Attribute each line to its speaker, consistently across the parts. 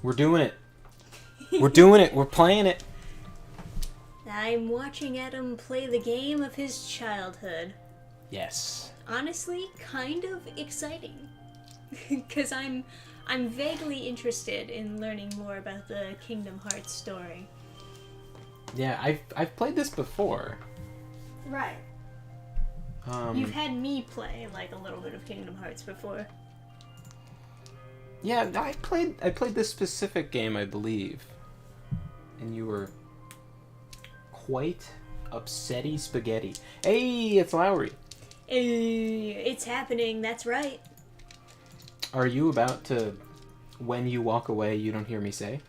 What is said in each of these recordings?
Speaker 1: We're doing it. We're doing it. We're playing it.
Speaker 2: I'm watching Adam play the game of his childhood.
Speaker 1: Yes.
Speaker 2: Honestly, kind of exciting. Because I'm vaguely interested in learning more about the Kingdom Hearts story.
Speaker 1: Yeah, I've played this before.
Speaker 2: Right. You've had me play like a little bit of Kingdom Hearts before.
Speaker 1: Yeah, I played this specific game, I believe. And you were quite upsetty spaghetti. Hey, it's Lowry.
Speaker 2: Hey, it's happening, that's right.
Speaker 1: Are you about to, when you walk away, you don't hear me say?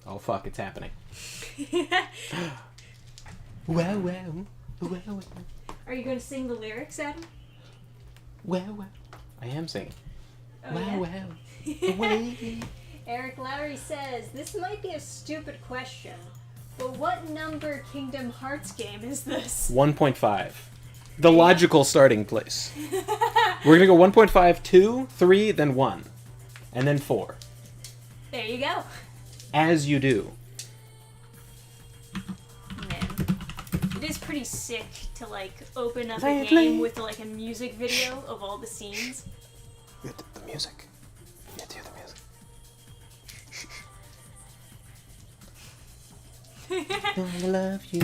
Speaker 1: Oh fuck, it's happening. Wow, wow, wow, wow.
Speaker 2: Are you going to sing the lyrics, Adam?
Speaker 1: Wow, wow. I am singing.
Speaker 2: Oh,
Speaker 1: Wow,
Speaker 2: yeah?
Speaker 1: wow. Away.
Speaker 2: Eric Lowry says, this might be a stupid question, but what number Kingdom Hearts game is this?
Speaker 1: 1.5. The logical starting place. We're gonna go 1.5, 2, 3, then 1. And then 4.
Speaker 2: There you go.
Speaker 1: As you do.
Speaker 2: Man, it is pretty sick to like open up a game with like a music video of all the scenes.
Speaker 1: The music. You have to hear the music. I love you.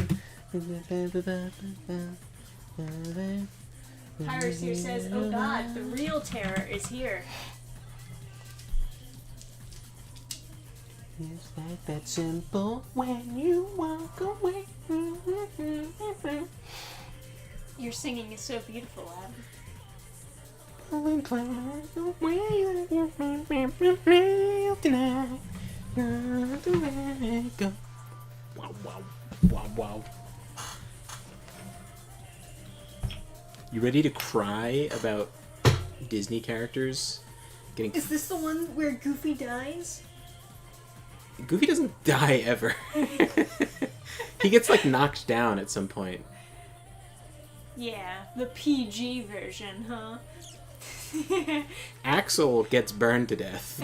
Speaker 2: Piracy says, oh god, the real terror is here.
Speaker 1: It's like that simple when you walk away.
Speaker 2: Your singing is so beautiful, Adam.
Speaker 1: Wow, wow, wow, wow. You ready to cry about Disney characters getting...
Speaker 2: Is this the one where Goofy dies?
Speaker 1: Goofy doesn't die ever. He gets, like, knocked down at some point.
Speaker 2: Yeah, the PG version, huh?
Speaker 1: Axel gets burned to death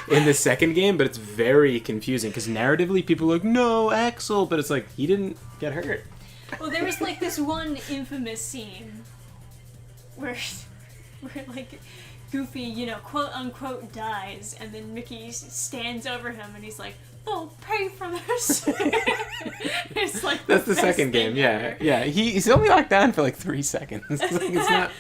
Speaker 1: in the second game, but it's very confusing because narratively people are like, no, Axel, but it's like, he didn't get hurt.
Speaker 2: Well, there was like this one infamous scene where like Goofy, you know, quote unquote dies, and then Mickey stands over him and he's like, "Oh, pay for this." It's like
Speaker 1: that's the second game, yeah,
Speaker 2: ever.
Speaker 1: yeah. He's only locked down for like 3 seconds. It's like, it's not.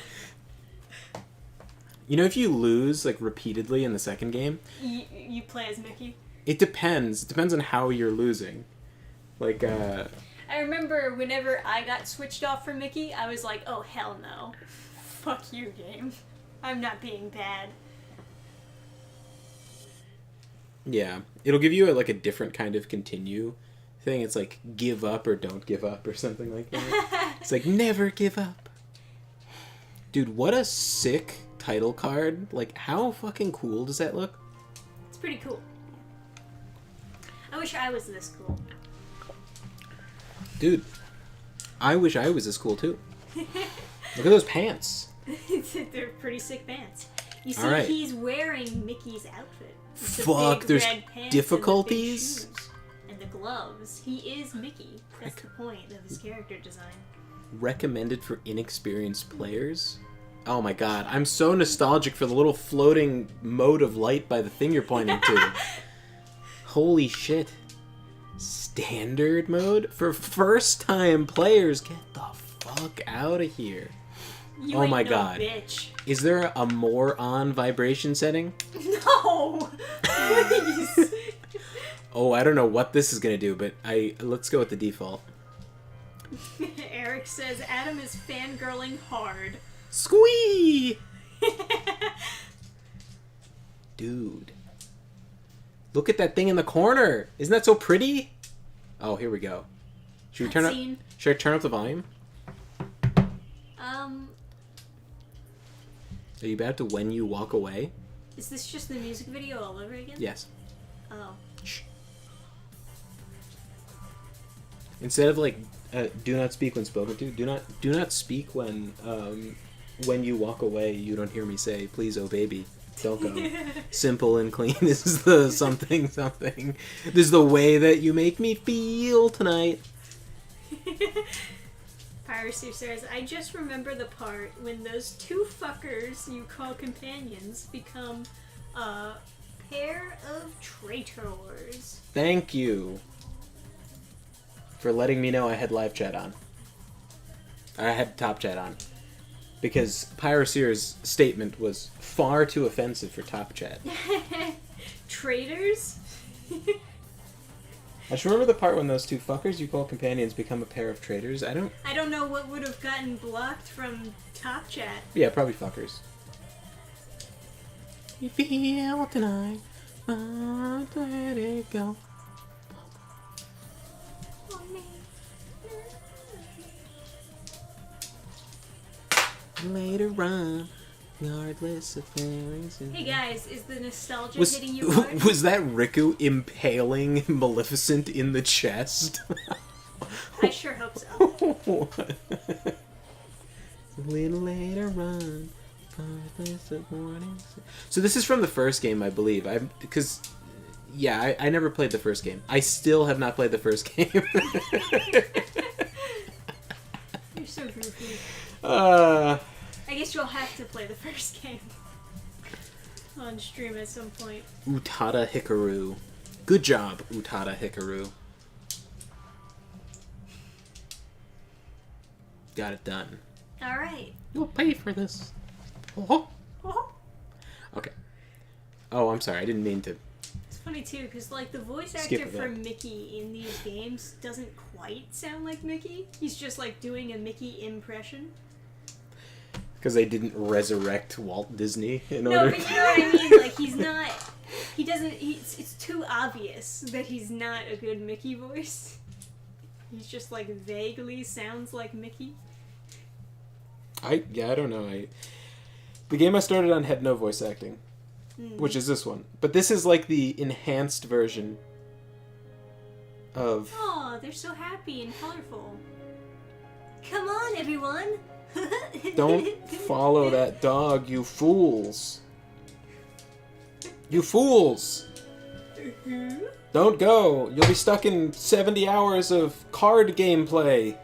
Speaker 1: You know, if you lose like repeatedly in the second game,
Speaker 2: you play as Mickey.
Speaker 1: It depends. It depends on how you're losing. Like,
Speaker 2: I remember whenever I got switched off from Mickey, I was like, oh, hell no. Fuck you, game. I'm not being bad.
Speaker 1: Yeah. It'll give you a different kind of continue thing. It's like, give up or don't give up or something like that. It's like, never give up. Dude, what a sick title card. Like, how fucking cool does that look?
Speaker 2: It's pretty cool. I wish I was this cool.
Speaker 1: Dude, I wish I was this cool too. Look at those pants.
Speaker 2: They're pretty sick pants. You see,
Speaker 1: right.
Speaker 2: He's wearing Mickey's outfit. With the
Speaker 1: Fuck,
Speaker 2: big
Speaker 1: there's
Speaker 2: red pants
Speaker 1: difficulties?
Speaker 2: and the gloves. He is Mickey. That's the point of his character design.
Speaker 1: Recommended for inexperienced players? Oh my god, I'm so nostalgic for the little floating mode of light by the thing you're pointing to. Holy shit. Standard mode? For first-time players, get the fuck out of here.
Speaker 2: You
Speaker 1: oh
Speaker 2: ain't
Speaker 1: my
Speaker 2: no
Speaker 1: god.
Speaker 2: Bitch.
Speaker 1: Is there a more on vibration setting?
Speaker 2: No! Please!
Speaker 1: Oh, I don't know what this is gonna do, but let's go with the default.
Speaker 2: Eric says Adam is fangirling hard.
Speaker 1: Squee! Dude. Look at that thing in the corner! Isn't that so pretty? Oh, here we go. Should I turn up the volume? Are you about to when you walk away?
Speaker 2: Is this just the music video all over again?
Speaker 1: Yes.
Speaker 2: Oh.
Speaker 1: Shh. Instead of do not speak when spoken to, do not speak when you walk away, you don't hear me say, please, oh baby. Don't go. Simple and clean is the something. This is the way that you make me feel tonight.
Speaker 2: Piracy says, I just remember the part when those two fuckers you call companions become a pair of traitors.
Speaker 1: Thank you for letting me know I had live chat on. I had top chat on. Because Pyroseer's statement was far too offensive for top chat.
Speaker 2: Traitors?
Speaker 1: I just remember the part when those two fuckers you call companions become a pair of traitors. I don't
Speaker 2: know what would have gotten blocked from top chat.
Speaker 1: Yeah, probably fuckers. You feel tonight, let it go. Later on, regardless of feelings.
Speaker 2: Hey guys, is the nostalgia hitting you hard?
Speaker 1: Was that Riku impaling Maleficent in the chest?
Speaker 2: I sure hope so.
Speaker 1: A little later on, regardless of morning. So this is from the first game, I believe. I never played the first game. I still have not played the first game.
Speaker 2: You're so goofy. I guess you'll have to play the first game on stream at some point.
Speaker 1: Utada Hikaru. Good job, Utada Hikaru. Got it done.
Speaker 2: Alright.
Speaker 1: You'll pay for this. Oh. Okay. Oh, I'm sorry. I didn't mean to.
Speaker 2: It's funny too, because like the voice actor for Mickey in these games doesn't quite sound like Mickey. He's just like doing a Mickey impression.
Speaker 1: Because they didn't resurrect Walt Disney in
Speaker 2: order. No, but you know what I mean. Like he's not. He doesn't. It's too obvious that he's not a good Mickey voice. He's just like vaguely sounds like Mickey.
Speaker 1: I don't know. The game I started on had no voice acting, which is this one. But this is like the enhanced version of.
Speaker 2: Oh, they're so happy and colorful. Come on, everyone.
Speaker 1: Don't follow that dog, you fools. You fools. Don't go. You'll be stuck in 70 hours of card gameplay.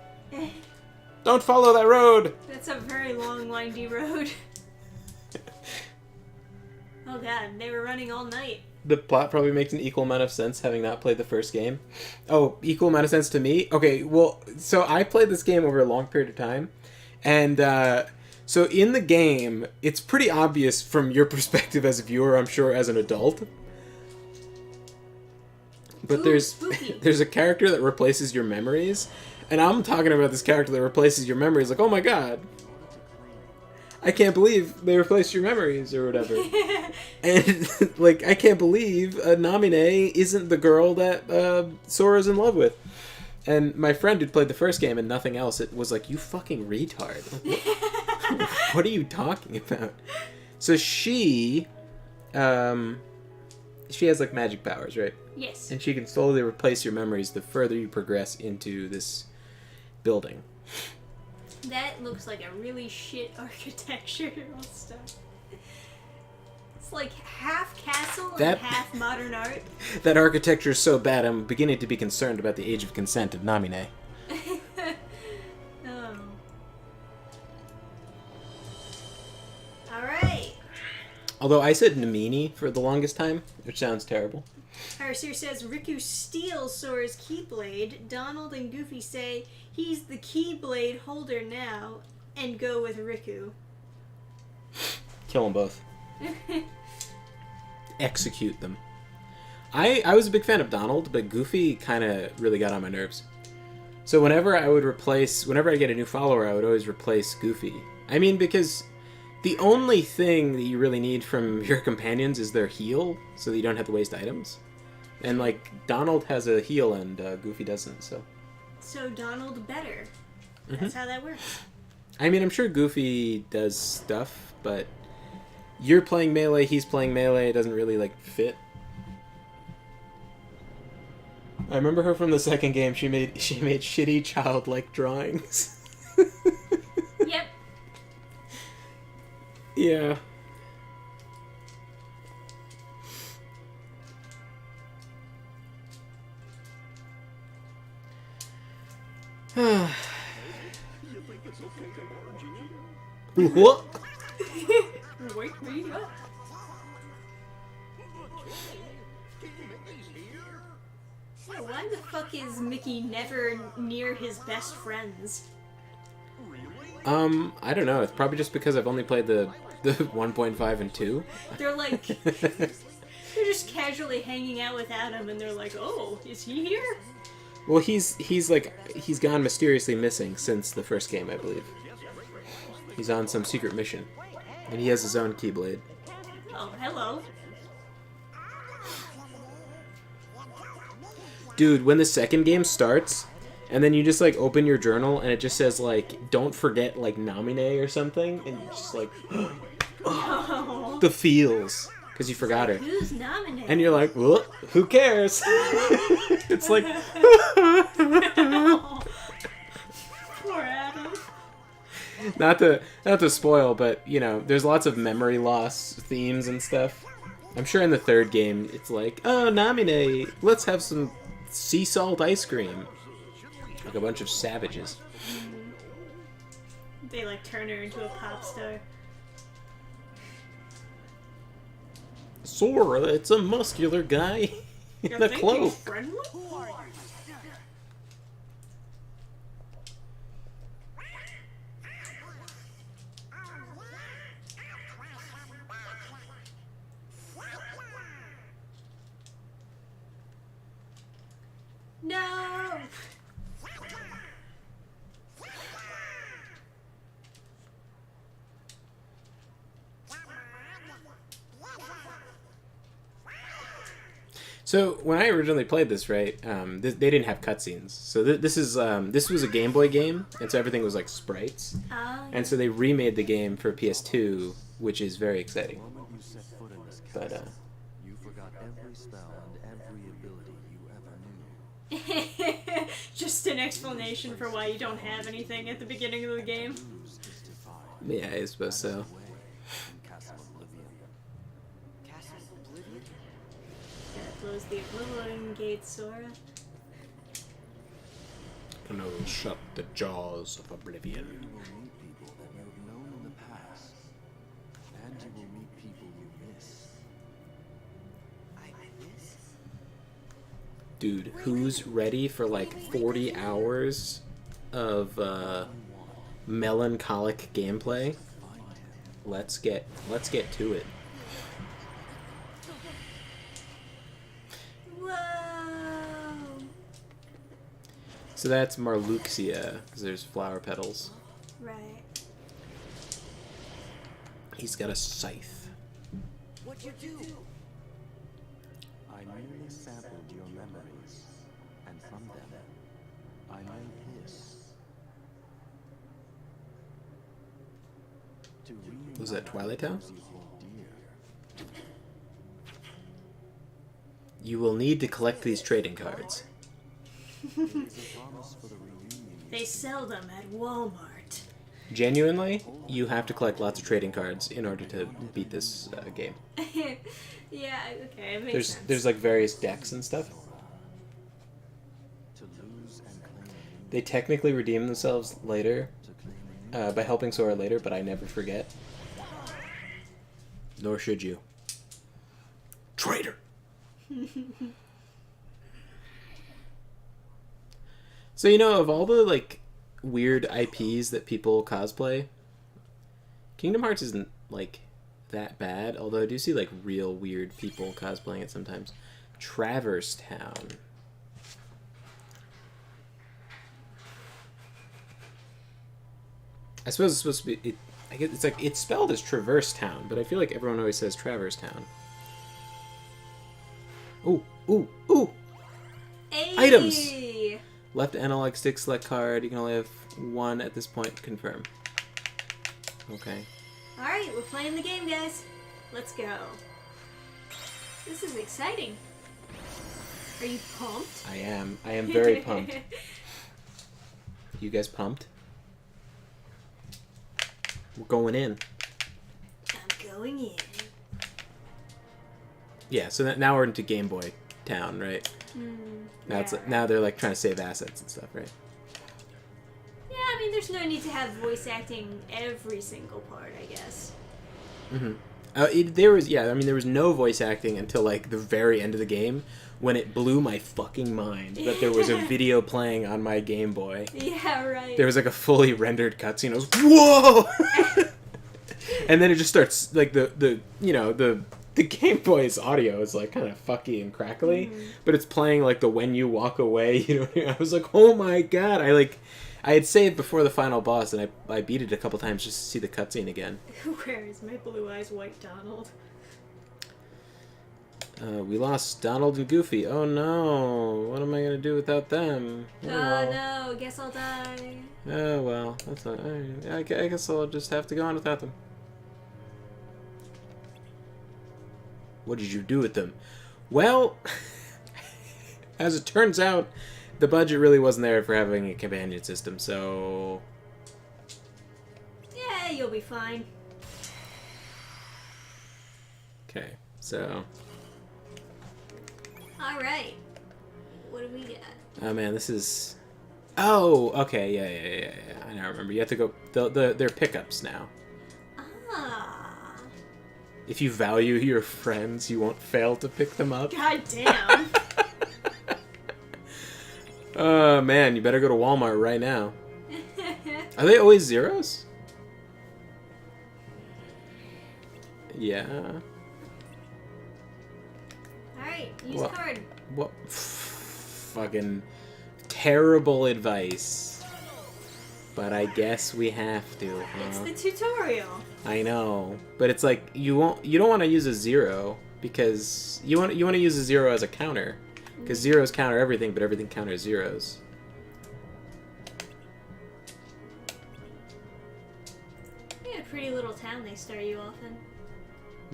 Speaker 1: Don't follow that road.
Speaker 2: That's a very long, windy road. Oh god, they were running all night.
Speaker 1: The plot probably makes an equal amount of sense having not played the first game. Oh, equal amount of sense to me? Okay, well, so I played this game over a long period of time. And so in the game, it's pretty obvious from your perspective as a viewer, I'm sure, as an adult. But there's a character that replaces your memories. And I'm talking about this character that replaces your memories. Like, oh my god. I can't believe they replaced your memories or whatever. And, like, I can't believe Namine isn't the girl that Sora's in love with. And my friend who'd played the first game and nothing else, it was like, you fucking retard. What are you talking about? So she has, like, magic powers, right?
Speaker 2: Yes.
Speaker 1: And she can slowly replace your memories the further you progress into this building.
Speaker 2: That looks like a really shit architectural stuff. It's like half castle and half modern art.
Speaker 1: That architecture is so bad, I'm beginning to be concerned about the age of consent of Namine.
Speaker 2: Oh. Alright.
Speaker 1: Although I said Namini for the longest time, which sounds terrible.
Speaker 2: Harsir says Riku steals Sora's Keyblade. Donald and Goofy say he's the Keyblade holder now and go with Riku.
Speaker 1: Kill them both. Execute them. I was a big fan of Donald, but Goofy kind of really got on my nerves. So whenever I get a new follower, I would always replace Goofy. I mean, because the only thing that you really need from your companions is their heal, so that you don't have to waste items. And, like, Donald has a heal and Goofy doesn't, so...
Speaker 2: So Donald better. That's how that works.
Speaker 1: I mean, I'm sure Goofy does stuff, but you're playing melee, he's playing melee, it doesn't really, like, fit. I remember her from the second game, she made shitty childlike drawings.
Speaker 2: Yep.
Speaker 1: Yeah. What?
Speaker 2: Wake me up. Yeah, why the fuck is Mickey never near his best friends?
Speaker 1: I don't know. It's probably just because I've only played the 1.5 and 2.
Speaker 2: They're like, they're just casually hanging out with Adam, and they're like, "Oh, is he here?"
Speaker 1: Well, he's gone mysteriously missing since the first game, I believe. He's on some secret mission, and he has his own Keyblade.
Speaker 2: Oh, hello.
Speaker 1: Dude, when the second game starts, and then you just, like, open your journal, and it just says, like, don't forget, like, Namine or something, and you're just like,
Speaker 2: No.
Speaker 1: the feels, because you forgot her.
Speaker 2: Who's nominated?
Speaker 1: And you're like, well, who cares? It's like...
Speaker 2: Poor Adam.
Speaker 1: Not to spoil, but, you know, there's lots of memory loss themes and stuff. I'm sure in the third game, it's like, oh, Namine, let's have some sea salt ice cream. Like a bunch of savages.
Speaker 2: They, like, turn her into a pop star.
Speaker 1: Sora, it's a muscular guy in a cloak.
Speaker 2: Friendly? No!
Speaker 1: So when I originally played this, right, they didn't have cutscenes. So this was a Game Boy game, and so everything was like sprites. And so they remade the game for PS2, which is very exciting. But
Speaker 3: you forgot every spell and every ability you ever knew.
Speaker 2: Just an explanation for why you don't have anything at the beginning of the game.
Speaker 1: yeah, I suppose so.
Speaker 2: Close the Oblivion Gate, Sora.
Speaker 1: No, shut the jaws of oblivion.
Speaker 3: You will meet people that you have known in the past, and you will meet people you miss. I miss?
Speaker 1: Dude, who's ready for like 40 hours of melancholic gameplay? Let's get to it.
Speaker 2: Whoa!
Speaker 1: So that's Marluxia, because there's flower petals.
Speaker 2: Right.
Speaker 1: He's got a scythe.
Speaker 3: What'd you do? I merely sampled your memories, and from them, I made this. To
Speaker 1: Was that Twilight Town?
Speaker 3: you hold dear.
Speaker 1: You will need to collect these trading cards.
Speaker 3: There is a promise for the reunion.
Speaker 2: They sell them at Walmart.
Speaker 1: Genuinely, you have to collect lots of trading cards in order to beat this game.
Speaker 2: Yeah, okay, it makes sense.
Speaker 1: There's like various decks and stuff.
Speaker 3: To lose and claim
Speaker 1: They technically redeem themselves later
Speaker 3: to claim
Speaker 1: by helping Sora later, but I never forget. Nor should you. Traitor! So, you know, of all the, like, weird IPs that people cosplay, Kingdom Hearts isn't, like, that bad, although I do see, like, real weird people cosplaying it sometimes. Traverse Town. I suppose it's supposed to be... I guess it's like it's spelled as Traverse Town, but I feel like everyone always says Traverse Town. Ooh, ooh, ooh!
Speaker 2: Hey!
Speaker 1: Items! Left analog stick select card. You can only have one at this point. Confirm. Okay.
Speaker 2: Alright, we're playing the game, guys. Let's go. This is exciting. Are you pumped?
Speaker 1: I am. I am very pumped. You guys pumped? We're going in.
Speaker 2: I'm going in.
Speaker 1: Yeah, so now we're into Game Boy Town, right? Now
Speaker 2: yeah.
Speaker 1: now they're like trying to save assets and stuff, right?
Speaker 2: there's no need to have voice acting every single part, I guess.
Speaker 1: Mm-hmm. There was no voice acting until like the very end of the game, when it blew my fucking mind that there was a video playing on my Game Boy.
Speaker 2: Yeah, right.
Speaker 1: There was like a fully rendered cutscene. I was whoa, and then it just starts like the Game Boy's audio is like kind of fucky and crackly, but it's playing like the When You Walk Away. I was like, oh my god! I had saved before the final boss, and I beat it a couple times just to see the cutscene again.
Speaker 2: Where is my blue eyes white Donald?
Speaker 1: We lost Donald and Goofy. Oh no! What am I gonna do without them?
Speaker 2: Oh no! Guess I'll die.
Speaker 1: Oh well, that's not. I guess I'll just have to go on without them. What did you do with them? Well, as it turns out, the budget really wasn't there for having a companion system, so...
Speaker 2: Yeah, you'll be fine.
Speaker 1: Okay, so...
Speaker 2: Alright. What do we got?
Speaker 1: Oh man, this is... Oh, okay, yeah. I now remember. You have to go... They're pickups now.
Speaker 2: Ah.
Speaker 1: If you value your friends, you won't fail to pick them up.
Speaker 2: God damn.
Speaker 1: Oh man, you better go to Walmart right now. Are they always zeros? Yeah.
Speaker 2: Alright, use card.
Speaker 1: What? Fucking terrible advice. But I guess we have to, huh?
Speaker 2: It's the tutorial.
Speaker 1: I know, but it's like you don't want to use a zero because you want to use a zero as a counter. Because zeros counter everything, but everything counters zeros. Yeah,
Speaker 2: a pretty little town they start you off in.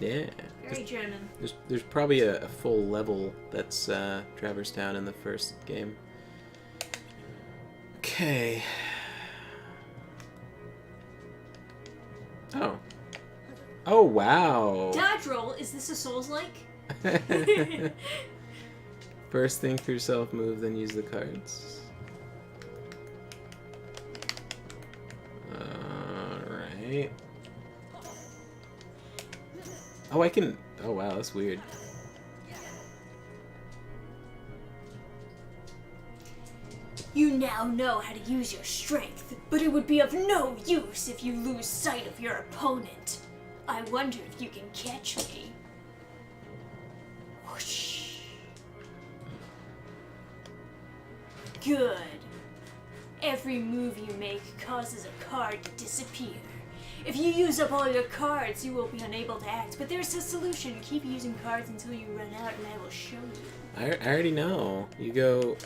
Speaker 1: Yeah.
Speaker 2: Very German.
Speaker 1: There's probably a full level that's Traverse Town in the first game. Okay. Oh. Oh, wow.
Speaker 2: Dodge roll? Is this a Souls-like?
Speaker 1: First think for yourself, move, then use the cards. Alright. Oh, I can... Oh, wow, that's weird.
Speaker 2: You now know how to use your strength, but it would be of no use if you lose sight of your opponent. I wonder if you can catch me. Whoosh. Good. Every move you make causes a card to disappear. If you use up all your cards, you will be unable to act, but there's a solution. Keep using cards until you run out, and I will show you.
Speaker 1: I already know. You go...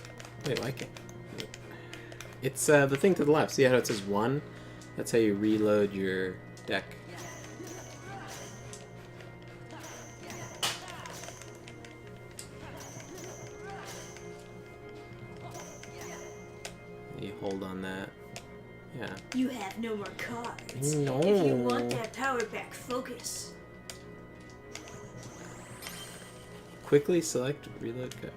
Speaker 1: Wait, why can't... It's the thing to the left. See how it says 1? That's how you reload your deck. You hold on that. Yeah.
Speaker 2: You have no more cards.
Speaker 1: No.
Speaker 2: If you want that power back, focus.
Speaker 1: Quickly select reload card.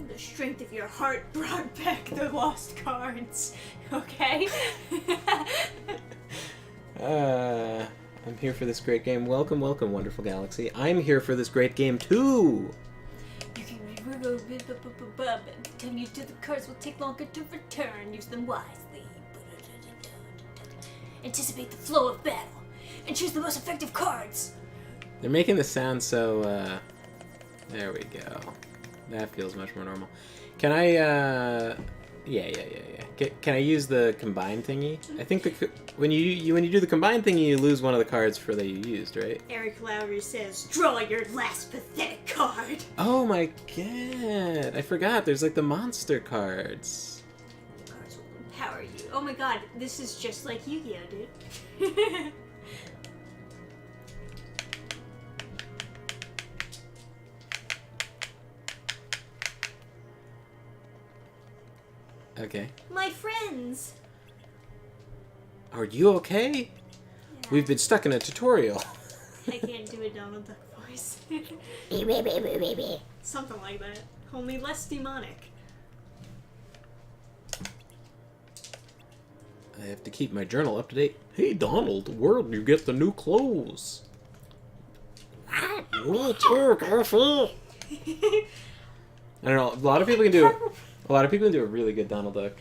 Speaker 2: The strength of your heart brought back the lost cards. Okay?
Speaker 1: I'm here for this great game. Welcome, welcome, wonderful galaxy. I'm here for this great game too.
Speaker 2: You can time you do the cards will take longer to return. Use them wisely. Anticipate the flow of battle and choose the most effective cards.
Speaker 1: They're making the sound so there we go. That feels much more normal. Can I yeah. Can I use the combine thingy? I think when you do the combine thingy, you lose one of the cards that you used, right?
Speaker 2: Eric Lowry says, "Draw your last pathetic card."
Speaker 1: Oh my god! I forgot. There's like the monster cards.
Speaker 2: Cards will empower you. Oh my god, this is just like Yu-Gi-Oh, dude.
Speaker 1: Okay.
Speaker 2: My friends.
Speaker 1: Are you okay?
Speaker 2: Yeah.
Speaker 1: We've been stuck in a tutorial.
Speaker 2: I can't do a Donald Duck voice. Something like that. Only less demonic.
Speaker 1: I have to keep my journal up to date. Hey, Donald, where'd you get the new clothes? Me too, Goofy. I don't know. A lot of people can do a really good Donald Duck.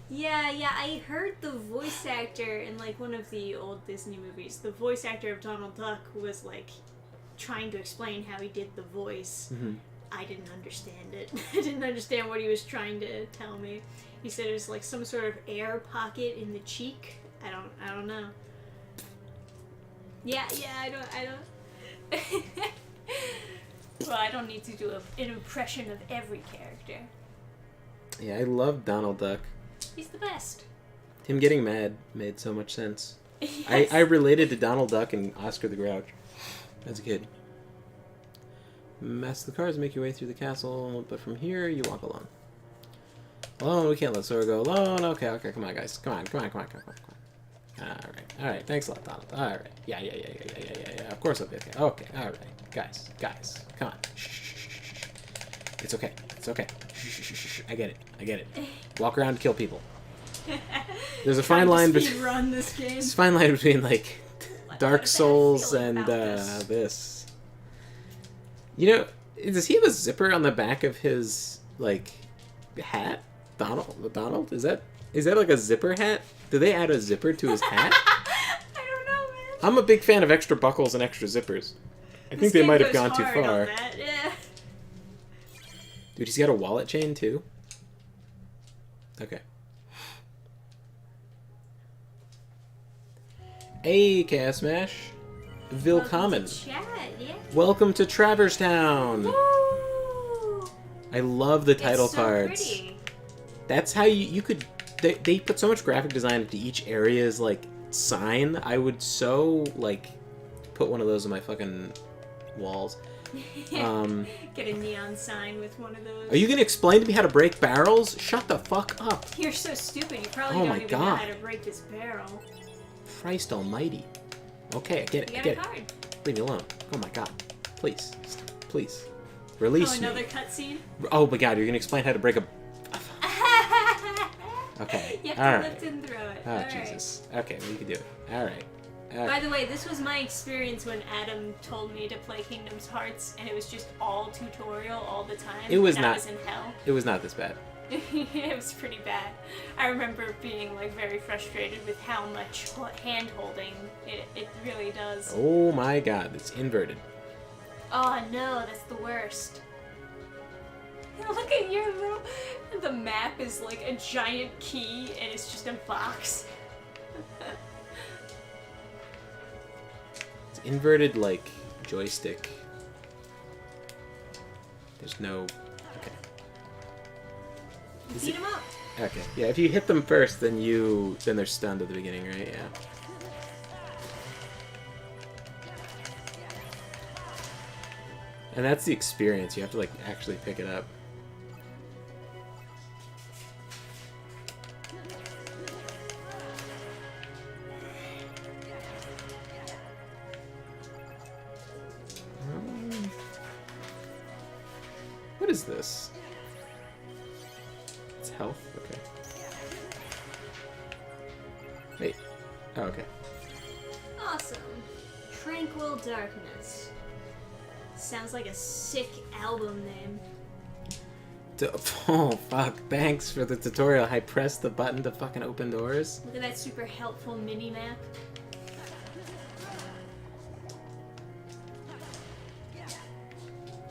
Speaker 2: Yeah, I heard the voice actor in like one of the old Disney movies. The voice actor of Donald Duck was like trying to explain how he did the voice.
Speaker 1: Mm-hmm.
Speaker 2: I didn't understand it. I didn't understand what he was trying to tell me. He said it was like some sort of air pocket in the cheek. I don't know. Yeah, I don't. Well, I don't need to do an impression of every character.
Speaker 1: Yeah, I love Donald Duck.
Speaker 2: He's the best.
Speaker 1: Him getting mad made so much sense.
Speaker 2: Yes.
Speaker 1: I related to Donald Duck and Oscar the Grouch as a kid. Master the cars, make your way through the castle, but from here you walk alone. Alone, we can't let Sora go alone. Okay, come on, guys. Come on. Alright, thanks a lot, Donald. Alright, yeah. Of course I'll be okay. Okay, alright. Guys, come on. Shh. It's okay. Shh. I get it. Walk around and kill people. There's a fine line between...
Speaker 2: run this game.
Speaker 1: There's a fine line between, like, Dark Souls and this. You know, does he have a zipper on the back of his, like, hat? Donald? Is that like a zipper hat? Do they add a zipper to his hat?
Speaker 2: I don't know, man.
Speaker 1: I'm a big fan of extra buckles and extra zippers. I think they might have gone too far.
Speaker 2: Yeah.
Speaker 1: Dude, he's got a wallet chain too? Okay. Hey, Chaos Smash. Willkommen.
Speaker 2: Chat, yeah.
Speaker 1: Welcome to Traverse Town.
Speaker 2: Woo!
Speaker 1: I love the title
Speaker 2: It's so
Speaker 1: cards.
Speaker 2: pretty.
Speaker 1: That's how you could... They put so much graphic design into each area's, like, sign. I would so, like, put one of those on my fucking walls.
Speaker 2: Get a neon sign with one of those.
Speaker 1: Are you gonna explain to me how to break barrels? Shut the fuck up.
Speaker 2: You're so stupid. You probably
Speaker 1: Oh
Speaker 2: don't
Speaker 1: my
Speaker 2: even know
Speaker 1: God.
Speaker 2: how to break this barrel.
Speaker 1: Christ almighty. Okay, I get
Speaker 2: You
Speaker 1: it.
Speaker 2: got a card.
Speaker 1: Leave me alone. Oh my god. Please. Release
Speaker 2: Oh, another
Speaker 1: me.
Speaker 2: cutscene?
Speaker 1: Oh my god, you're gonna explain how to break a... Okay.
Speaker 2: You have to
Speaker 1: Alright.
Speaker 2: lift and throw it.
Speaker 1: Oh,
Speaker 2: Alright.
Speaker 1: Jesus. Okay, we can do it. Alright.
Speaker 2: By the way, this was my experience when Adam told me to play Kingdom's Hearts, and it was just all tutorial all the time.
Speaker 1: It was
Speaker 2: and I
Speaker 1: not-
Speaker 2: was in hell.
Speaker 1: It was not this bad.
Speaker 2: It was pretty bad. I remember being like very frustrated with how much hand holding it really does.
Speaker 1: Oh my god, it's inverted.
Speaker 2: Oh no, that's the worst. Look at your little... The map is like a giant key and it's just a box.
Speaker 1: It's inverted like joystick. There's no... Okay. Is
Speaker 2: Beat
Speaker 1: it-
Speaker 2: him up.
Speaker 1: Okay. Yeah, if you hit them first, then they're stunned at the beginning, right? Yeah. And that's the experience. You have to like actually pick it up. What is this? It's health? Okay. Wait. Oh, okay.
Speaker 2: Awesome. Tranquil Darkness. Sounds like a sick album name.
Speaker 1: Oh, fuck. Thanks for the tutorial. I pressed the button to fucking open doors.
Speaker 2: Look at that super helpful mini-map.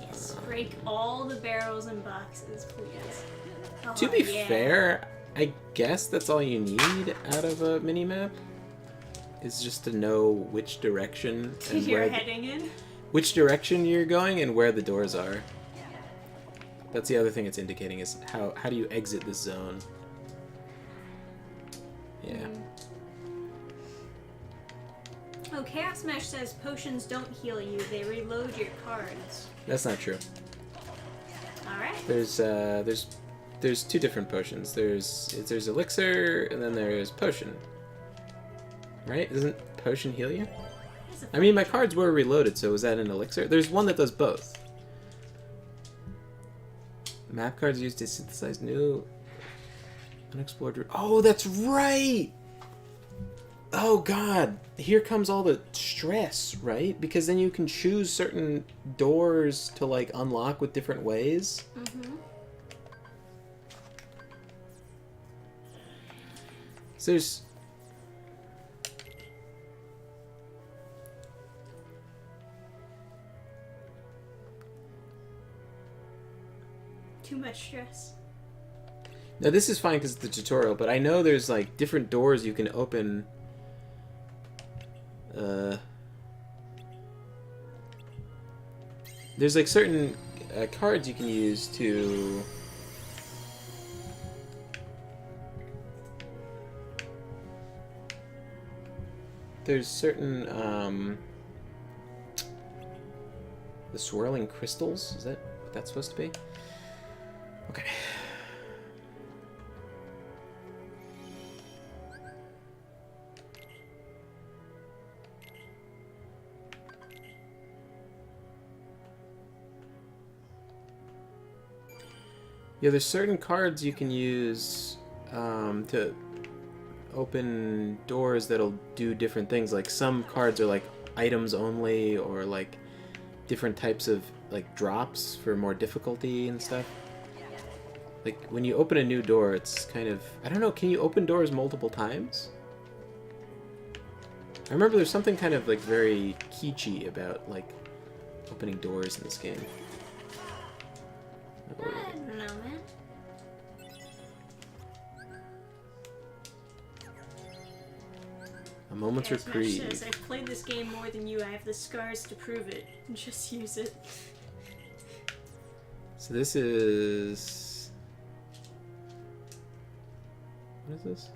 Speaker 2: Yes, break all the barrels and boxes, please. Oh,
Speaker 1: To be
Speaker 2: yeah.
Speaker 1: fair, I guess that's all you need out of a minimap. Is just to know which direction and
Speaker 2: You're
Speaker 1: where
Speaker 2: heading in?
Speaker 1: which direction you're going and where the doors are. That's the other thing it's indicating is how do you exit this zone? Yeah.
Speaker 2: Oh, Chaos Smash says potions don't heal you, they reload your cards.
Speaker 1: That's not true.
Speaker 2: Alright.
Speaker 1: There's two different potions. There's elixir and then there's potion. Right? Doesn't potion heal you? I mean, my cards were reloaded, so was that an elixir? There's one that does both. Map cards used to synthesize new unexplored... Oh, that's right! Oh god, here comes all the stress, right? Because then you can choose certain doors to like unlock with different ways.
Speaker 2: Mm-hmm.
Speaker 1: So there's
Speaker 2: Too much stress.
Speaker 1: now this is fine because it's the tutorial, but I know there's like different doors you can open. There's like certain cards you can use to. There's certain the swirling crystals. Is that what that's supposed to be? Okay. Yeah, there's certain cards you can use to open doors that'll do different things. Like some cards are like items only, or like different types of like drops for more difficulty and stuff. Like when you open a new door, it's kind of, I don't know, can you open doors multiple times? I remember there's something kind of like very kitschy about like opening doors in this game.
Speaker 2: I don't know, man.
Speaker 1: A moment's
Speaker 2: As Smash
Speaker 1: reprieve.
Speaker 2: says, I've played this game more than you. I have the scars to prove it. Just use it.
Speaker 1: So this is... What is this?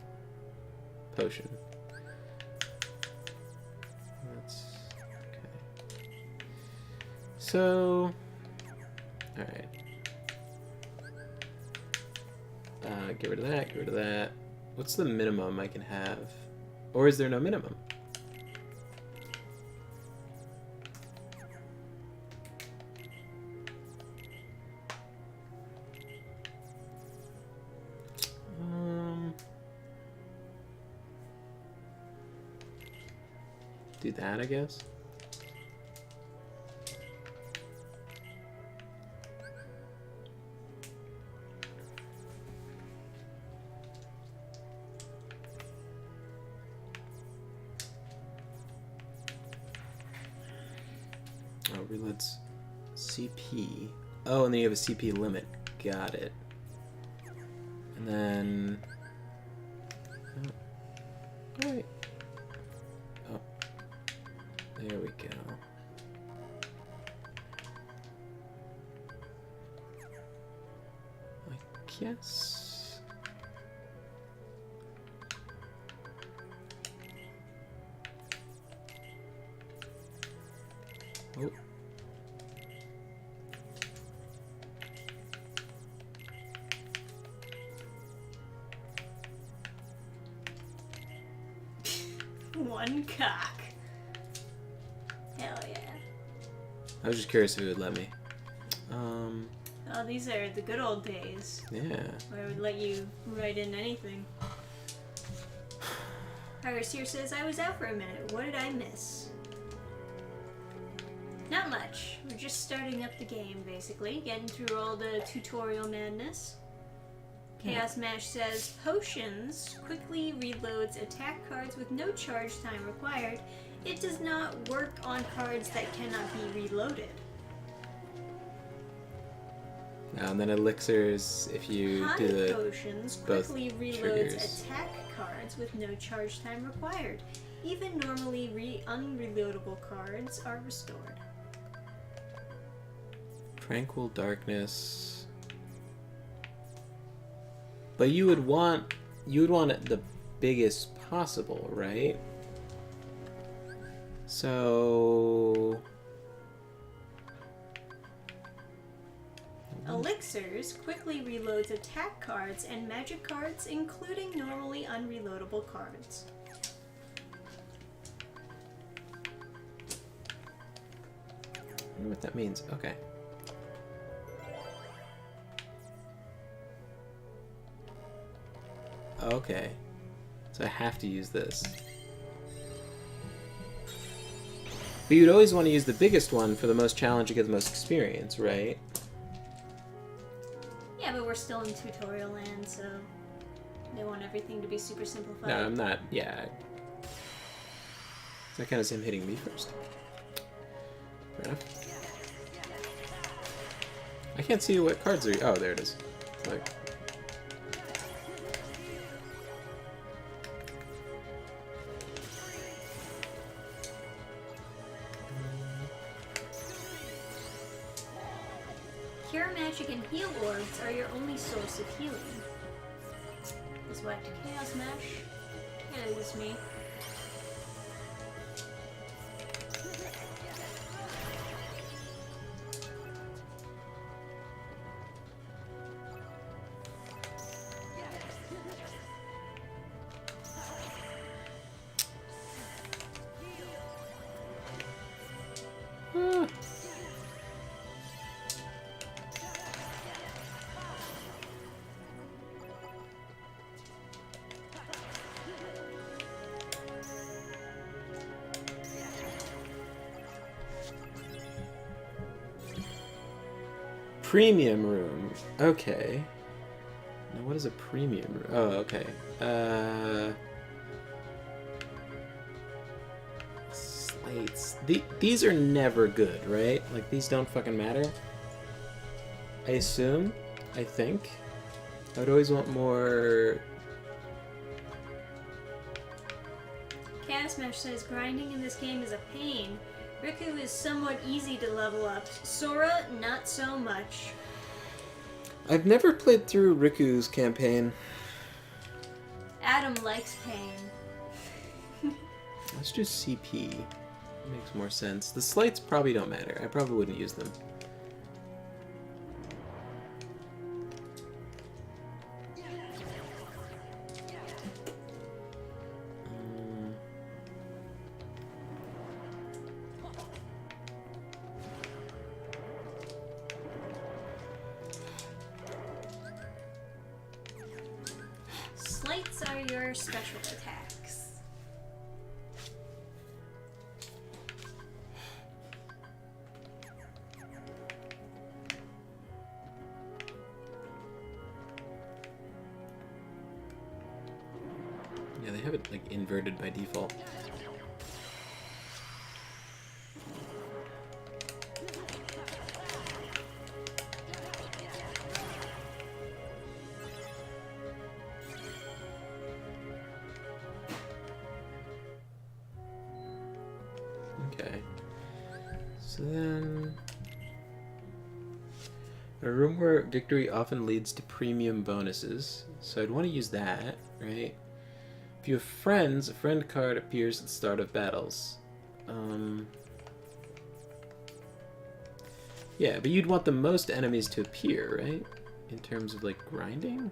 Speaker 1: Potion. That's... Okay. So... Alright. Get rid of that, get rid of that. What's the minimum I can have? Or is there no minimum? Do that, I guess. Oh, reloads CP. Oh, and then you have a CP limit. Got it. And then... Oh, wait. Oh. There we go. I guess... Oh.
Speaker 2: One cock. Hell yeah.
Speaker 1: I was just curious if it would let me.
Speaker 2: Oh, these are the good old days.
Speaker 1: Yeah.
Speaker 2: Where I would let you write in anything. Iris here says, I was out for a minute. What did I miss? Not much. We're just starting up the game, basically. Getting through all the tutorial madness. Chaos Mash says, Potions quickly reloads attack cards with no charge time required. It does not work on cards that cannot be reloaded.
Speaker 1: And then elixirs, if you
Speaker 2: High
Speaker 1: do the
Speaker 2: Potions
Speaker 1: both
Speaker 2: quickly reloads
Speaker 1: triggers.
Speaker 2: attack cards with no charge time required. Even normally unreloadable cards are restored.
Speaker 1: Tranquil Darkness. But you would want it the biggest possible, right? So
Speaker 2: Elixirs quickly reloads attack cards and magic cards, including normally unreloadable cards.
Speaker 1: I wonder what that means. Okay. Okay. So I have to use this. But you'd always want to use the biggest one for the most challenge to get the most experience, right?
Speaker 2: Yeah, but we're still in tutorial land, so they want everything to be super simplified.
Speaker 1: No, I'm not. Yeah. That kind of him hitting me first. Fair enough. I can't see what cards are. Oh, there it is. Like.
Speaker 2: Cure magic and heal orbs are your only source of healing. This whacked Chaos Mesh. Yeah, it was me.
Speaker 1: Premium room. Okay. Now what is a premium room? Oh, okay. Slates. These are never good, right? Like, these don't fucking matter. I assume. I think. I would always want more...
Speaker 2: Chaos Mesh says grinding in this game is a pain. Riku is somewhat easy to level up. Sora, not so much.
Speaker 1: I've never played through Riku's campaign.
Speaker 2: Adam likes pain.
Speaker 1: Let's do CP. Makes more sense. The slates probably don't matter. I probably wouldn't use them.
Speaker 2: Slates are your special attacks.
Speaker 1: Yeah, they have it like inverted by default. Okay. So then... a room where victory often leads to premium bonuses. So I'd want to use that, right? If you have friends, a friend card appears at the start of battles. Yeah, but you'd want the most enemies to appear, right? In terms of, like, grinding?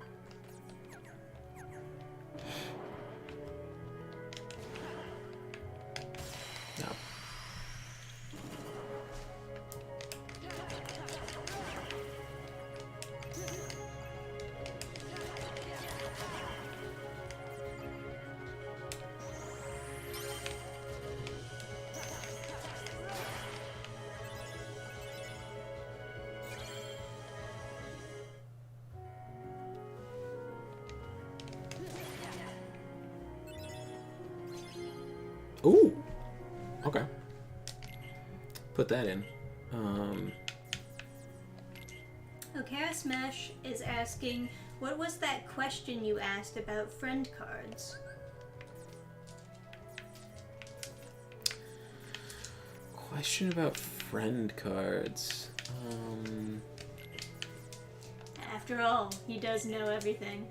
Speaker 1: No. Ooh! Okay. Put that in.
Speaker 2: Chaos Mesh is asking, what was that question you asked about friend cards?
Speaker 1: Question about friend cards.
Speaker 2: After all, he does know everything.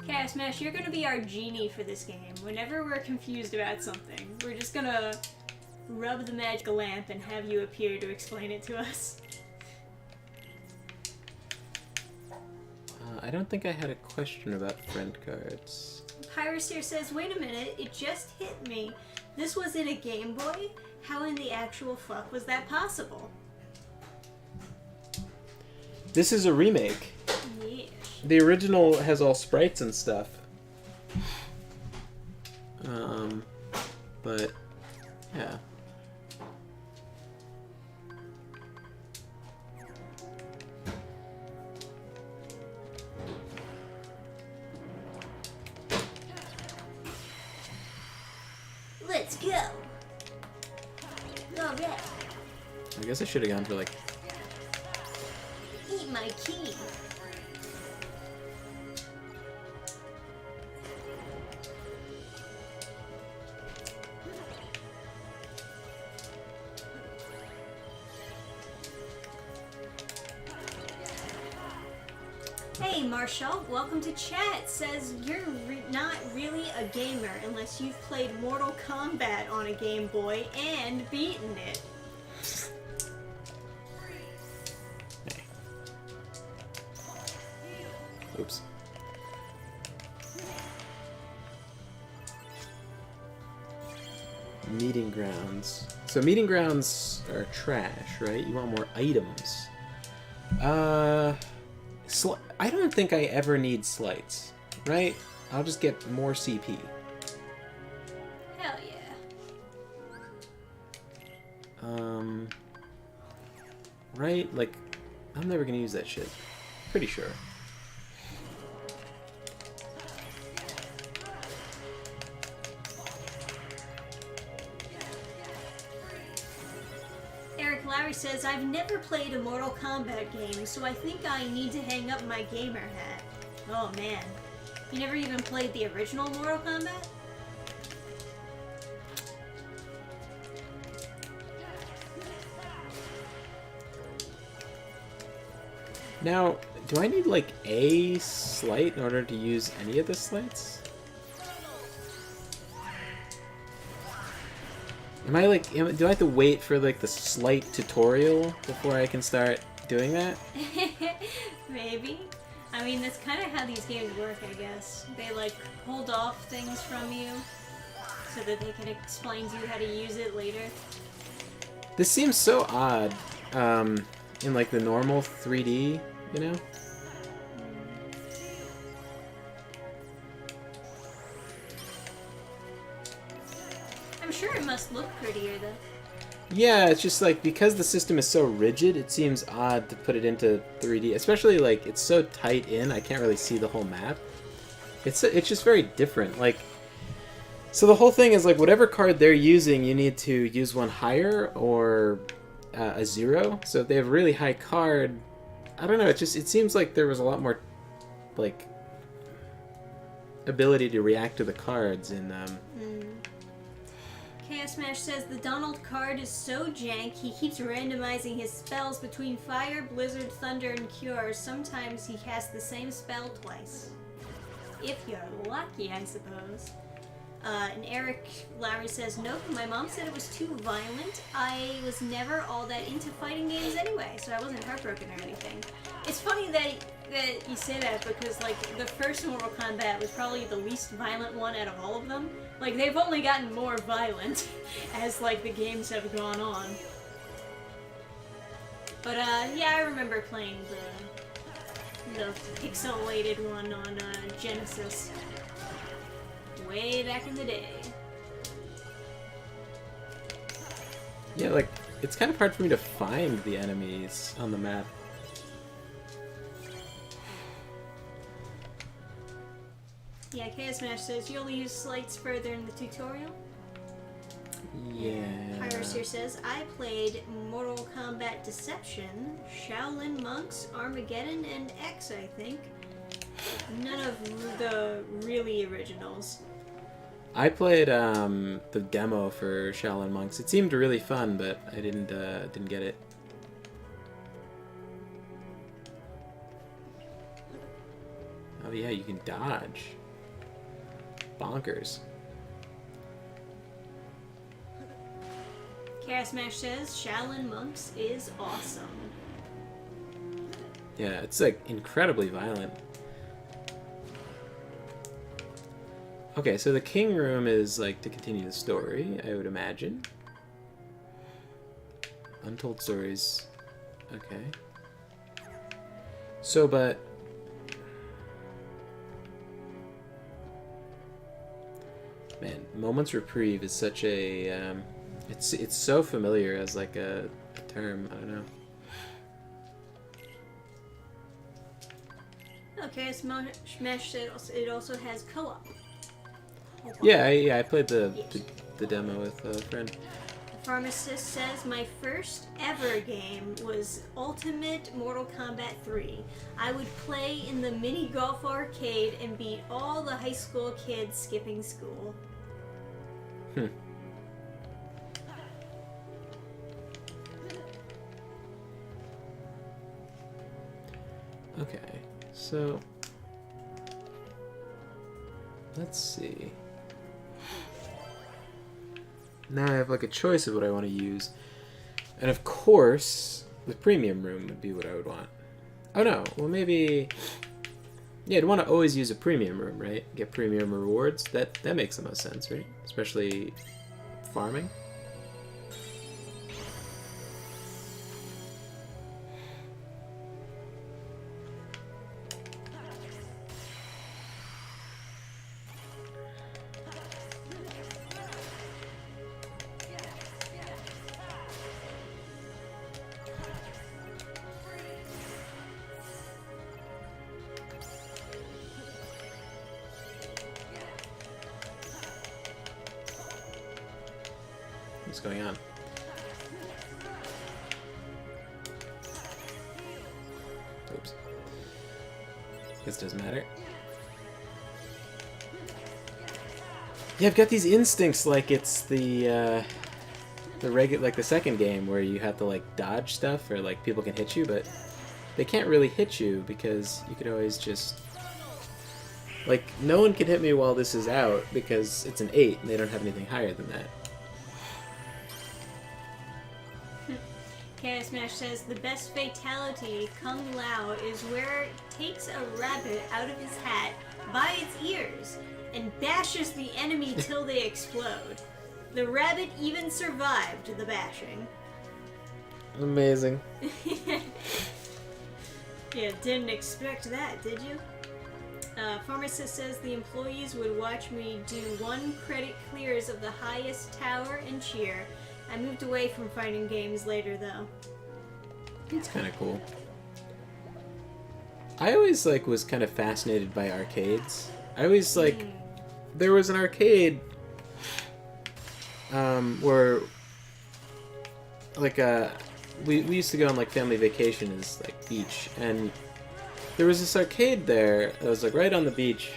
Speaker 2: Chaos Mesh, you're gonna be our genie for this game. Whenever we're confused about something, we're just gonna rub the magical lamp and have you appear to explain it to us.
Speaker 1: I don't think I had a question about friend cards.
Speaker 2: Pyroseer says, wait a minute, it just hit me. This was in a Game Boy? How in the actual fuck was that possible?
Speaker 1: This is a remake.
Speaker 2: Yeah.
Speaker 1: The original has all sprites and stuff. But yeah.
Speaker 2: Let's go. All right.
Speaker 1: I guess I should have gone for like.
Speaker 2: Eat my key. Hey Marshall, welcome to chat. Says you're not really a gamer unless you've played Mortal Kombat on a Game Boy and beaten it.
Speaker 1: Hey. Oops. Meeting grounds. So meeting grounds are trash, right? You want more items. I don't think I ever need slights, right? I'll just get more CP.
Speaker 2: Hell yeah.
Speaker 1: Right? Like, I'm never gonna use that shit. Pretty sure.
Speaker 2: Eric Larry says, I've never played a Mortal Kombat game, so I think I need to hang up my gamer hat. Oh man. You never even played the original Mortal Kombat?
Speaker 1: Now, do I need like a slight in order to use any of the slights? Am I like, do I have to wait for like the slight tutorial before I can start doing that?
Speaker 2: Maybe. I mean, that's kind of how these games work, I guess. They like hold off things from you so that they can explain to you how to use it later.
Speaker 1: This seems so odd in like the normal 3D, you know?
Speaker 2: I'm sure it must look prettier though.
Speaker 1: Yeah, it's just like because the system is so rigid, it seems odd to put it into 3D. Especially like it's so tight in, I can't really see the whole map. It's just very different. Like, so the whole thing is like whatever card they're using, you need to use one higher or a 0. So if they have a really high card, I don't know. It seems like there was a lot more like ability to react to the cards in.
Speaker 2: Chaos Smash says the Donald card is so jank, he keeps randomizing his spells between Fire, Blizzard, Thunder, and Cure. Sometimes he casts the same spell twice. If you're lucky, I suppose. And Eric Lowry says, nope, my mom said it was too violent. I was never all that into fighting games anyway, so I wasn't heartbroken or anything. It's funny that you say that because, like, the first Mortal Kombat was probably the least violent one out of all of them. Like, they've only gotten more violent as, like, the games have gone on. But, yeah, I remember playing the pixelated one on Genesis. Way back in the day.
Speaker 1: Yeah, like, it's kind of hard for me to find the enemies on the map.
Speaker 2: Yeah, Chaos Smash says you'll use slights further in the tutorial.
Speaker 1: Yeah.
Speaker 2: Pyrus here says, I played Mortal Kombat Deception, Shaolin Monks, Armageddon, and X, I think. None of the really originals.
Speaker 1: I played the demo for Shaolin Monks. It seemed really fun, but I didn't get it. Oh yeah, you can dodge. Bonkers.
Speaker 2: Chaos Smash says Shaolin Monks is awesome.
Speaker 1: Yeah, it's like incredibly violent. Okay, so the king room is like to continue the story, I would imagine. Untold stories. Okay. So, but Man, Moments Reprieve is such a it's so familiar as like a term. I don't know.
Speaker 2: Okay, Smash said it also has co-op.
Speaker 1: Yeah, I played the
Speaker 2: Yes.
Speaker 1: the demo with a friend.
Speaker 2: The pharmacist says my first ever game was Ultimate Mortal Kombat 3. I would play in the mini golf arcade and beat all the high school kids skipping school.
Speaker 1: Okay, so let's see. Now I have like a choice of what I want to use, and of course, the premium room would be what I would want. Oh no, well maybe. Yeah, I'd want to always use a premium room, right? Get premium rewards. That makes the most sense, right? Especially farming. What's going on? Oops. This doesn't matter. Yeah, I've got these instincts like it's the like the second game where you have to like dodge stuff or like people can hit you, but they can't really hit you because you could always just like no one can hit me while this is out because it's an 8 and they don't have anything higher than that.
Speaker 2: Chaos Smash says the best fatality, Kung Lao, is where it takes a rabbit out of his hat by its ears and bashes the enemy till they explode. The rabbit even survived the bashing.
Speaker 1: Amazing.
Speaker 2: Yeah, didn't expect that, did you? Pharmacist says the employees would watch me do 1 credit clears of the highest tower and cheer. I moved away from fighting games later, though.
Speaker 1: It's kind of cool. I always like was kind of fascinated by arcades. I always like there was an arcade where like we used to go on like family vacation as like beach, and there was this arcade there that was like right on the beach,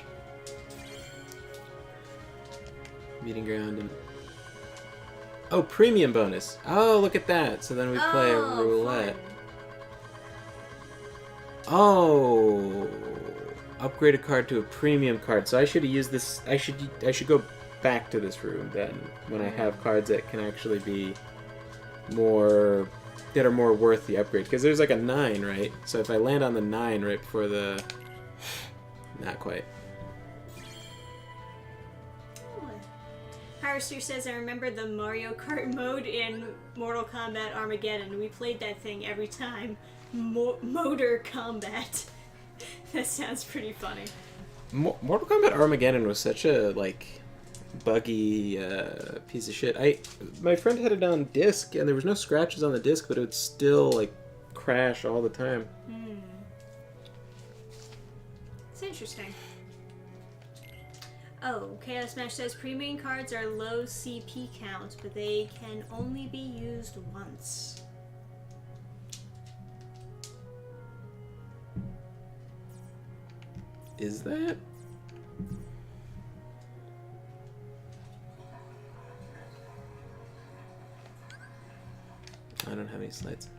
Speaker 1: meeting ground. And oh, premium bonus. Oh, look at that. So then we play a roulette.
Speaker 2: Fun.
Speaker 1: Oh, upgrade a card to a premium card. So I should have used this. I should go back to this room then when I have cards that can actually be more that are more worth the upgrade. Because there's like a 9, right? So if I land on the 9 right before the, not quite.
Speaker 2: Harvester says, I remember the Mario Kart mode in Mortal Kombat Armageddon. We played that thing every time. Motor Combat. That sounds pretty funny.
Speaker 1: Mortal Kombat Armageddon was such a, like, buggy piece of shit. My friend had it on disc, and there was no scratches on the disc, but it would still, like, crash all the time.
Speaker 2: It's interesting. Oh, Chaos Smash says premium cards are low CP count, but they can only be used once.
Speaker 1: Is that? I don't have any slides.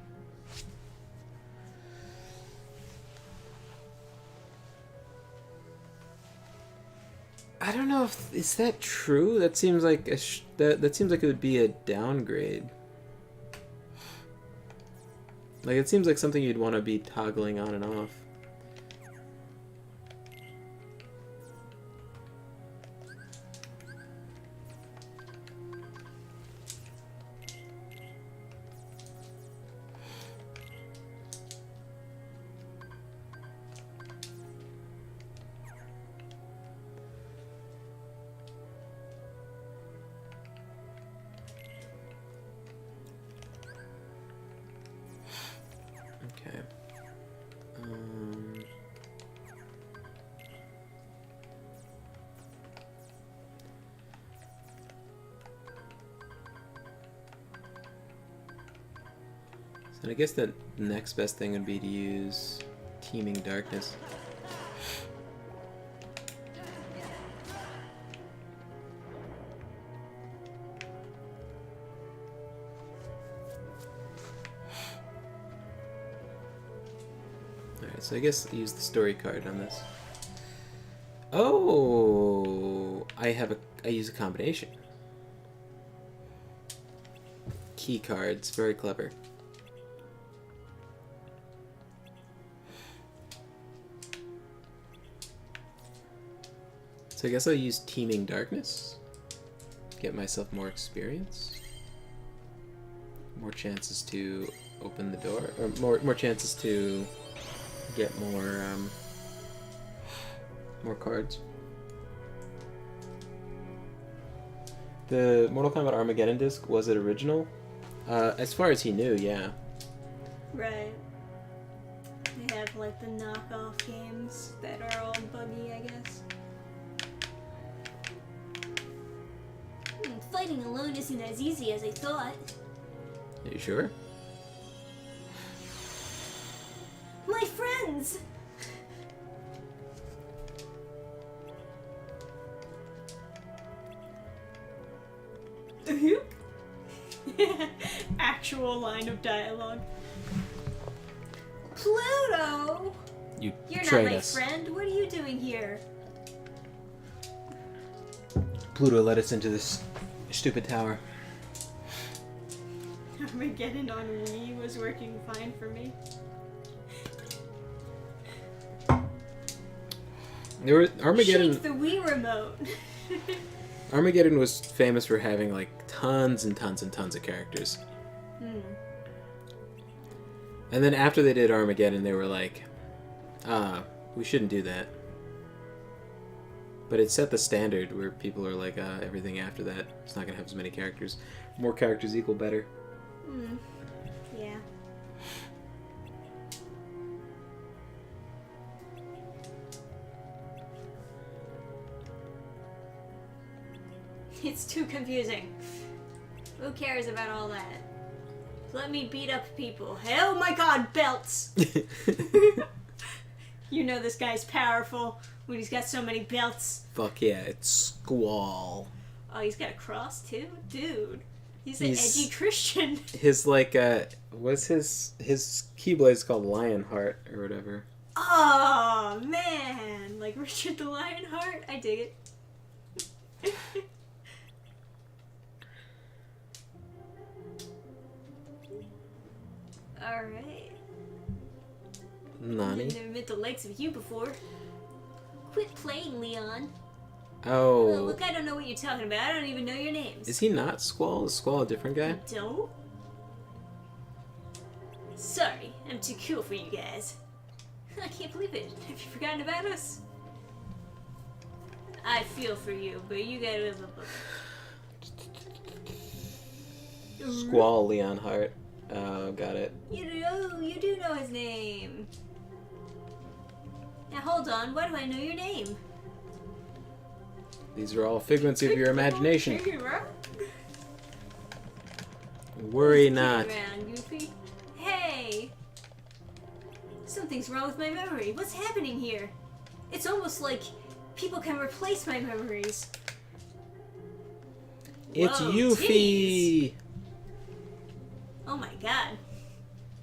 Speaker 1: I don't know if is that true. That seems like that seems like it would be a downgrade. Like it seems like something you'd want to be toggling on and off. Okay. So I guess the next best thing would be to use Teeming Darkness. Alright, so I guess use the story card on this. Oh, I use a combination. Key cards, very clever. So I guess I'll use Teeming Darkness. Get myself more experience. More chances to open the door. Or more chances to get more cards. The Mortal Kombat Armageddon disc, was it original? As far as he knew, yeah.
Speaker 2: Right. They have like the knockoff games that are all buggy, I guess. Fighting alone isn't as easy as I thought.
Speaker 1: Are you sure?
Speaker 2: My friends! Actual line of dialogue. Pluto!
Speaker 1: You
Speaker 2: You're
Speaker 1: betrayed
Speaker 2: not my
Speaker 1: us.
Speaker 2: friend. What are you doing here?
Speaker 1: Pluto led us into this stupid tower.
Speaker 2: Armageddon on Wii was working fine for me.
Speaker 1: There were Armageddon.
Speaker 2: Shake the Wii remote.
Speaker 1: Armageddon was famous for having like tons and tons and tons of characters. And then after they did Armageddon, they were like, we shouldn't do that. But it set the standard where people are like, everything after that, it's not going to have as many characters. More characters equal better.
Speaker 2: Yeah. It's too confusing. Who cares about all that? Let me beat up people. Oh my god, belts! You know this guy's powerful when he's got so many belts.
Speaker 1: Fuck yeah, it's Squall.
Speaker 2: Oh, he's got a cross too? Dude. He's an edgy Christian.
Speaker 1: His like, what's his Keyblade's called Lionheart or whatever.
Speaker 2: Oh, man. Like Richard the Lionheart? I dig it. Alright.
Speaker 1: Nani?
Speaker 2: I've never met the likes of you before. Quit playing, Leon.
Speaker 1: Oh.
Speaker 2: Look, I don't know what you're talking about. I don't even know your names.
Speaker 1: Is he not Squall? Is Squall a different guy?
Speaker 2: Don't? Sorry, I'm too cool for you guys. I can't believe it. Have you forgotten about us? I feel for you, but you gotta...
Speaker 1: Squall Leonhart. Oh, got it.
Speaker 2: You do know his name. Now hold on, why do I know your name?
Speaker 1: These are all figments of your imagination. Worry not.
Speaker 2: Around, Goofy. Hey! Something's wrong with my memory. What's happening here? It's almost like people can replace my memories.
Speaker 1: It's
Speaker 2: Whoa,
Speaker 1: Yuffie!
Speaker 2: titties. Oh my god.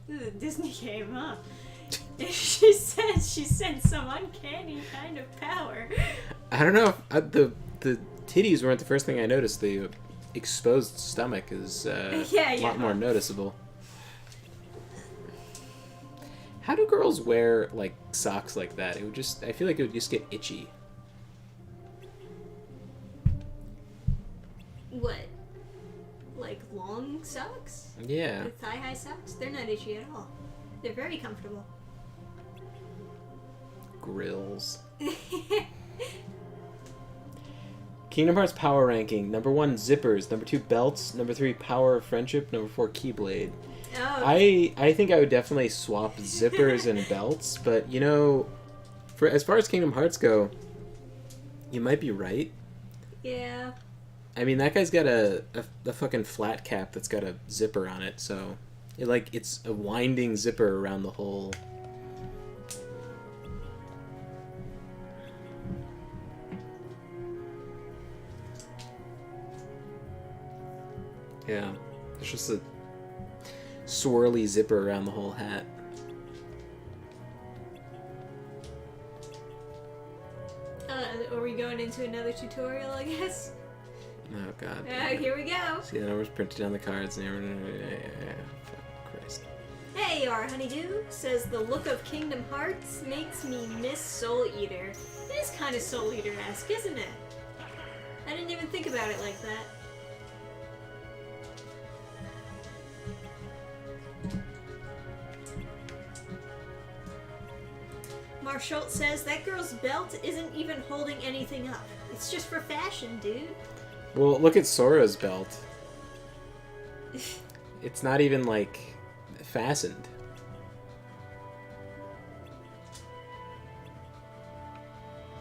Speaker 2: This is a Disney game, huh? She said she sensed some uncanny kind of power.
Speaker 1: I don't know if the titties weren't the first thing I noticed. The exposed stomach is a lot more noticeable. How do girls wear like socks like that? It would just, I feel like it would just get itchy.
Speaker 2: What? Like long socks?
Speaker 1: Yeah.
Speaker 2: Like thigh-high socks? They're not itchy at all. They're very comfortable.
Speaker 1: Grills. Kingdom Hearts power ranking. Number 1, zippers. Number 2, belts. Number 3, power of friendship. Number 4, keyblade.
Speaker 2: Oh.
Speaker 1: I think I would definitely swap zippers and belts, but you know, for as far as Kingdom Hearts go, you might be right.
Speaker 2: Yeah.
Speaker 1: I mean, that guy's got a fucking flat cap that's got a zipper on it, so it's a winding zipper around the whole. Yeah, it's just a swirly zipper around the whole hat.
Speaker 2: Are we going into another tutorial, I guess?
Speaker 1: Oh god.
Speaker 2: Here we go.
Speaker 1: See the numbers printed on the cards and fuck Christ.
Speaker 2: Hey, our honeydew says the look of Kingdom Hearts makes me miss Soul Eater. It is kind of Soul Eater-esque, isn't it? I didn't even think about it like that. Marshall says that girl's belt isn't even holding anything up. It's just for fashion, dude.
Speaker 1: Well, look at Sora's belt. It's not even, like, fastened.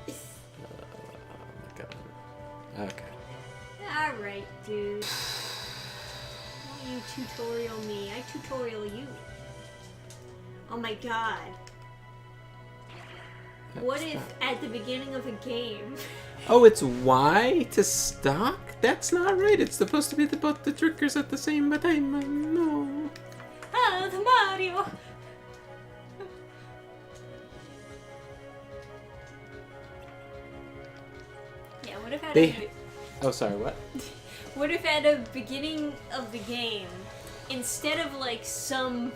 Speaker 1: Oh my god. Okay.
Speaker 2: Alright, dude. Why don't you tutorial me? I tutorial you. Oh my god. What if at the beginning of a game...
Speaker 1: Oh, it's Y to stock? That's not right. It's supposed to be both the triggers at the same time. No.
Speaker 2: Oh, the Mario! Yeah, what if at
Speaker 1: Oh, sorry, what?
Speaker 2: What if at the beginning of the game, instead of like some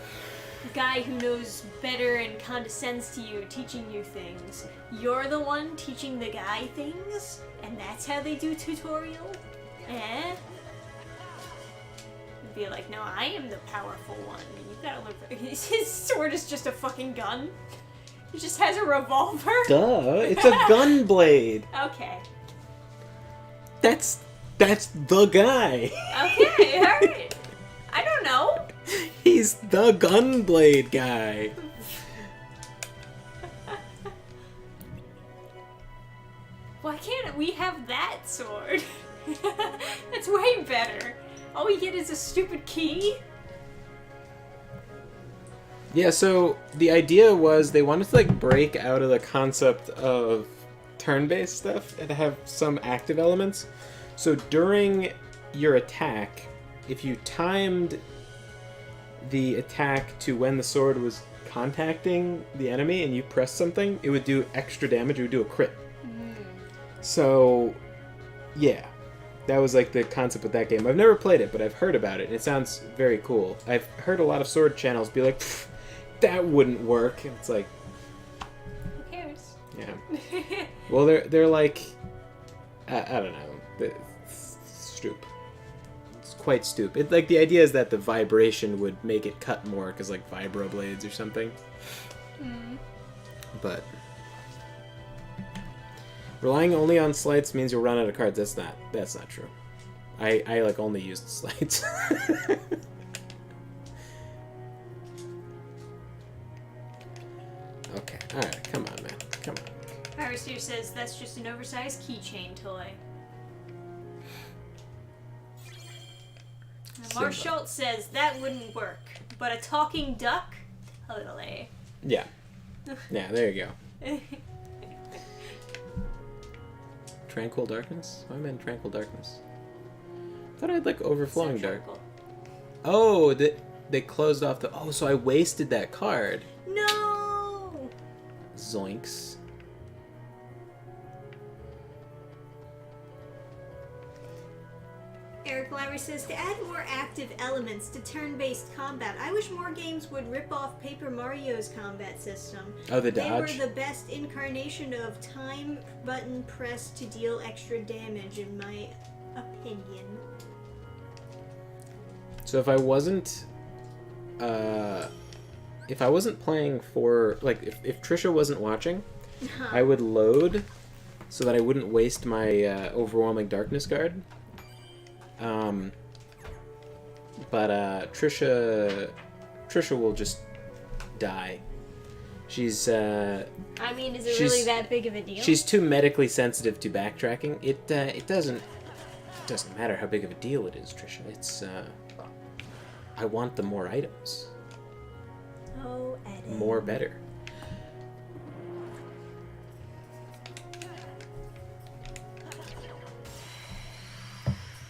Speaker 2: guy who knows better and condescends to you teaching you things, you're the one teaching the guy things? And that's how they do tutorial? You'd be like, no, I am the powerful one. You gotta look for... His sword is just a fucking gun. He just has a revolver.
Speaker 1: Duh, it's a gun blade.
Speaker 2: Okay.
Speaker 1: That's the guy.
Speaker 2: Okay, alright. I don't know.
Speaker 1: He's the gunblade guy.
Speaker 2: Why can't we have that sword? That's way better. All we get is a stupid key.
Speaker 1: Yeah, so the idea was they wanted to like break out of the concept of turn-based stuff and have some active elements. So during your attack, if you timed the attack to when the sword was contacting the enemy and you pressed something, it would do extra damage, it would do a crit. So, yeah. That was like the concept with that game. I've never played it, but I've heard about it, and it sounds very cool. I've heard a lot of sword channels be like, that wouldn't work. And it's like...
Speaker 2: Who cares?
Speaker 1: Yeah. Well, they're like... I don't know. Stoop. It's quite stupid. Like, the idea is that the vibration would make it cut more, because like vibroblades or something. But... Relying only on sleights means you'll run out of cards. That's not true. I like only used sleights. Okay, alright, come on, man. Come on.
Speaker 2: Piracy says that's just an oversized keychain toy. Mark Schultz says that wouldn't work, but a talking duck? Totally.
Speaker 1: Yeah. Yeah, there you go. Tranquil Darkness? Why am I in Tranquil Darkness? I thought I had like Overflowing Dark. Oh, they closed off the... Oh, so I wasted that card.
Speaker 2: No!
Speaker 1: Zoinks.
Speaker 2: Eric Lowry says, to add more active elements to turn-based combat, I wish more games would rip off Paper Mario's combat system.
Speaker 1: Oh, the dodge?
Speaker 2: They were the best incarnation of time button press to deal extra damage, in my opinion.
Speaker 1: So if I wasn't playing for, like, if Trisha wasn't watching, I would load so that I wouldn't waste my overwhelming darkness card. But Trisha will just die. She's
Speaker 2: I mean, is it
Speaker 1: she's-
Speaker 2: really that big of a deal?
Speaker 1: she's too medically sensitive to backtracking. It doesn't matter how big of a deal it is, Trisha. It's I want the more items.
Speaker 2: Oh, Eddie.
Speaker 1: More better.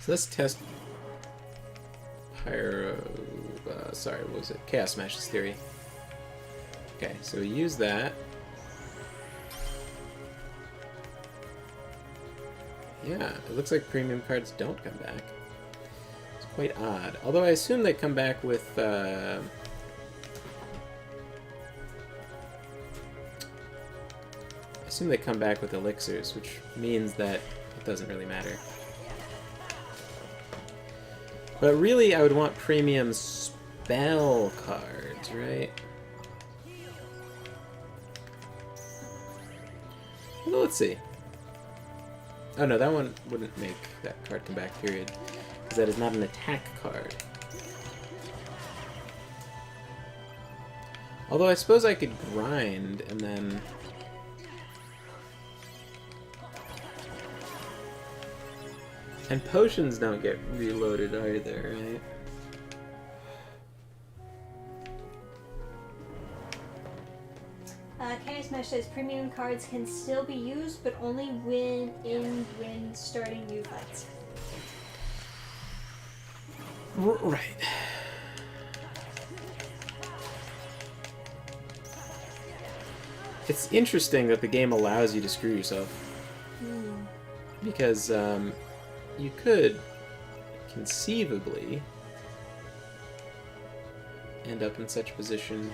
Speaker 1: So let's test sorry, what was it? Chaos Smash's theory. Okay, so we use that. Yeah, it looks like premium cards don't come back. It's quite odd. Although I assume they come back with I assume they come back with elixirs, which means that it doesn't really matter. But really, I would want premium spell cards, right? Well, let's see. Oh no, that one wouldn't make that card come back, period. Because that is not an attack card. Although I suppose I could grind and then... And potions don't get reloaded either, right?
Speaker 2: Chaos Smash says premium cards can still be used, but only when starting new fights.
Speaker 1: Right. It's interesting that the game allows you to screw yourself. Because, you could conceivably end up in such a position.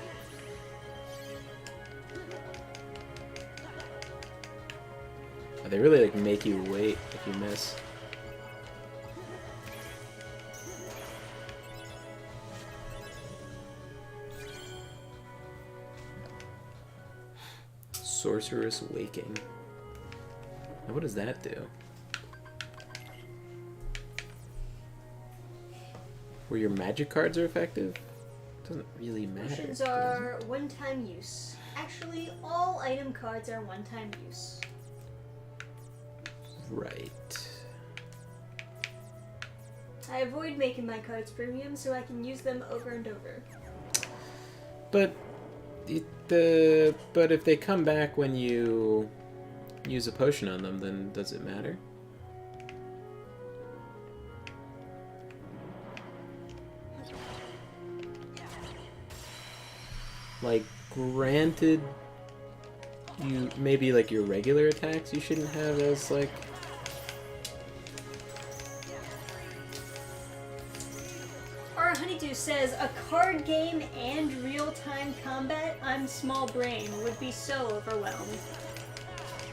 Speaker 1: Oh, they really like make you wait if you miss. Sorceress Waking. Now what does that do? Where your magic cards are effective? Doesn't really matter.
Speaker 2: Potions are one-time use. Actually, all item cards are one-time use.
Speaker 1: Right.
Speaker 2: I avoid making my cards premium so I can use them over and over.
Speaker 1: But but if they come back when you use a potion on them, then does it matter? Like, granted, you maybe like your regular attacks you shouldn't have as like.
Speaker 2: Our Honeydew says a card game and real-time combat on small brain would be so overwhelmed.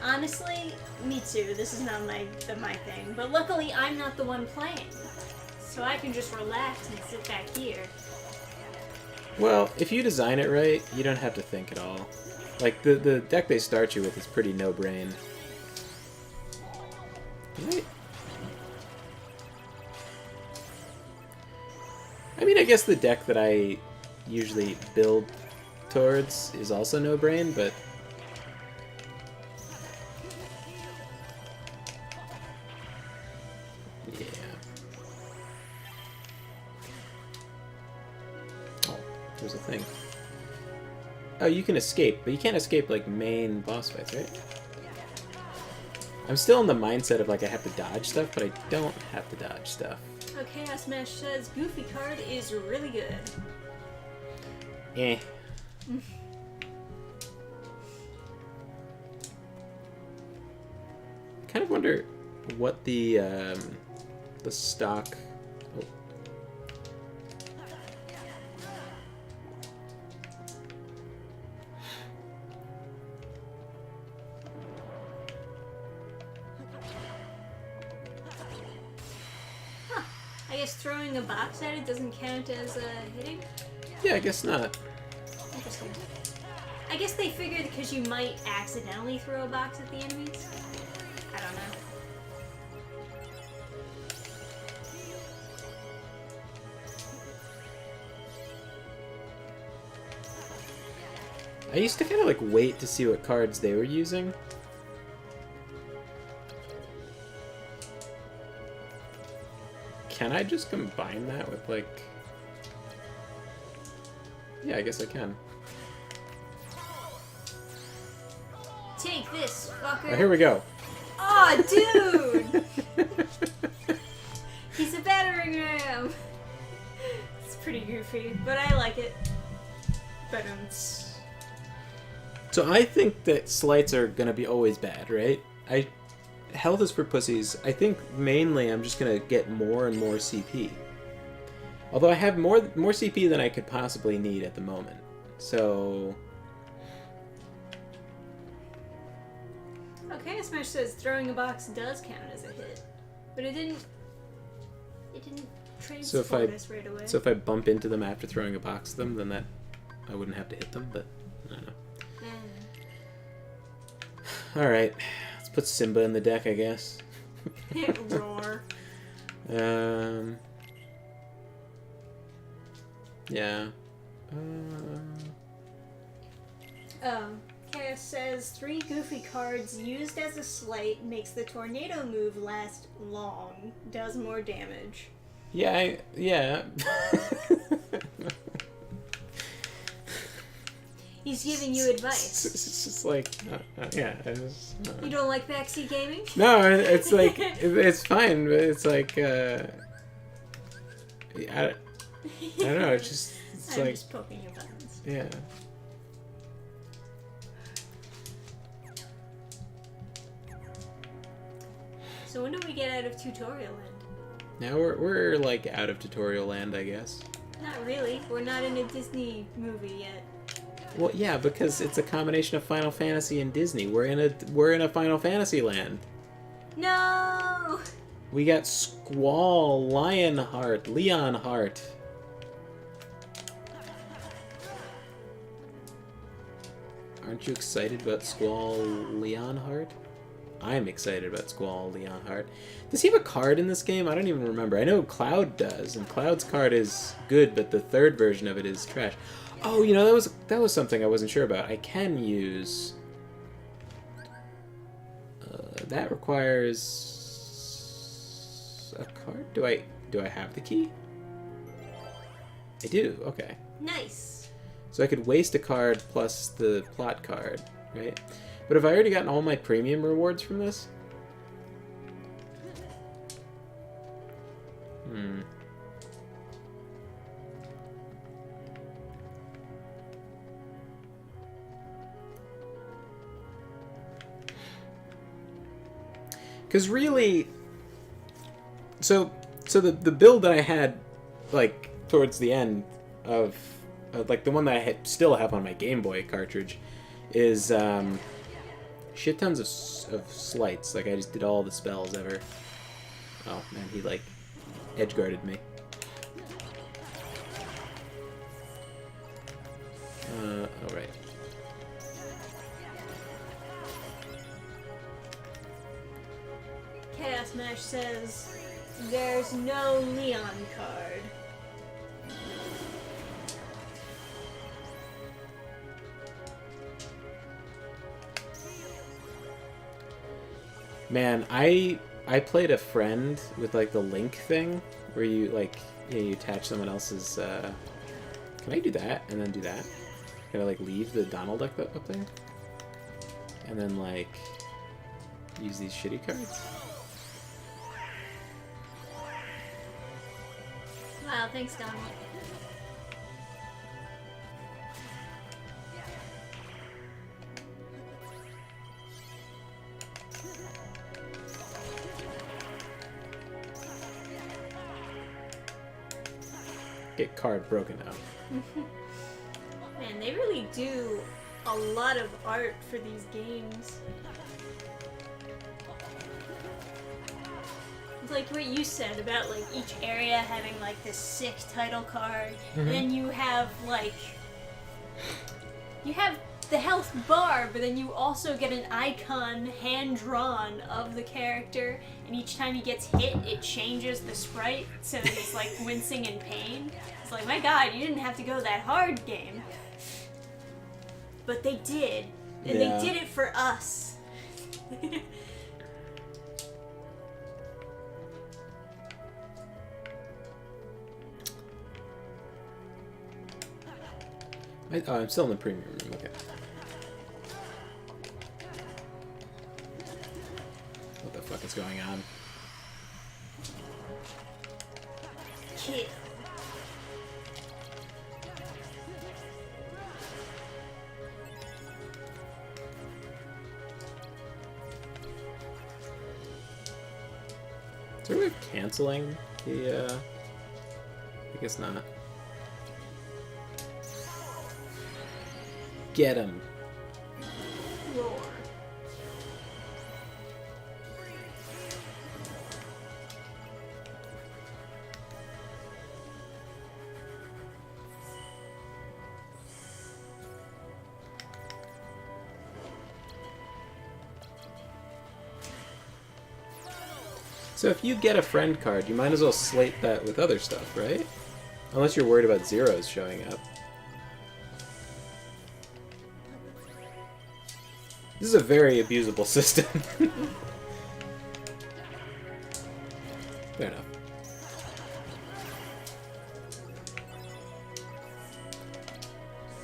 Speaker 2: Honestly, me too. This is not my thing. But luckily, I'm not the one playing, so I can just relax and sit back here.
Speaker 1: Well, if you design it right, you don't have to think at all. Like, the deck they start you with is pretty no-brain. Right? I mean, I guess the deck that I usually build towards is also no-brain, but... yeah. Oh, there's a thing. Oh, you can escape, but you can't escape, like, main boss fights, right? I'm still in the mindset of, like, I have to dodge stuff, but I don't have to dodge stuff.
Speaker 2: Oh, Chaos Smash says Goofy card is really good.
Speaker 1: Eh. Kind of wonder what the stock... Oh.
Speaker 2: I guess throwing a box at it doesn't count as hitting?
Speaker 1: Yeah, I guess not.
Speaker 2: Interesting. I guess they figured because you might accidentally throw a box at the enemies.
Speaker 1: I used to kind of like wait to see what cards they were using. Can I just combine that with like... Yeah, I guess I can.
Speaker 2: Take this, fucker.
Speaker 1: Oh, here we go.
Speaker 2: Aw, dude! He's a battering ram. It's pretty goofy, but I like it. But
Speaker 1: So I think that slights are gonna be always bad, right? Health is for pussies. I think mainly I'm just gonna get more and more CP. Although I have more CP than I could possibly need at the moment. So...
Speaker 2: Okay, Smash says throwing a box does count as a hit. But it didn't transport us right away.
Speaker 1: So if I bump into them after throwing a box at them, then that... I wouldn't have to hit them, but I don't know. Alright, let's put Simba in the deck, I guess.
Speaker 2: Roar.
Speaker 1: Yeah.
Speaker 2: Chaos says 3 goofy cards used as a slight makes the tornado move last long, does more damage.
Speaker 1: Yeah, yeah.
Speaker 2: He's giving you advice.
Speaker 1: It's just like, yeah.
Speaker 2: You don't like backseat gaming?
Speaker 1: No, it's like, it's fine, but it's like, I don't know, it's
Speaker 2: I'm
Speaker 1: like...
Speaker 2: just poking your buttons.
Speaker 1: Yeah.
Speaker 2: So when do we get out of tutorial land?
Speaker 1: Now we're like out of tutorial land, I guess.
Speaker 2: Not really. We're not in a Disney movie yet.
Speaker 1: Well, yeah, because it's a combination of Final Fantasy and Disney. We're in a Final Fantasy land.
Speaker 2: No!
Speaker 1: We got Squall, Leonheart. Aren't you excited about Squall Leonheart? I'm excited about Squall Leonheart. Does he have a card in this game? I don't even remember. I know Cloud does, and Cloud's card is good, but the third version of it is trash. Oh, you know, that was something I wasn't sure about. I can use... that requires... a card? Do I have the key? I do, okay.
Speaker 2: Nice.
Speaker 1: So I could waste a card plus the plot card, right? But have I already gotten all my premium rewards from this? Because really... So the build that I had, like, towards the end of... like, the one that I still have on my Game Boy cartridge is... shit tons of slights. Like, I just did all the spells ever. Oh, man, he, like, edgeguarded me. Alright.
Speaker 2: Chaos Mash says there's no Leon card.
Speaker 1: Man, I played a friend with, like, the link thing, where you, like, you attach someone else's, Can I do that, and then do that? Can I, like, leave the Donald Duck up there? And then, like, use these shitty cards?
Speaker 2: Wow, thanks, Donald.
Speaker 1: Get card broken out.
Speaker 2: Man, they really do a lot of art for these games. It's like what you said about, like, each area having, like, this sick title card. And then you have, like... You have the health bar, but then you also get an icon hand-drawn of the character, and each time he gets hit, it changes the sprite, so he's, like, wincing in pain. It's like, my god, you didn't have to go that hard, game. but they did. And
Speaker 1: Yeah.
Speaker 2: they did it for us.
Speaker 1: Oh, I'm still in the premium room. Okay. What the fuck is going on?
Speaker 2: Kill.
Speaker 1: Is there a way of canceling the, I guess not. Get him.
Speaker 2: Roar.
Speaker 1: So if you get a friend card, you might as well slate that with other stuff, right? Unless you're worried about zeros showing up. This is a very abusable system. Fair enough.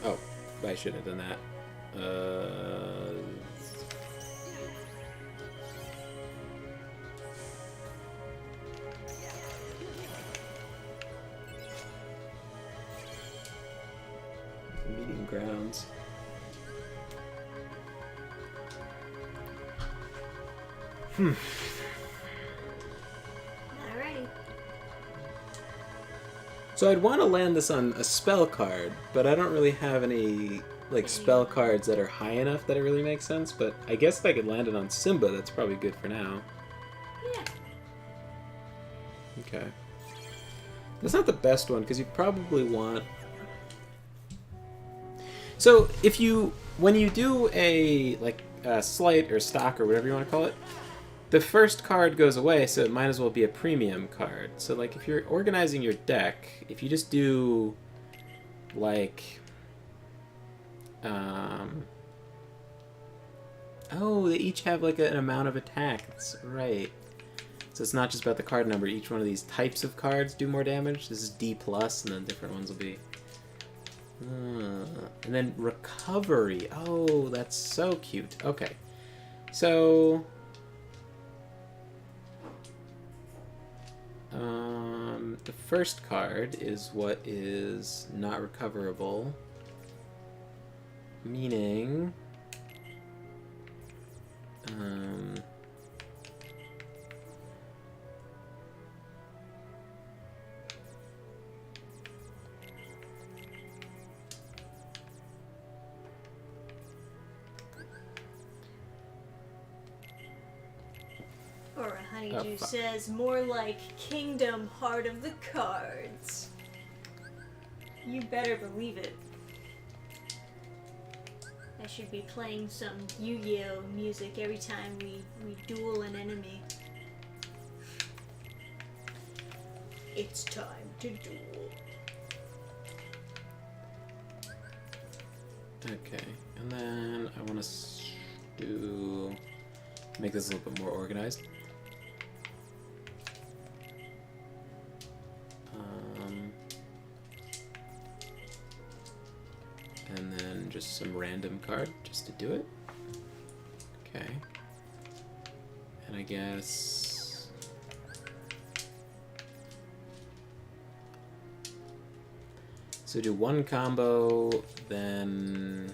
Speaker 1: Oh, I should have done that. Meeting grounds.
Speaker 2: Alrighty.
Speaker 1: So I'd want to land this on a spell card, but I don't really have any like spell cards that are high enough that it really makes sense. But I guess if I could land it on Simba, that's probably good for now.
Speaker 2: Yeah.
Speaker 1: Okay. That's not the best one because you probably want. So if you, when you do a like a slight or stock or whatever you want to call it, the first card goes away, so it might as well be a premium card. So like if you're organizing your deck, if you just do like, oh, they each have like an amount of attack. That's right. So it's not just about the card number. Each one of these types of cards do more damage. This is D+, and then different ones will be. And then recovery. Oh, that's so cute. Okay. So... the first card is what is not recoverable. Meaning...
Speaker 2: Or Honeydew
Speaker 1: Oh, fuck.
Speaker 2: says, more like Kingdom Heart of the Cards. You better believe it. I should be playing some Yu-Gi-Oh music every time we duel an enemy. It's time to duel.
Speaker 1: Okay, and then I want to do make this a little bit more organized. And then just some random card just to do it. Okay. And I guess so do one combo, then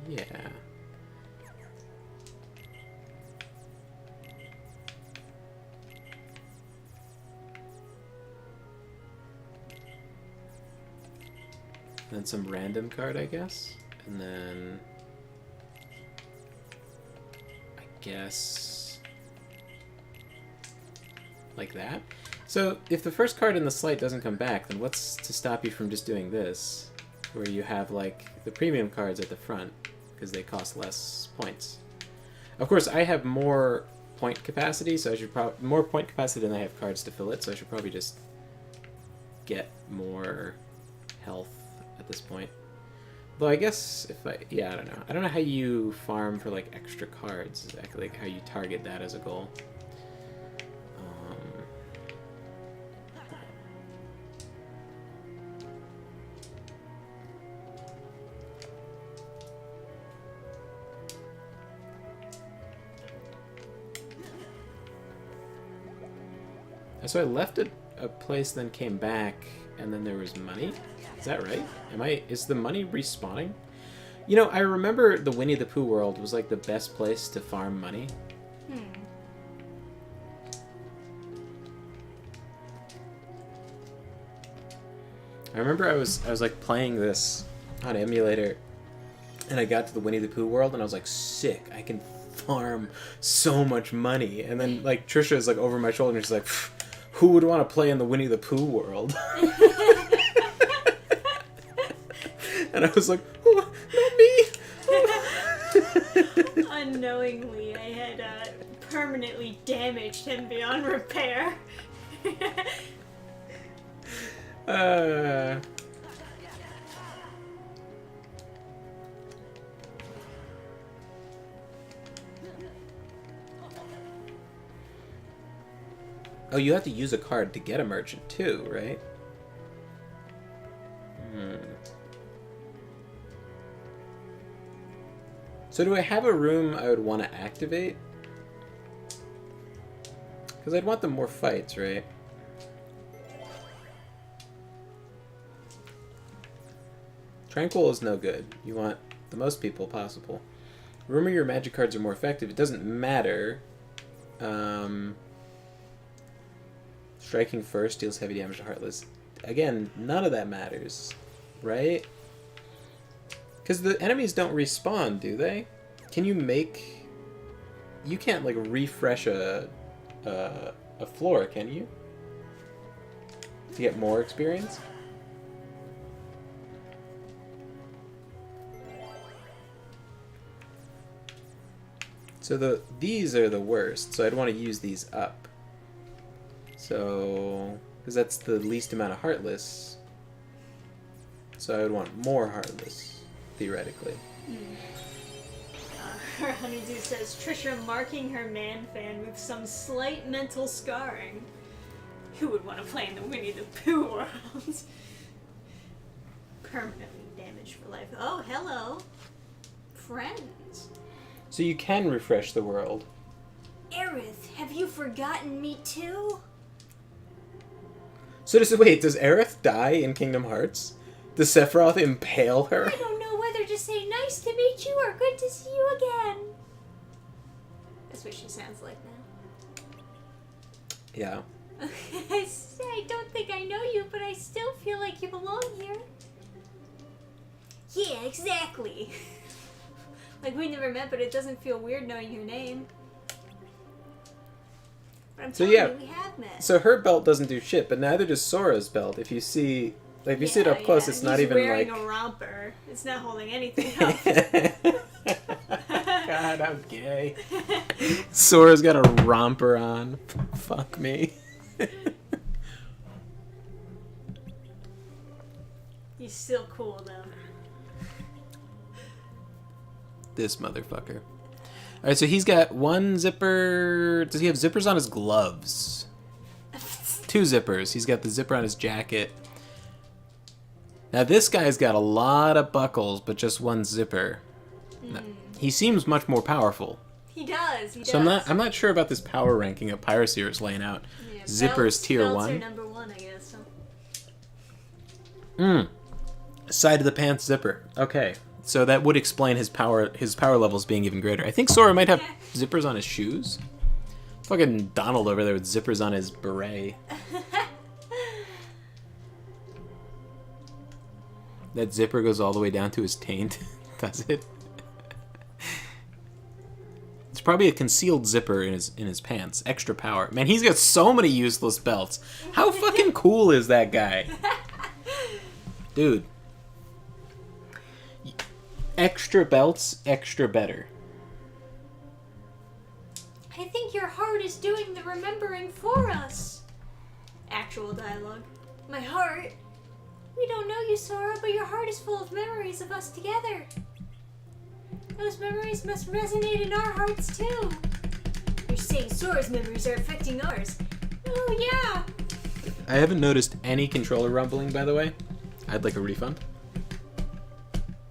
Speaker 1: yeah. Then some random card, I guess. And then I guess like that. So if the first card in the slight doesn't come back, then what's to stop you from just doing this? Where you have like the premium cards at the front because they cost less points. Of course, I have more point capacity, so I should probably more point capacity than I have cards to fill it. So I should probably just get more health at this point. Though I guess if I I don't know how you farm for like extra cards exactly, like how you target that as a goal. So I left a place, then came back, and then there was money? Is that right? Is the money respawning? You know, I remember the Winnie the Pooh world was like the best place to farm money. I remember I was like playing this on emulator, and I got to the Winnie the Pooh world, and I was like, sick, I can farm so much money. And then like Trisha is like over my shoulder, and she's like, who would want to play in the Winnie the Pooh world? And I was like, oh, not me.
Speaker 2: Unknowingly, I had permanently damaged him beyond repair.
Speaker 1: Oh, you have to use a card to get a merchant too, right? So do I have a room I would want to activate? Because I'd want them more fights, right? Tranquil is no good. You want the most people possible. Room where your magic cards are more effective. It doesn't matter. Striking first deals heavy damage to Heartless. Again, none of that matters, right? Because the enemies don't respawn, do they? Can you make... You can't, like, refresh a floor, can you? To get more experience? So these are the worst, so I'd want to use these up. So... Because that's the least amount of Heartless. So I would want more Heartless, theoretically.
Speaker 2: Her honeydew says, Trisha marking her man fan with some slight mental scarring. Who would want to play in the Winnie the Pooh world? Permanently damaged for life. Oh, hello. Friends.
Speaker 1: So you can refresh the world.
Speaker 2: Aerith, have you forgotten me too?
Speaker 1: So does Aerith die in Kingdom Hearts? Does Sephiroth impale her?
Speaker 2: I don't know whether to say nice to meet you or good to see you again. That's what she sounds like now.
Speaker 1: Yeah.
Speaker 2: I don't think I know you, but I still feel like you belong here. Yeah, exactly. Like we never met, but it doesn't feel weird knowing your name. But I'm telling you, we have met.
Speaker 1: So her belt doesn't do shit, but neither does Sora's belt. If you see it up close, it's not even like...
Speaker 2: He's wearing a romper. It's not holding anything up.
Speaker 1: God, I'm gay. Sora's got a romper on. Fuck me.
Speaker 2: He's still cool, though.
Speaker 1: This motherfucker. Alright, so he's got one zipper... Does he have zippers on his gloves? 2 zippers. He's got the zipper on his jacket. Now this guy's got a lot of buckles, but just one zipper. No, he seems much more powerful.
Speaker 2: He does.
Speaker 1: So I'm not sure about this power ranking that Piracy is laying out.
Speaker 2: Yeah,
Speaker 1: Zippers tier
Speaker 2: belts
Speaker 1: 1.
Speaker 2: Are number 1, I guess. So.
Speaker 1: Side of the pants zipper. Okay. So that would explain his power levels being even greater. I think Sora might have zippers on his shoes. Fucking Donald over there with zippers on his beret. That zipper goes all the way down to his taint. Does it? It's probably a concealed zipper in his pants. Extra power. Man, he's got so many useless belts. How fucking cool is that guy? Dude. Extra belts, extra better.
Speaker 2: I think your heart is doing the remembering for us. Actual dialogue. My heart? We don't know you, Sora, but your heart is full of memories of us together. Those memories must resonate in our hearts, too. You're saying Sora's memories are affecting ours. Oh, yeah.
Speaker 1: I haven't noticed any controller rumbling, by the way. I'd like a refund.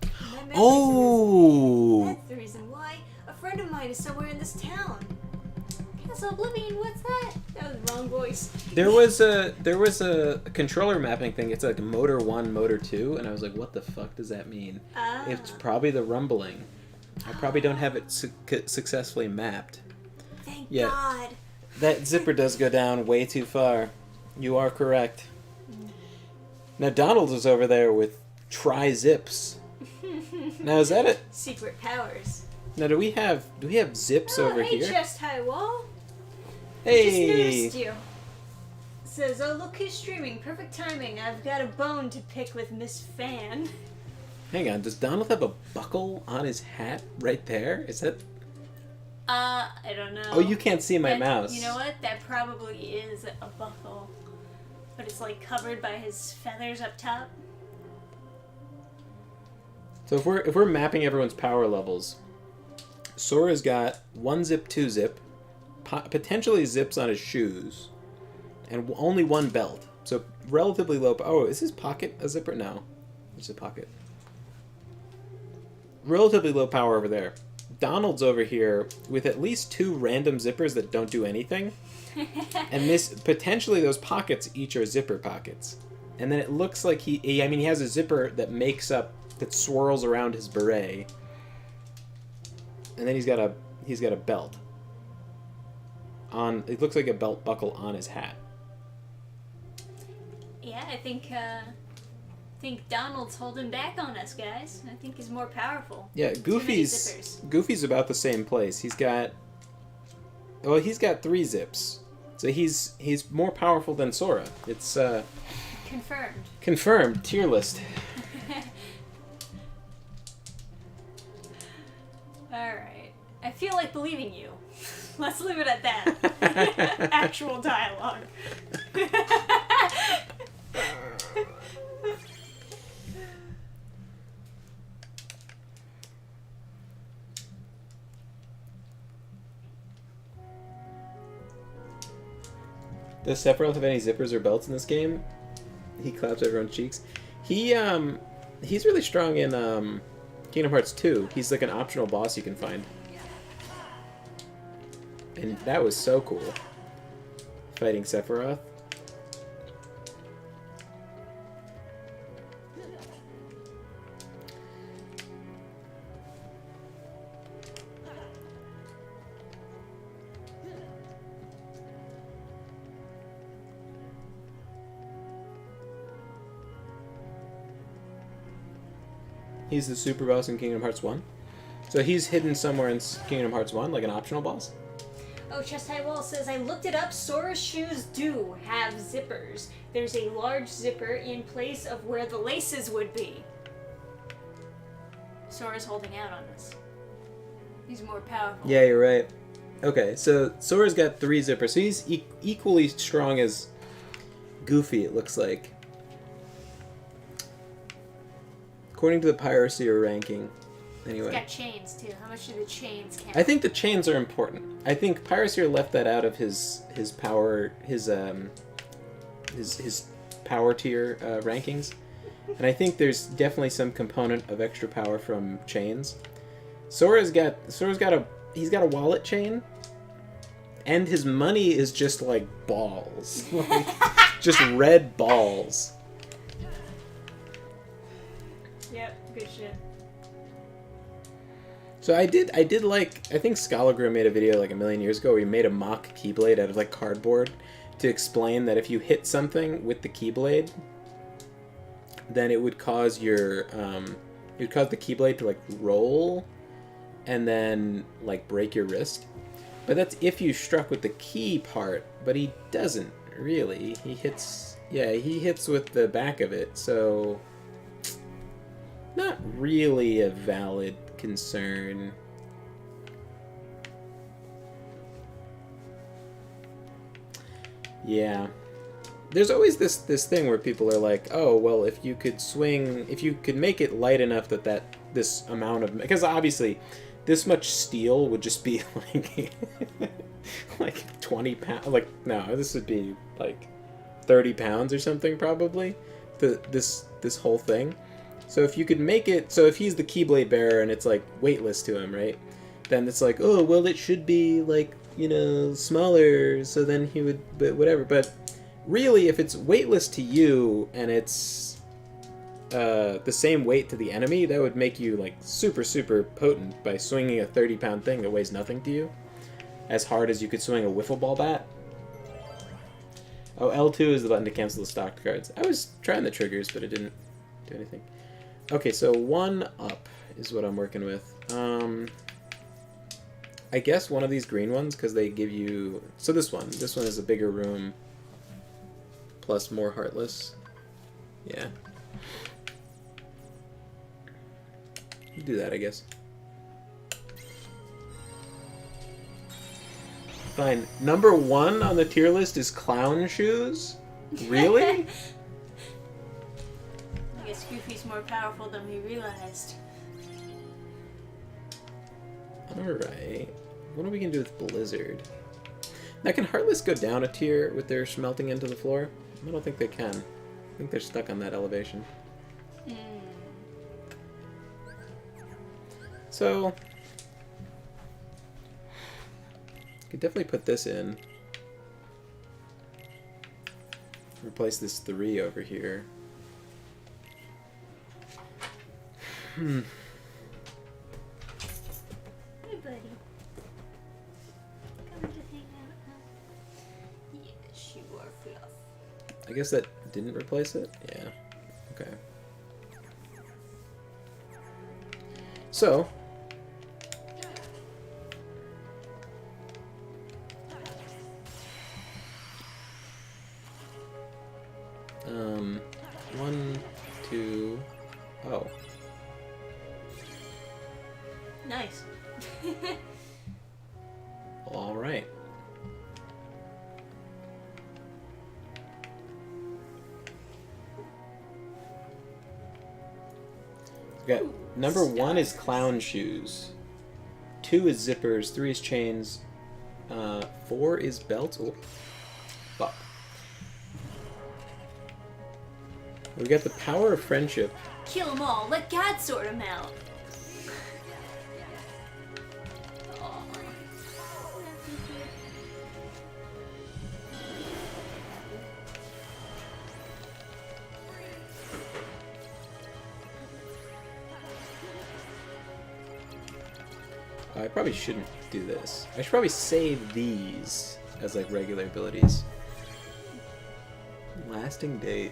Speaker 2: My memories are
Speaker 1: Oh!
Speaker 2: That's the reason why. A friend of mine is somewhere in this town. Castle Oblivion, what's that? That was the wrong voice.
Speaker 1: There was a controller mapping thing. It's like motor 1, motor 2, and I was like, what the fuck does that mean?
Speaker 2: Ah.
Speaker 1: It's probably the rumbling. I probably don't have it successfully mapped.
Speaker 2: Thank
Speaker 1: Yeah.
Speaker 2: God.
Speaker 1: That zipper does go down way too far. You are correct. Now Donald is over there with tri-zips. Now is that it?
Speaker 2: Secret powers.
Speaker 1: Now do we have zips over
Speaker 2: hey,
Speaker 1: here?
Speaker 2: Chest High Wall.
Speaker 1: Hey.
Speaker 2: Just noticed you. Says, oh, look who's streaming. Perfect timing. I've got a bone to pick with Miss Fan.
Speaker 1: Hang on, does Donald have a buckle on his hat right there? Is that...
Speaker 2: I don't know.
Speaker 1: Oh, you can't see my
Speaker 2: That-
Speaker 1: mouse.
Speaker 2: You know what? That probably is a buckle. But it's like covered by his feathers up top.
Speaker 1: So if we're mapping everyone's power levels, Sora's got 1 zip, 2 zip, potentially zips on his shoes, and only 1 belt. So relatively low. Oh, is his pocket a zipper? No, it's a pocket. Relatively low power over there. Donald's over here with at least 2 random zippers that don't do anything. And potentially those pockets each are zipper pockets. And then it looks like he has a zipper that swirls around his beret. And then he's got a belt. It looks like a belt buckle on his hat.
Speaker 2: Yeah, I think Donald's holding back on us, guys. I think he's more powerful.
Speaker 1: Yeah,
Speaker 2: Too many
Speaker 1: Goofy's
Speaker 2: zippers.
Speaker 1: about the same place. He's got 3 zips. So he's more powerful than Sora. It's confirmed tier list.
Speaker 2: Alright. I feel like believing you. Let's leave it at that. Actual dialogue.
Speaker 1: Does Sephiroth have any zippers or belts in this game? He claps everyone's cheeks. He's really strong in Kingdom Hearts 2. He's like an optional boss you can find. And that was so cool. Fighting Sephiroth. He's the super boss in Kingdom Hearts 1. So he's hidden somewhere in Kingdom Hearts 1, like an optional boss?
Speaker 2: Oh, Chest High Wall says, I looked it up. Sora's shoes do have zippers. There's a large zipper in place of where the laces would be. Sora's holding out on us. He's more powerful.
Speaker 1: Yeah, you're right. Okay, so Sora's got 3 zippers. So he's equally strong as Goofy, it looks like. According to the Piracy ranking. Anyway.
Speaker 2: He's got chains, too. How much do the chains count?
Speaker 1: I think the chains are important. I think Piracy left that out of his power his power tier rankings, and I think there's definitely some component of extra power from chains. Sora's got a wallet chain, and his money is just like balls, like, just red balls.
Speaker 2: Yep, good shit.
Speaker 1: So I think Scalagro made a video like a million years ago where he made a mock Keyblade out of like cardboard to explain that if you hit something with the Keyblade, then it would cause the Keyblade to like roll and then like break your wrist. But that's if you struck with the key part, but he doesn't really. He hits with the back of it, so not really a valid concern. Yeah. There's always this thing where people are like, oh, well, if you could make it light enough that this amount of, because obviously this much steel would just be like like 20 pounds, like, no, this would be like 30 pounds or something probably, this whole thing. So if you could make it, so if he's the Keyblade bearer and it's like weightless to him, right? Then it's like, oh, well, it should be like, smaller, so then he would, but whatever. But really, if it's weightless to you and it's the same weight to the enemy, that would make you like super, super potent by swinging a 30-pound thing that weighs nothing to you, as hard as you could swing a wiffle ball bat. Oh, L2 is the button to cancel the stocked cards. I was trying the triggers, but it didn't do anything. Okay, so 1 up is what I'm working with. I guess one of these green ones, because they give you... So this one is a bigger room, plus more Heartless. Yeah. Do that, I guess. Fine. Number 1 on the tier list is clown shoes? Really?
Speaker 2: I guess Goofy's more powerful than we realized.
Speaker 1: Alright. What are we going to do with Blizzard? Now, can Heartless go down a tier with their smelting into the floor? I don't think they can. I think they're stuck on that elevation. So, could definitely put this in. Replace this 3 over here.
Speaker 2: Hey, buddy. Coming to hang out, huh? Yes, you are fluff.
Speaker 1: I guess that didn't replace it? Yeah. Okay. So, one, two, oh.
Speaker 2: Nice.
Speaker 1: All right. We got number 1 is clown shoes. 2 is zippers. 3 is chains. 4 is belts. Oh, fuck. We got the power of friendship.
Speaker 2: Kill them all. Let God sort them out.
Speaker 1: I probably shouldn't do this. I should probably save these as like regular abilities. Lasting days.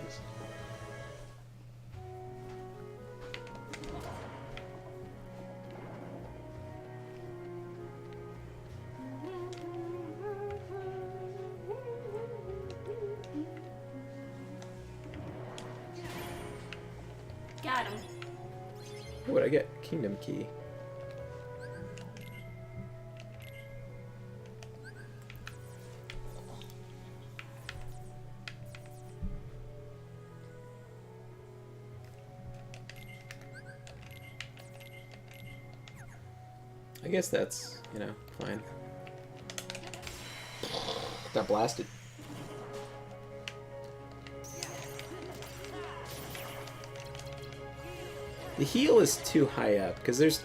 Speaker 2: Got him.
Speaker 1: What would I get? Kingdom Key. I guess that's, fine. Got blasted. The heal is too high up, because there's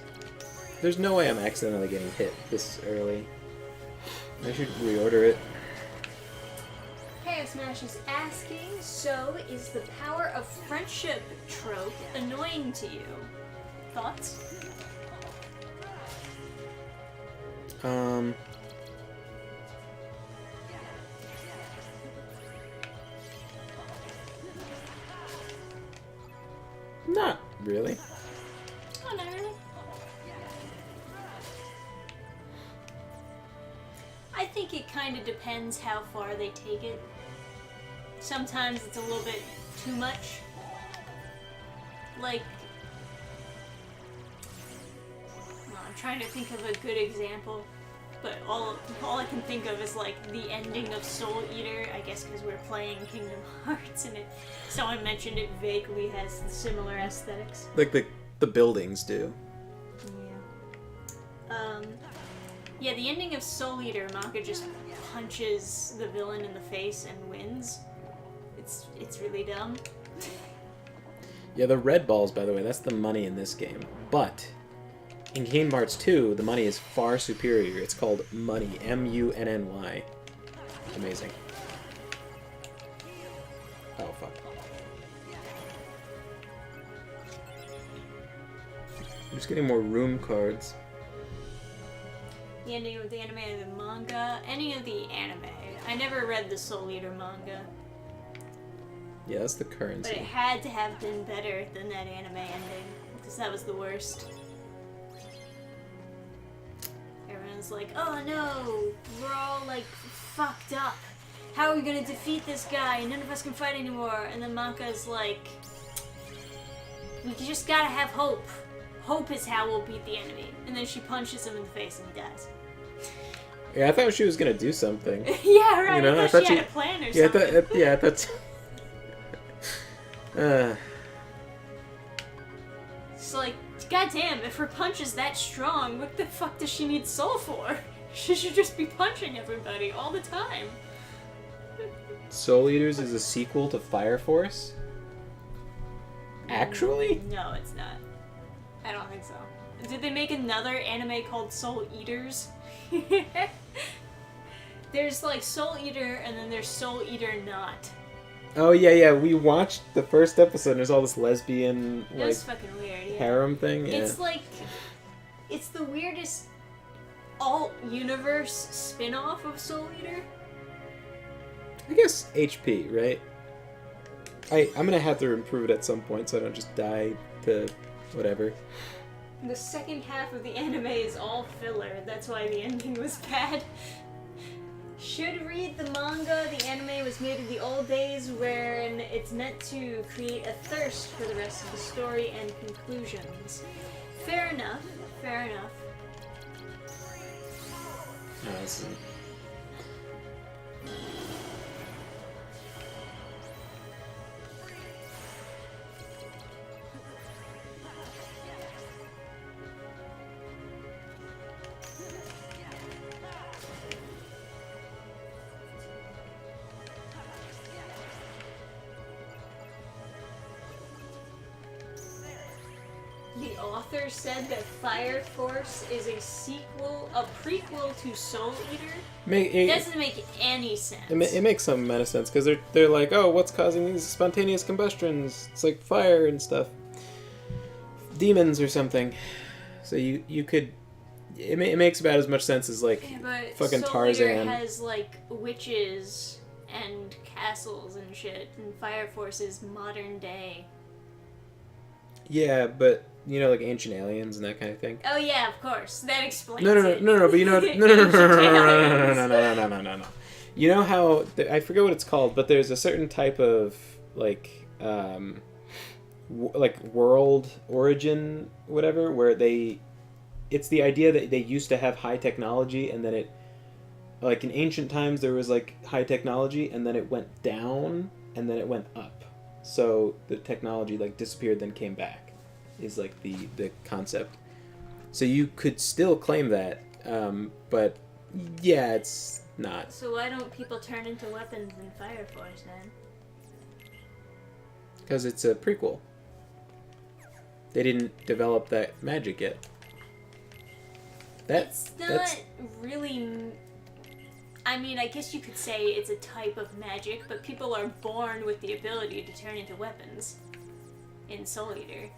Speaker 1: no way I'm accidentally getting hit this early. I should reorder it.
Speaker 2: Chaos Smash is asking, so is the power of friendship trope annoying to you? Thoughts?
Speaker 1: Not really.
Speaker 2: Oh, not really. I think it kind of depends how far they take it. Sometimes it's a little bit too much. Like, well, I'm trying to think of a good example. but all I can think of is like the ending of Soul Eater. I guess because we're playing Kingdom Hearts and someone mentioned it vaguely has similar aesthetics.
Speaker 1: Like the buildings do.
Speaker 2: Yeah. Yeah, the ending of Soul Eater, Maka just punches the villain in the face and wins. It's really dumb.
Speaker 1: Yeah, the red balls, by the way, that's the money in this game. But in Kingdom Hearts 2, the money is far superior. It's called Money, M-U-N-N-Y. Amazing. Oh, fuck. I'm just getting more room cards.
Speaker 2: The ending of the anime or the manga? Any of the anime. I never read the Soul Eater manga.
Speaker 1: Yeah, that's the currency.
Speaker 2: But it had to have been better than that anime ending, because that was the worst. Everyone's like, oh no, we're all like fucked up. How are we gonna defeat this guy? None of us can fight anymore. And then Maka's like, we just gotta have hope. Hope is how we'll beat the enemy. And then she punches him in the face and he dies.
Speaker 1: Yeah, I thought she was gonna do something.
Speaker 2: Yeah, right.
Speaker 1: You know,
Speaker 2: I thought she had a plan or
Speaker 1: yeah,
Speaker 2: something.
Speaker 1: Yeah, that's.
Speaker 2: It's like, goddamn, if her punch is that strong, what the fuck does she need soul for? She should just be punching everybody all the time.
Speaker 1: Soul Eaters is a sequel to Fire Force? Actually?
Speaker 2: No, it's not. I don't think so. Did they make another anime called Soul Eaters? There's like Soul Eater and then there's Soul Eater Not.
Speaker 1: Oh, yeah, we watched the first episode and there's all this lesbian,
Speaker 2: It was fucking weird, yeah.
Speaker 1: harem thing. Yeah.
Speaker 2: It's like, it's the weirdest alt-universe spin-off of Soul Eater.
Speaker 1: I guess HP, right? I'm gonna have to improve it at some point so I don't just die to whatever.
Speaker 2: The second half of the anime is all filler. That's why the ending was bad. Should read the manga. The anime was made in the old days wherein it's meant to create a thirst for the rest of the story and conclusions. Fair enough. Fair enough.
Speaker 1: No, this isn't.
Speaker 2: The author said that Fire Force is a prequel to Soul Eater. It doesn't make any sense.
Speaker 1: It makes some amount of sense because they're like, oh, what's causing these spontaneous combustions? It's like fire and stuff, demons or something. So you could, it makes about as much sense as like fucking
Speaker 2: Soul
Speaker 1: Tarzan.
Speaker 2: Eater has like witches and castles and shit, and Fire Force is modern day.
Speaker 1: Yeah, but you know, like ancient aliens and that kind of thing.
Speaker 2: Oh yeah, of course. That explains
Speaker 1: No,
Speaker 2: it.
Speaker 1: but you know, no. You know how I forget what it's called, but there's a certain type of like world origin, whatever, where it's the idea that they used to have high technology, and then it, like in ancient times, there was like high technology, and then it went down, and then it went up. So the technology like disappeared, then came back. Is like the concept. So you could still claim that, but yeah, it's not.
Speaker 2: So why don't people turn into weapons in Fire Force then?
Speaker 1: Because it's a prequel. They didn't develop that magic yet.
Speaker 2: It's not really. I mean, I guess you could say it's a type of magic, but people are born with the ability to turn into weapons in Soul Eater.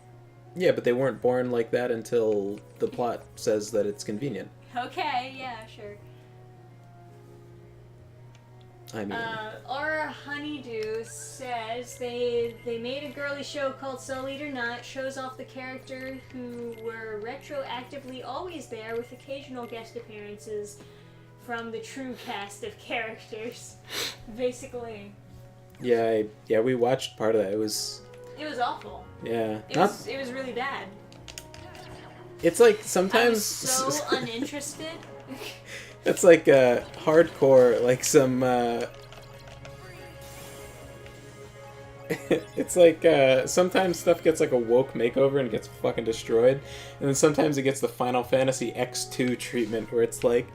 Speaker 1: Yeah, but they weren't born like that until the plot says that it's convenient.
Speaker 2: Okay, yeah, sure.
Speaker 1: I mean...
Speaker 2: Aura Honeydew says they made a girly show called Soul Eater Not, shows off the character who were retroactively always there with occasional guest appearances from the true cast of characters. Basically.
Speaker 1: Yeah, we watched part of that. It was
Speaker 2: awful.
Speaker 1: Yeah.
Speaker 2: It was really bad.
Speaker 1: It's like sometimes...
Speaker 2: I was so uninterested.
Speaker 1: That's like hardcore, like some. It's like sometimes stuff gets like a woke makeover and gets fucking destroyed, and then sometimes it gets the Final Fantasy X2 treatment where it's like,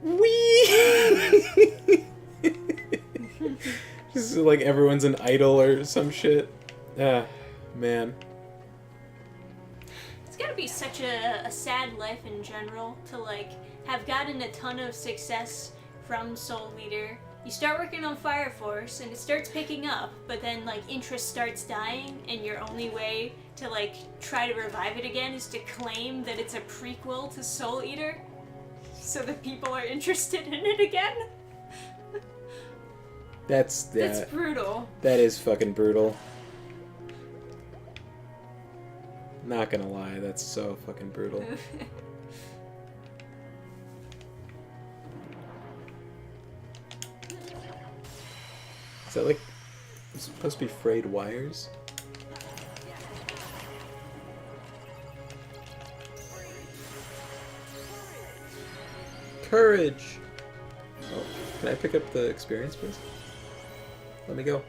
Speaker 1: wee. Just like everyone's an idol or some shit. Ah, man.
Speaker 2: It's gotta be such a sad life in general to like have gotten a ton of success from Soul Leader. You start working on Fire Force and it starts picking up, but then like interest starts dying, and your only way to like try to revive it again is to claim that it's a prequel to Soul Eater, so that people are interested in it again.
Speaker 1: That's
Speaker 2: brutal.
Speaker 1: That is fucking brutal. Not gonna lie, that's so fucking brutal. Is that like supposed to be frayed wires? Courage! Oh, can I pick up the experience, please? Let me go.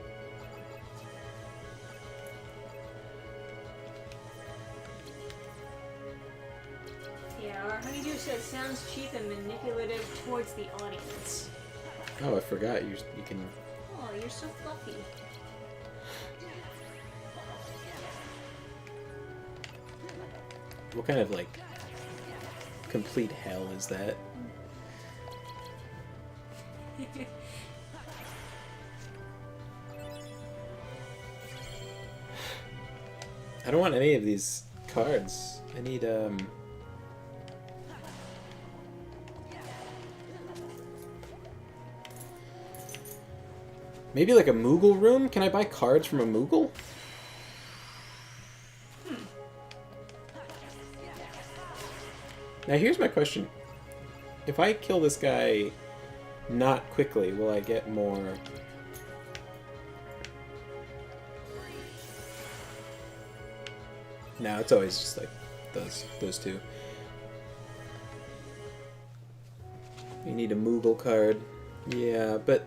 Speaker 2: Yeah, our honeydew says sounds cheap and manipulative towards the audience.
Speaker 1: Oh, I forgot. You can.
Speaker 2: Oh, you're so fluffy.
Speaker 1: What kind of like complete hell is that? I don't want any of these cards. I need maybe like a Moogle room? Can I buy cards from a Moogle? Now here's my question. If I kill this guy not quickly, will I get more? No, it's always just like those two. You need a Moogle card. Yeah, but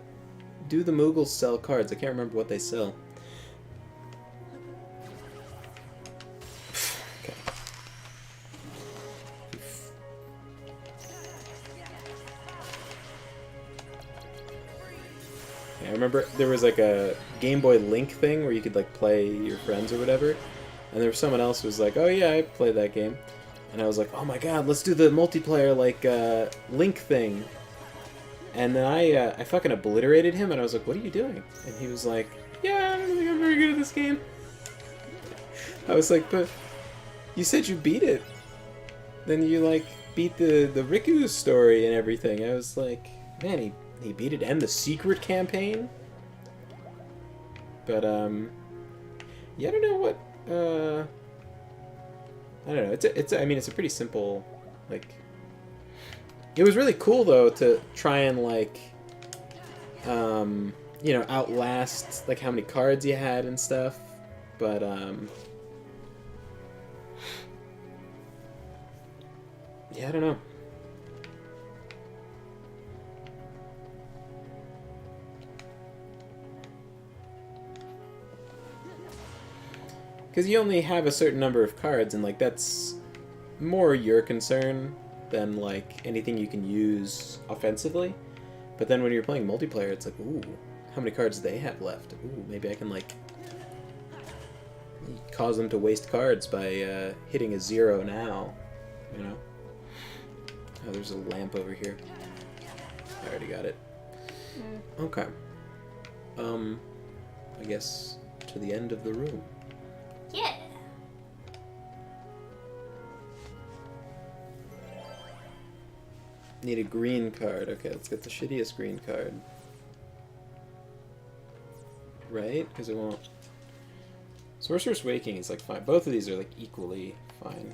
Speaker 1: do the Moogles sell cards? I can't remember what they sell. Okay. Yeah, I remember there was like a Game Boy Link thing where you could like play your friends or whatever. And there was someone else who was like, oh yeah, I played that game. And I was like, oh my god, let's do the multiplayer, like, Link thing. And then I fucking obliterated him, and I was like, what are you doing? And he was like, yeah, I don't think I'm very good at this game. I was like, but you said you beat it. Then you, like, beat the Riku story and everything. I was like, man, he beat it and the secret campaign? But, yeah, I don't know what... I don't know. I mean, it's a pretty simple, like. It was really cool though to try and like, you know, outlast like how many cards you had and stuff. But yeah, I don't know. Because you only have a certain number of cards, and like that's more your concern than like anything you can use offensively. But then when you're playing multiplayer, it's like, ooh, how many cards do they have left? Ooh, maybe I can like cause them to waste cards by hitting a 0 now, you know? Oh, there's a lamp over here. I already got it. Okay. I guess to the end of the room.
Speaker 2: Yeah.
Speaker 1: Need a green card. Okay, let's get the shittiest green card. Right? Because it won't... Sorcerer's Waking is like fine. Both of these are like equally fine.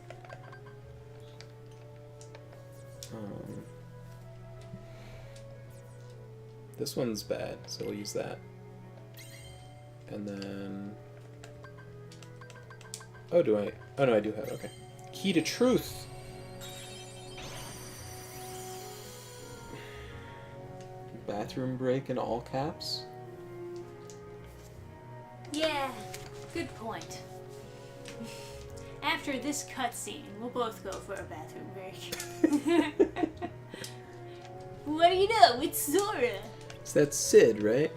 Speaker 1: This one's bad, so we'll use that. And then... Oh, do I? Oh, no, I do have it. Okay. Key to Truth. Bathroom break in all caps?
Speaker 2: Yeah, good point. After this cutscene, we'll both go for a bathroom break. What do you know? It's Zora.
Speaker 1: It's that Sid, right?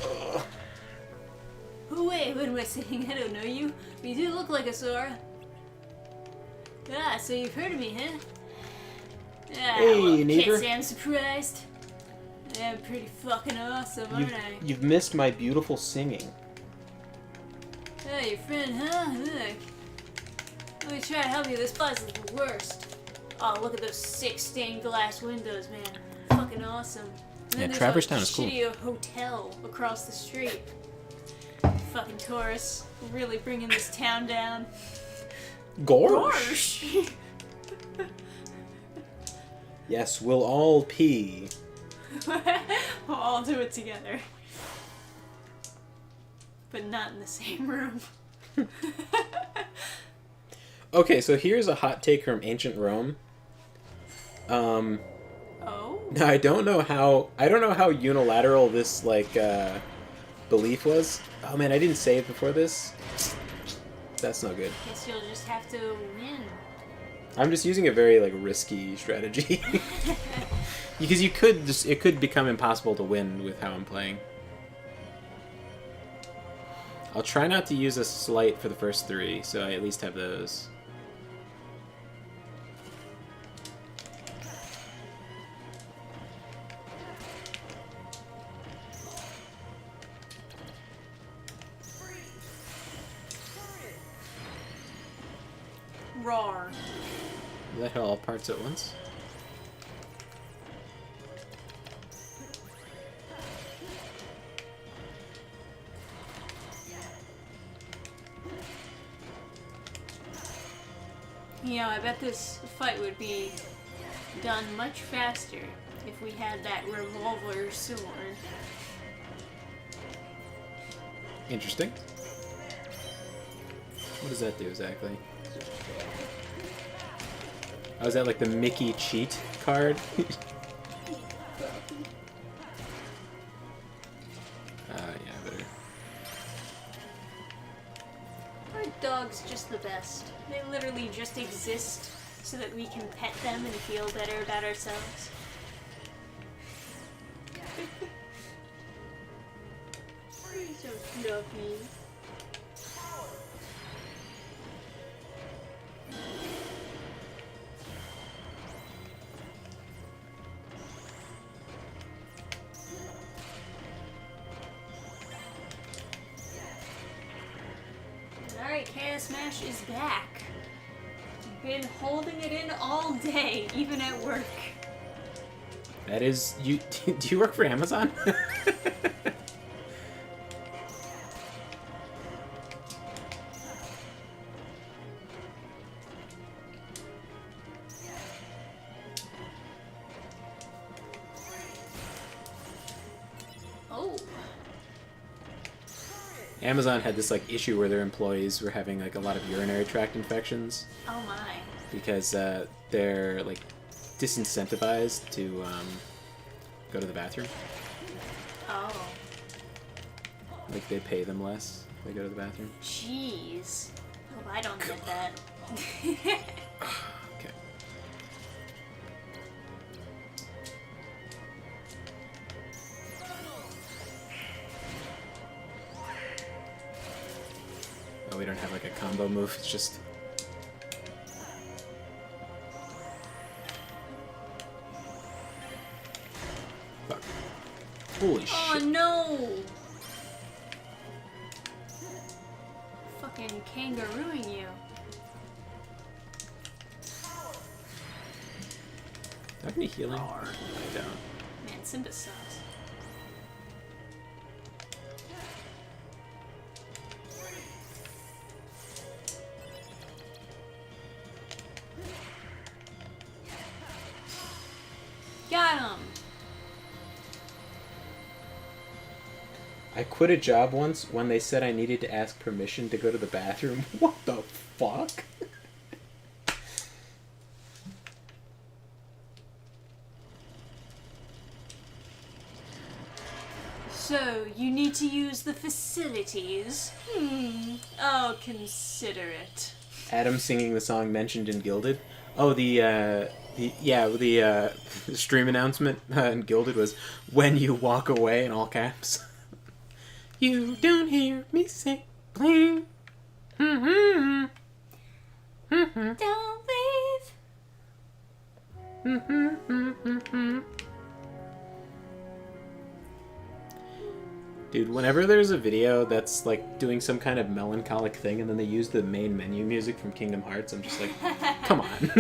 Speaker 2: Oh, wait, what am I saying? I don't know you. You do look like a Zora. Ah, so you've heard of me, huh? Ah,
Speaker 1: Hey,
Speaker 2: well,
Speaker 1: neighbor.
Speaker 2: can't say I'm surprised. I'm pretty fucking awesome, aren't I?
Speaker 1: You've missed my beautiful singing.
Speaker 2: Oh, your friend, huh? Look. Let me try to help you. This place is the worst. Oh, look at those 6 stained glass windows, man. Fucking awesome. And then there's
Speaker 1: Traverse
Speaker 2: a
Speaker 1: Town is cool.
Speaker 2: shitty hotel across the street. Fucking tourists. Really bringing this town down.
Speaker 1: Gorsh! Yes, we'll all pee.
Speaker 2: We'll all do it together. But not in the same room.
Speaker 1: Okay, so here's a hot take from ancient Rome.
Speaker 2: Oh?
Speaker 1: Now I don't know how unilateral this belief was. Oh man, I didn't say it before this. That's no good.
Speaker 2: Guess you'll just have to win.
Speaker 1: I'm just using a very risky strategy. Because it could become impossible to win with how I'm playing. I'll try not to use a slight for the first 3, so I at least have those.
Speaker 2: Roar.
Speaker 1: Let hit all parts at once.
Speaker 2: You know, I bet this fight would be done much faster if we had that revolver sword.
Speaker 1: Interesting. What does that do exactly? Oh, is that like the Mickey cheat card? Yeah, better.
Speaker 2: Our dog's just the best. They literally just exist so that we can pet them and feel better about ourselves. So fluffy. Alright, Chaos Smash is back. Been holding it in all day, even at work.
Speaker 1: That is you. Do you work for Amazon?
Speaker 2: Oh.
Speaker 1: Amazon had this issue where their employees were having a lot of urinary tract infections
Speaker 2: Oh my.
Speaker 1: because they're disincentivized to go to the bathroom.
Speaker 2: Oh.
Speaker 1: They pay them less if they go to the bathroom.
Speaker 2: Jeez. Hope I don't get that.
Speaker 1: Okay. Oh, we don't have a combo move. It's just. Fuck. Holy
Speaker 2: Oh
Speaker 1: shit.
Speaker 2: no! Fucking kangarooing you.
Speaker 1: Do I have any healing? I don't.
Speaker 2: Man, Simba sucks. Got him!
Speaker 1: I quit a job once when they said I needed to ask permission to go to the bathroom. What the fuck?
Speaker 2: So, you need to use the facilities. I'll consider it.
Speaker 1: Adam singing the song mentioned in Gilded. Oh, the stream announcement in Gilded was "When you walk away" in all caps. You don't hear me say bling.
Speaker 2: Don't leave.
Speaker 1: Dude, whenever there's a video that's like doing some kind of melancholic thing and then they use the main menu music from Kingdom Hearts, I'm just like, come on.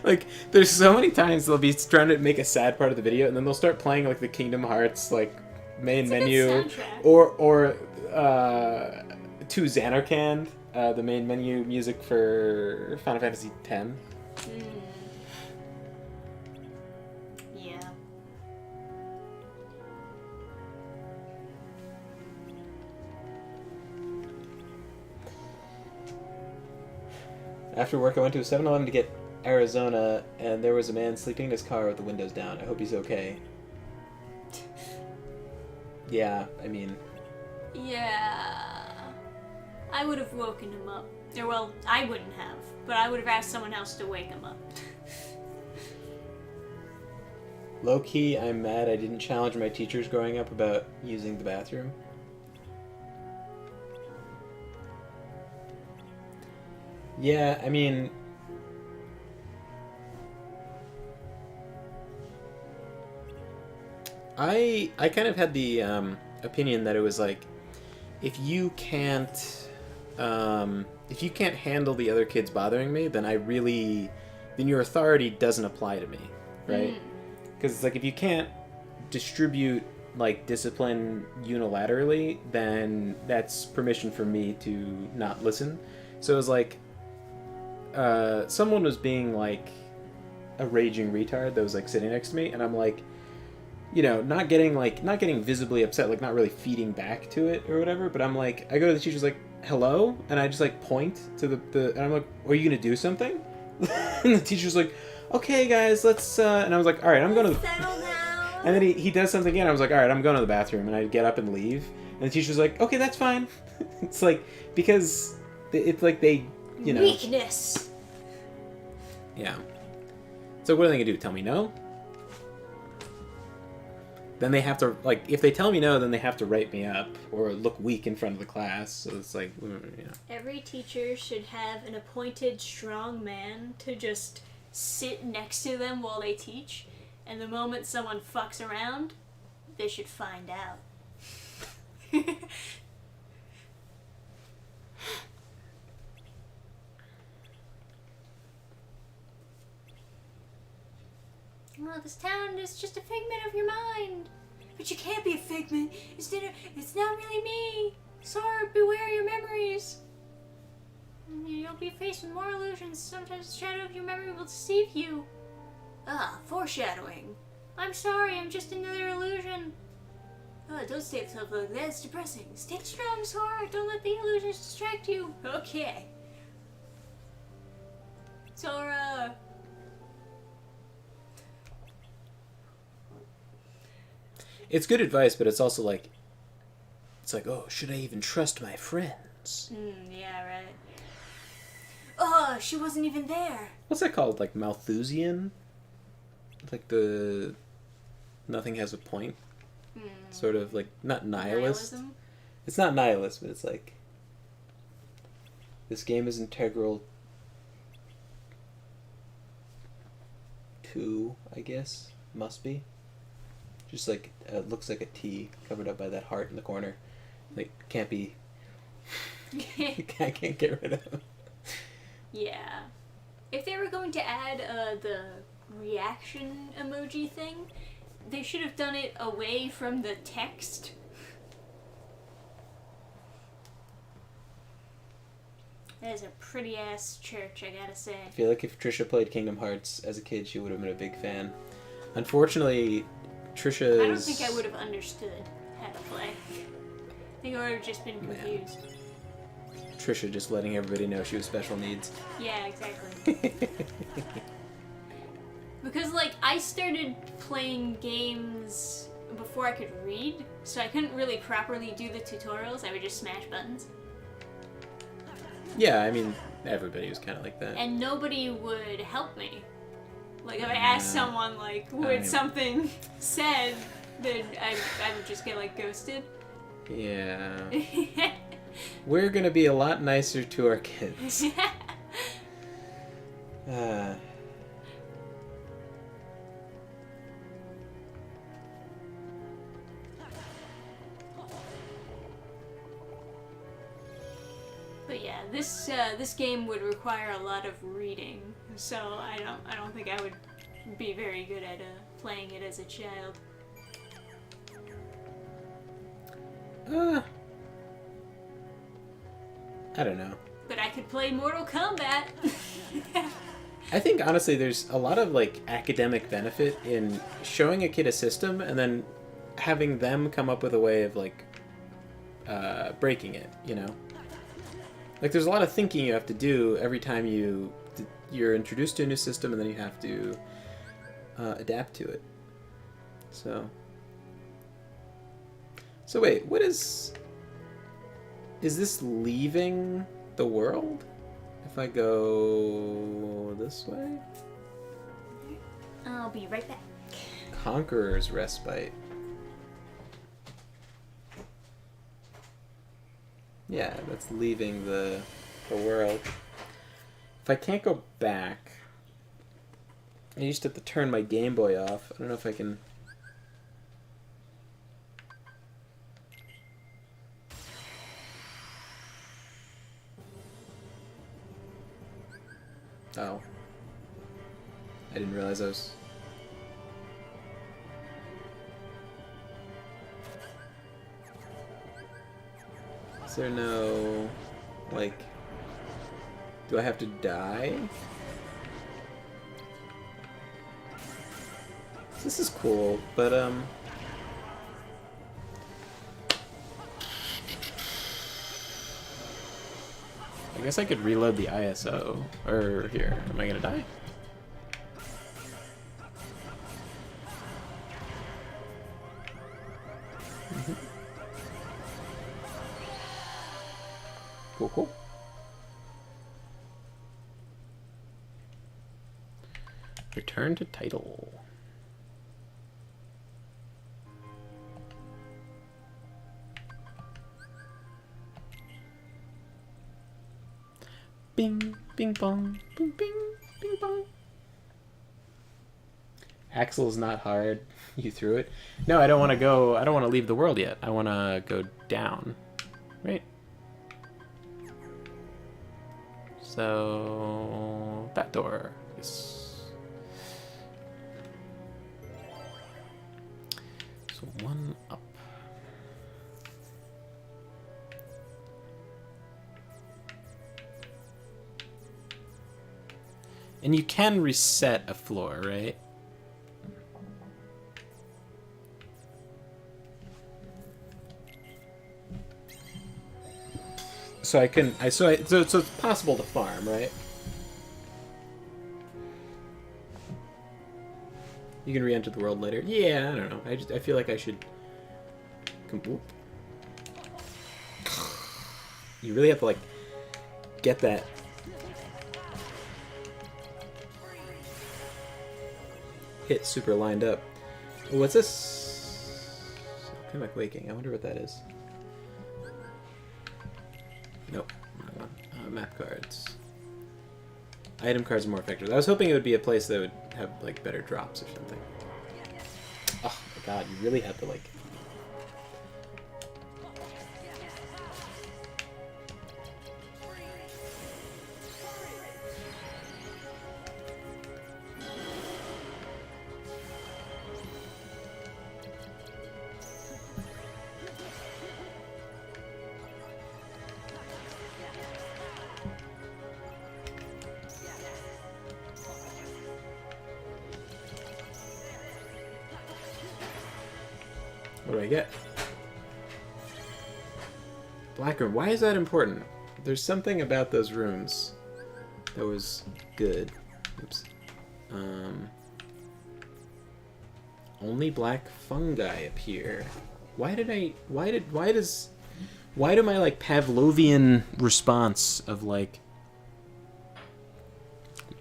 Speaker 1: Like, there's so many times they'll be trying to make a sad part of the video and then they'll start playing like the Kingdom Hearts like main menu or to Xanarkand, the main menu music for Final Fantasy X.
Speaker 2: Yeah.
Speaker 1: After work, I went to a 7-Eleven to get Arizona, and there was a man sleeping in his car with the windows down. I hope he's okay. Yeah, I mean...
Speaker 2: Yeah. I would have woken him up. Or, well, I wouldn't have, but I would have asked someone else to wake him up.
Speaker 1: Low-key, I'm mad I didn't challenge my teachers growing up about using the bathroom. Yeah, I mean... I kind of had the opinion that it was like, if you can't handle the other kids bothering me, then then your authority doesn't apply to me, right? Because it's like, if you can't distribute like discipline unilaterally, then that's permission for me to not listen. So it was like, someone was being like a raging retard that was like sitting next to me, and I'm like, you know, not getting visibly upset, like not really feeding back to it or whatever, but I'm like, I go to the teacher's like, hello? And I just like point to the and I'm like, are you gonna do something? And the teacher's like, okay guys, let's and I was like, all right, I'm going to the...
Speaker 2: Settle down.
Speaker 1: And then he does something again. I was like, all right, I'm going to the bathroom, and I get up and leave. And the teacher's like, okay, that's fine. It's like, because it's like they, you know.
Speaker 2: Weakness.
Speaker 1: Yeah. So what are they gonna do? Tell me no? Then they have to, like, if they tell me no, then they have to write me up or look weak in front of the class. So it's like, you know.
Speaker 2: Every teacher should have an appointed strong man to just sit next to them while they teach, and the moment someone fucks around, they should find out. Well, this town is just a figment of your mind. But you can't be a figment. It's not really me. Sora, beware your memories. You'll be faced with more illusions. Sometimes the shadow of your memory will deceive you. Ah, foreshadowing. I'm sorry, I'm just another illusion. Oh, don't stay yourself like that. It's depressing. Stay strong, Sora. Don't let the illusions distract you. Okay. Sora.
Speaker 1: It's good advice, but it's also like, oh, should I even trust my friends?
Speaker 2: Yeah, right. Oh, she wasn't even there.
Speaker 1: What's that called? Like Malthusian? Like the nothing has a point? Sort of like, not nihilist.
Speaker 2: Nihilism?
Speaker 1: It's not nihilist, but it's like, this game is integral to, I guess, must be. Just like, it looks like a T covered up by that heart in the corner. Like, can't be... I can't get rid of.
Speaker 2: Yeah. If they were going to add the reaction emoji thing, they should have done it away from the text. That is a pretty ass church, I gotta say.
Speaker 1: I feel like if Trisha played Kingdom Hearts as a kid, she would have been a big fan. Unfortunately, Trisha's...
Speaker 2: I don't think I would have understood how to play. I think I would have just been confused.
Speaker 1: Trisha just letting everybody know she was special needs.
Speaker 2: Yeah, exactly. Because, like, I started playing games before I could read, so I couldn't really properly do the tutorials. I would just smash buttons.
Speaker 1: Yeah, I mean, everybody was kind of like that.
Speaker 2: And nobody would help me. Like, if I asked someone, like, would something said, then I would just get, like, ghosted.
Speaker 1: Yeah. We're gonna be a lot nicer to our kids.
Speaker 2: But yeah, this game would require a lot of reading, so I don't think I would be very good at playing it as a child.
Speaker 1: I don't know.
Speaker 2: But I could play Mortal Kombat.
Speaker 1: I think honestly there's a lot of like academic benefit in showing a kid a system and then having them come up with a way of like breaking it, you know? Like there's a lot of thinking you have to do every time you're introduced to a new system and then you have to adapt to it. So wait, what is this leaving the world? If I go this way?
Speaker 2: I'll be right back.
Speaker 1: Conqueror's Respite. Yeah, that's leaving the world. If I can't go back, I used to have to turn my Game Boy off. I don't know if I can... Oh. I didn't realize I was... Is there no... like... Do I have to die? This is cool, but I guess I could reload the ISO. Or here, am I gonna die? Cool, cool. Return to title. Bing, bing, bong, bing, bing, bing, bong. Axel's not hard. You threw it. No, I don't want to go. I don't want to leave the world yet. I want to go down. Right? So, that door. Yes. So, one up. And you can reset a floor, right? So I can, so it's possible to farm, right? You can re-enter the world later. Yeah, I don't know. I feel like I should. Whoop. You really have to like get that. Hit super lined up. What's this? Come back waking. I wonder what that is. Nope. Map cards. Item cards are more effective. I was hoping it would be a place that would have like better drops or something. Oh my god, you really have to like. What do I get? Black room. Why is that important? There's something about those rooms that was good. Oops. Only black fungi appear. Why do my like Pavlovian response of like,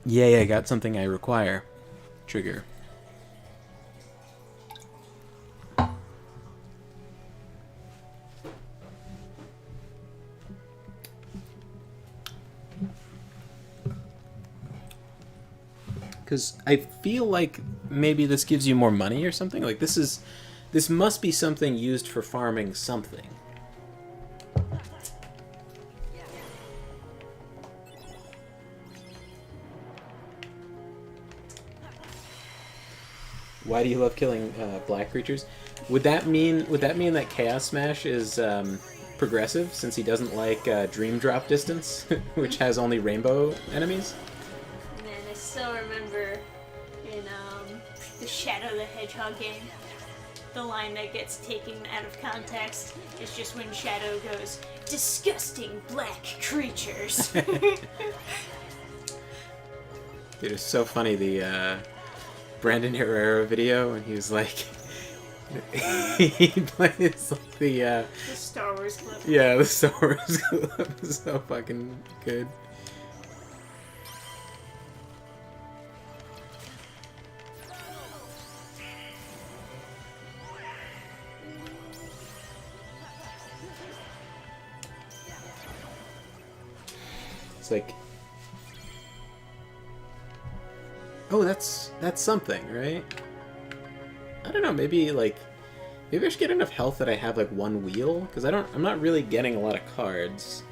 Speaker 1: yay, I got something I require, trigger? Because I feel like maybe this gives you more money or something. Like this must be something used for farming something. Why do you love killing black creatures? Would that mean that Chaos Smash is progressive since he doesn't like Dream Drop Distance, which has only rainbow enemies?
Speaker 2: Man, I still remember in the Shadow the Hedgehog game, the line that gets taken out of context is just when Shadow goes, "Disgusting black creatures."
Speaker 1: Dude, it's so funny, the Brandon Herrera video, and he was like, he plays like
Speaker 2: The Star Wars clip.
Speaker 1: yeah, the Star Wars clip is so fucking good. It's like, oh, that's something, right? I don't know, maybe I should get enough health that I have like one wheel, because I'm not really getting a lot of cards.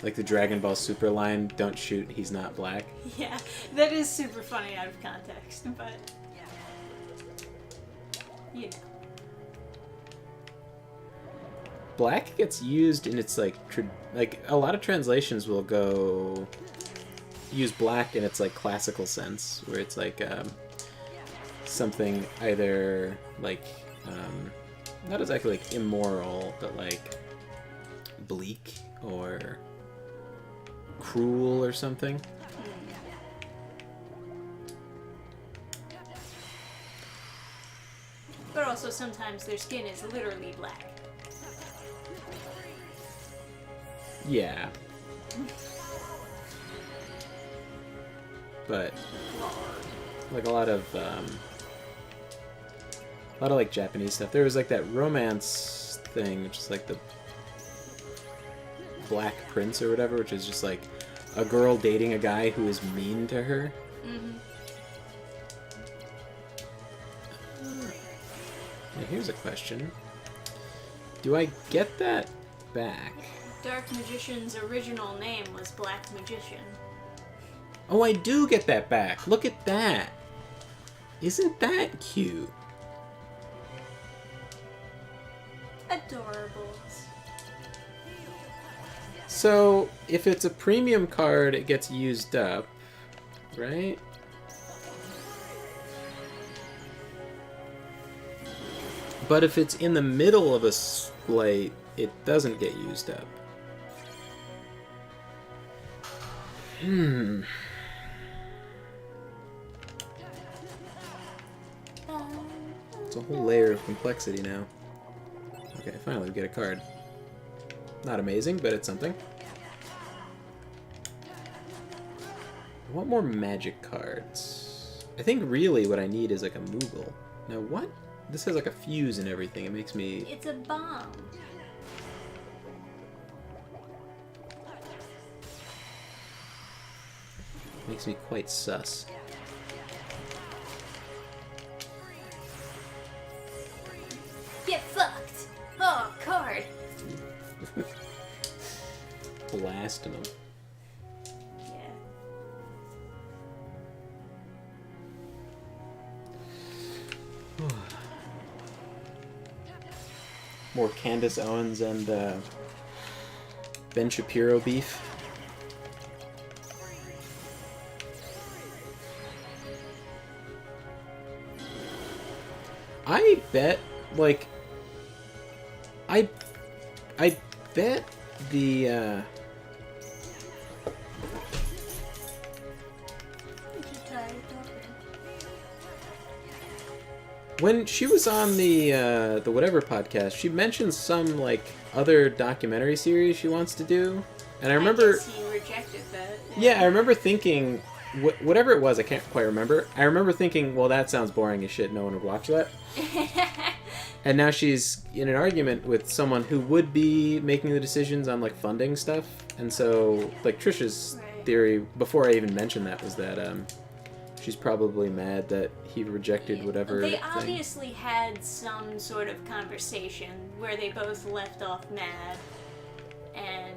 Speaker 1: Like the Dragon Ball Super line, don't shoot, he's not black.
Speaker 2: Yeah, that is super funny out of context, but you know.
Speaker 1: Black gets used in its like a lot of translations will go use black in its like classical sense, where it's like something either like not exactly like immoral, but like bleak or cruel or something.
Speaker 2: But also sometimes their skin is literally black.
Speaker 1: Yeah. But like a lot of like Japanese stuff. There was like that romance thing, which is like the Black Prince or whatever, which is just like a girl dating a guy who is mean to her.
Speaker 2: Mm-hmm.
Speaker 1: Now here's a question. Do I get that back?
Speaker 2: Dark Magician's original name was Black Magician.
Speaker 1: Oh, I do get that back. Look at that. Isn't that cute?
Speaker 2: Adorables.
Speaker 1: So, if it's a premium card, it gets used up, right? But if it's in the middle of a slate, it doesn't get used up. It's a whole layer of complexity now. Okay, finally we get a card. Not amazing, but it's something. I want more magic cards. I think really what I need is like a Moogle. Now what? This has like a fuse and everything. It makes me...
Speaker 2: It's a bomb.
Speaker 1: Makes me quite sus.
Speaker 2: Get fucked! Oh, card!
Speaker 1: Blasting them.
Speaker 2: Yeah.
Speaker 1: More Candace Owens and Ben Shapiro beef. I bet, like, I bet the when she was on the whatever podcast, she mentioned some like other documentary series she wants to do, and I remember
Speaker 2: guess he rejected that.
Speaker 1: yeah, I remember thinking whatever it was, I can't quite remember. I remember thinking, well, that sounds boring as shit. No one would watch that. And now she's in an argument with someone who would be making the decisions on like funding stuff, and so like Trisha's theory before I even mentioned that was that she's probably mad that he rejected whatever.
Speaker 2: They obviously had some sort of conversation where they both left off mad, and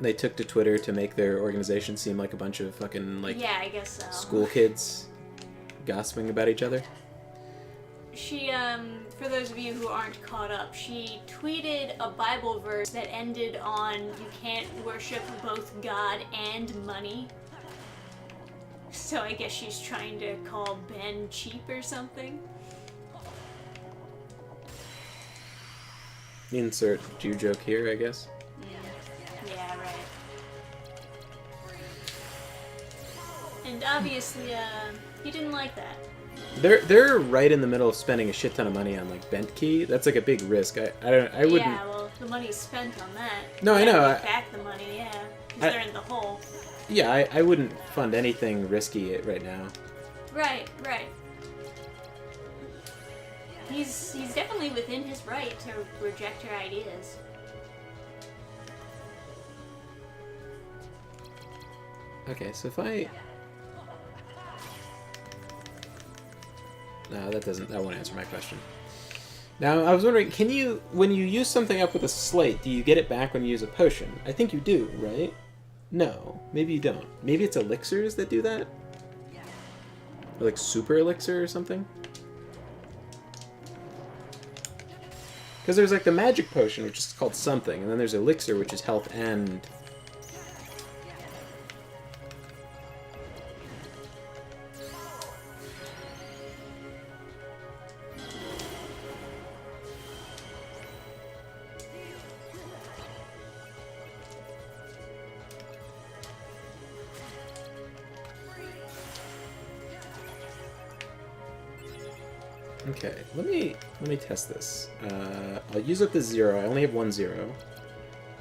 Speaker 1: they took to Twitter to make their organization seem like a bunch of fucking like
Speaker 2: yeah, I guess so.
Speaker 1: School kids gossiping about each other.
Speaker 2: She, for those of you who aren't caught up, she tweeted a Bible verse that ended on, "You can't worship both God and money." So I guess she's trying to call Ben cheap or something.
Speaker 1: Insert Jew joke here, I guess.
Speaker 2: Yeah, right. And obviously, he didn't like that.
Speaker 1: They're right in the middle of spending a shit ton of money on like Bent Key. That's like a big risk. I wouldn't.
Speaker 2: Yeah, well, the money's spent on that.
Speaker 1: No, I know.
Speaker 2: Back the money, yeah, because they're in the hole.
Speaker 1: Yeah, I wouldn't fund anything risky right now.
Speaker 2: Right. He's definitely within his right to reject her ideas.
Speaker 1: Okay, so if I... No, that won't answer my question. Now, I was wondering, can you, when you use something up with a slate, do you get it back when you use a potion? I think you do, right? No, maybe you don't. Maybe it's elixirs that do that? Or like super elixir or something? Because there's like the magic potion, which is called something, and then there's elixir, which is health and... Okay, let me test this. I'll use up the 0. I only have 1 0.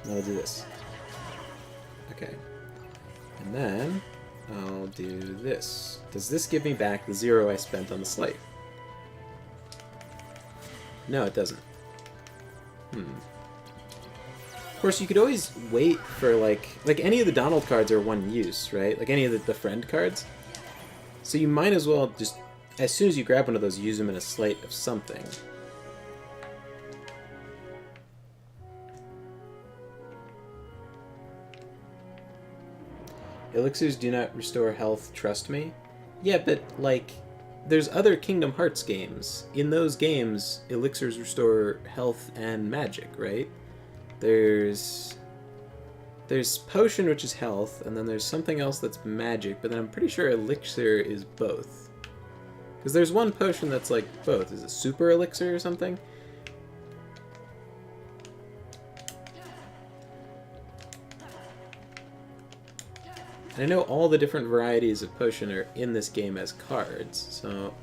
Speaker 1: And I'll do this. Okay. And then I'll do this. Does this give me back the 0 I spent on the slate? No, it doesn't. Of course, you could always wait for like any of the Donald cards are one use, right? Like any of the friend cards. So you might as well just, as soon as you grab one of those, use them in a slate of something. Elixirs do not restore health, trust me. Yeah, but, like, there's other Kingdom Hearts games. In those games, elixirs restore health and magic, right? There's potion, which is health, and then there's something else that's magic, but then I'm pretty sure elixir is both. Because there's one potion that's like both. Is it super elixir or something? And I know all the different varieties of potion are in this game as cards, so...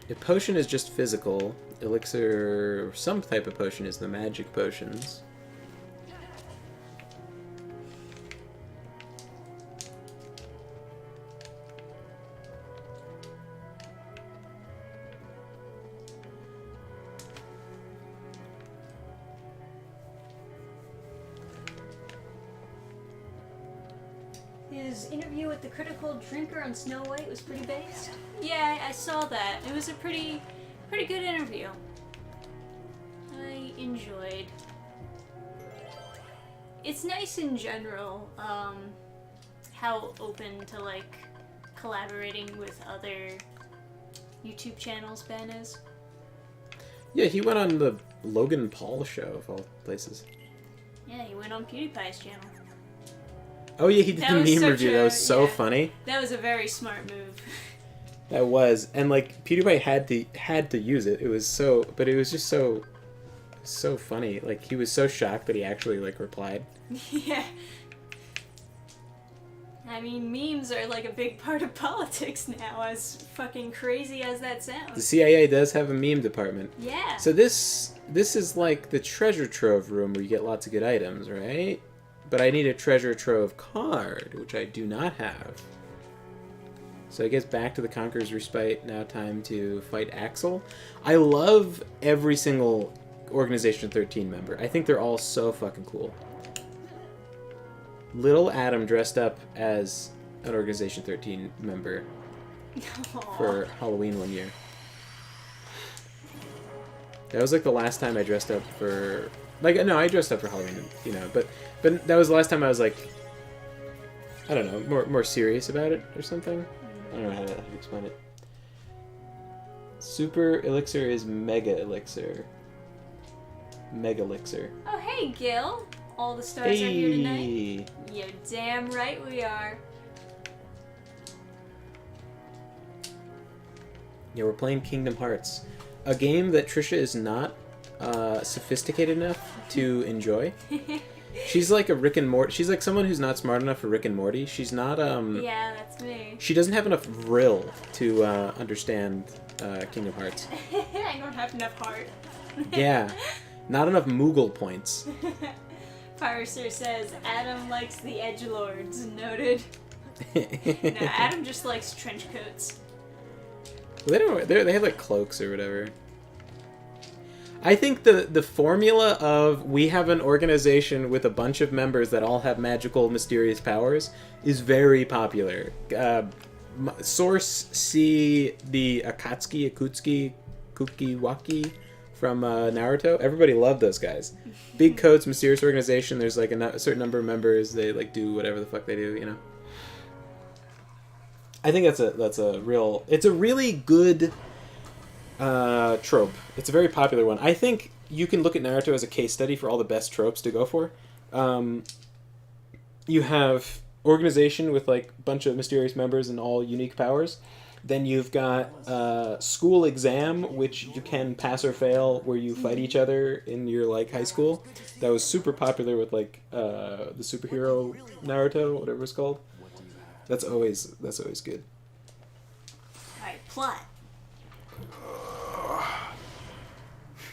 Speaker 1: If potion is just physical, elixir or some type of potion is the magic potions.
Speaker 2: His interview with the critical drinker on Snow White was pretty based. Yeah, I saw that. It was a pretty good interview. I enjoyed. It's nice in general, how open to like collaborating with other YouTube channels Ben is.
Speaker 1: Yeah, he went on the Logan Paul show of all places.
Speaker 2: Yeah, he went on PewDiePie's channel.
Speaker 1: Oh yeah, he did the meme review. That was so funny.
Speaker 2: That was a very smart move.
Speaker 1: That was, and like PewDiePie had to use it. It was so, but it was just so So funny. Like, he was so shocked that he actually, like, replied.
Speaker 2: Yeah. I mean, memes are like a big part of politics now, as fucking crazy as that
Speaker 1: The
Speaker 2: sounds.
Speaker 1: CIA does have a meme department.
Speaker 2: Yeah.
Speaker 1: So this is like the treasure trove room where you get lots of good items, right? But I need a treasure trove card, which I do not have. So I guess back to the Conqueror's Respite. Now time to fight Axel. I love every single Organization 13 member. I think they're all so fucking cool. Little Adam dressed up as an Organization 13 member for Halloween one year. That was like the last time I dressed up for... Like, no, I dressed up for Halloween, you know, but that was the last time I was like, I don't know, more serious about it or something. I don't know how to explain it. Super Elixir is Mega Elixir. Mega Elixir.
Speaker 2: Oh, hey, Gil. All the stars are here tonight. You're damn right we are.
Speaker 1: Yeah, we're playing Kingdom Hearts. A game that Trisha is not sophisticated enough to enjoy. She's like a Rick and Morty. She's like someone who's not smart enough for Rick and Morty. She's not,
Speaker 2: Yeah, that's me.
Speaker 1: She doesn't have enough vrill to understand Kingdom Hearts.
Speaker 2: I don't have enough heart.
Speaker 1: Yeah. Not enough Moogle points.
Speaker 2: Parser says, Adam likes the edgelords. Noted. No, Adam just likes trench coats.
Speaker 1: They don't. They have like cloaks or whatever. I think the formula of we have an organization with a bunch of members that all have magical, mysterious powers is very popular. Source, see the Akutsuki, Kukiwaki from Naruto. Everybody loved those guys. Big coats, mysterious organization. There's like a certain number of members. They like do whatever the fuck they do, you know. I think it's a really good trope. It's a very popular one. I think you can look at Naruto as a case study for all the best tropes to go for. You have organization with like a bunch of mysterious members and all unique powers. Then you've got school exam, which you can pass or fail, where you fight each other in your like high school. That was super popular with like the superhero Naruto, whatever it's called. That's always good.
Speaker 2: Alright, plot.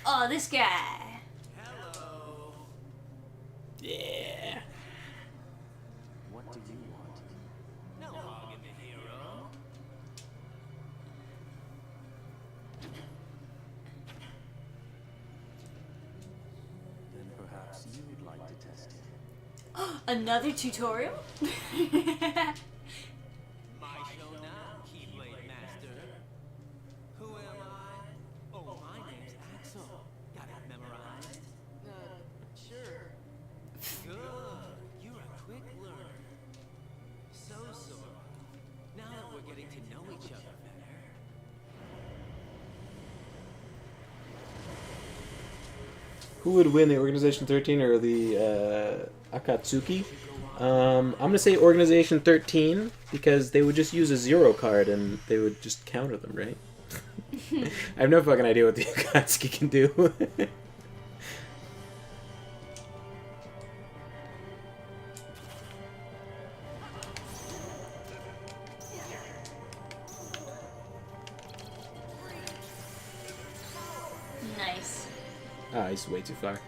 Speaker 2: Oh, this guy.
Speaker 3: Hello.
Speaker 1: Yeah.
Speaker 3: What do you want? No hogging the hero. Then perhaps you'd like to test it.
Speaker 2: Another tutorial?
Speaker 4: My show now, Keyblade Master. Who am I? Oh, my name's Axel. Got it memorized? Sure. Good. You're a quick learner. So. Now that we're getting to know each other better.
Speaker 1: Who would win, the Organization 13 or the Akatsuki? I'm gonna say Organization 13 because they would just use a 0 card and they would just counter them, right? I have no fucking idea what the Akatsuki can do.
Speaker 2: Nice.
Speaker 1: Ah, he's way too far.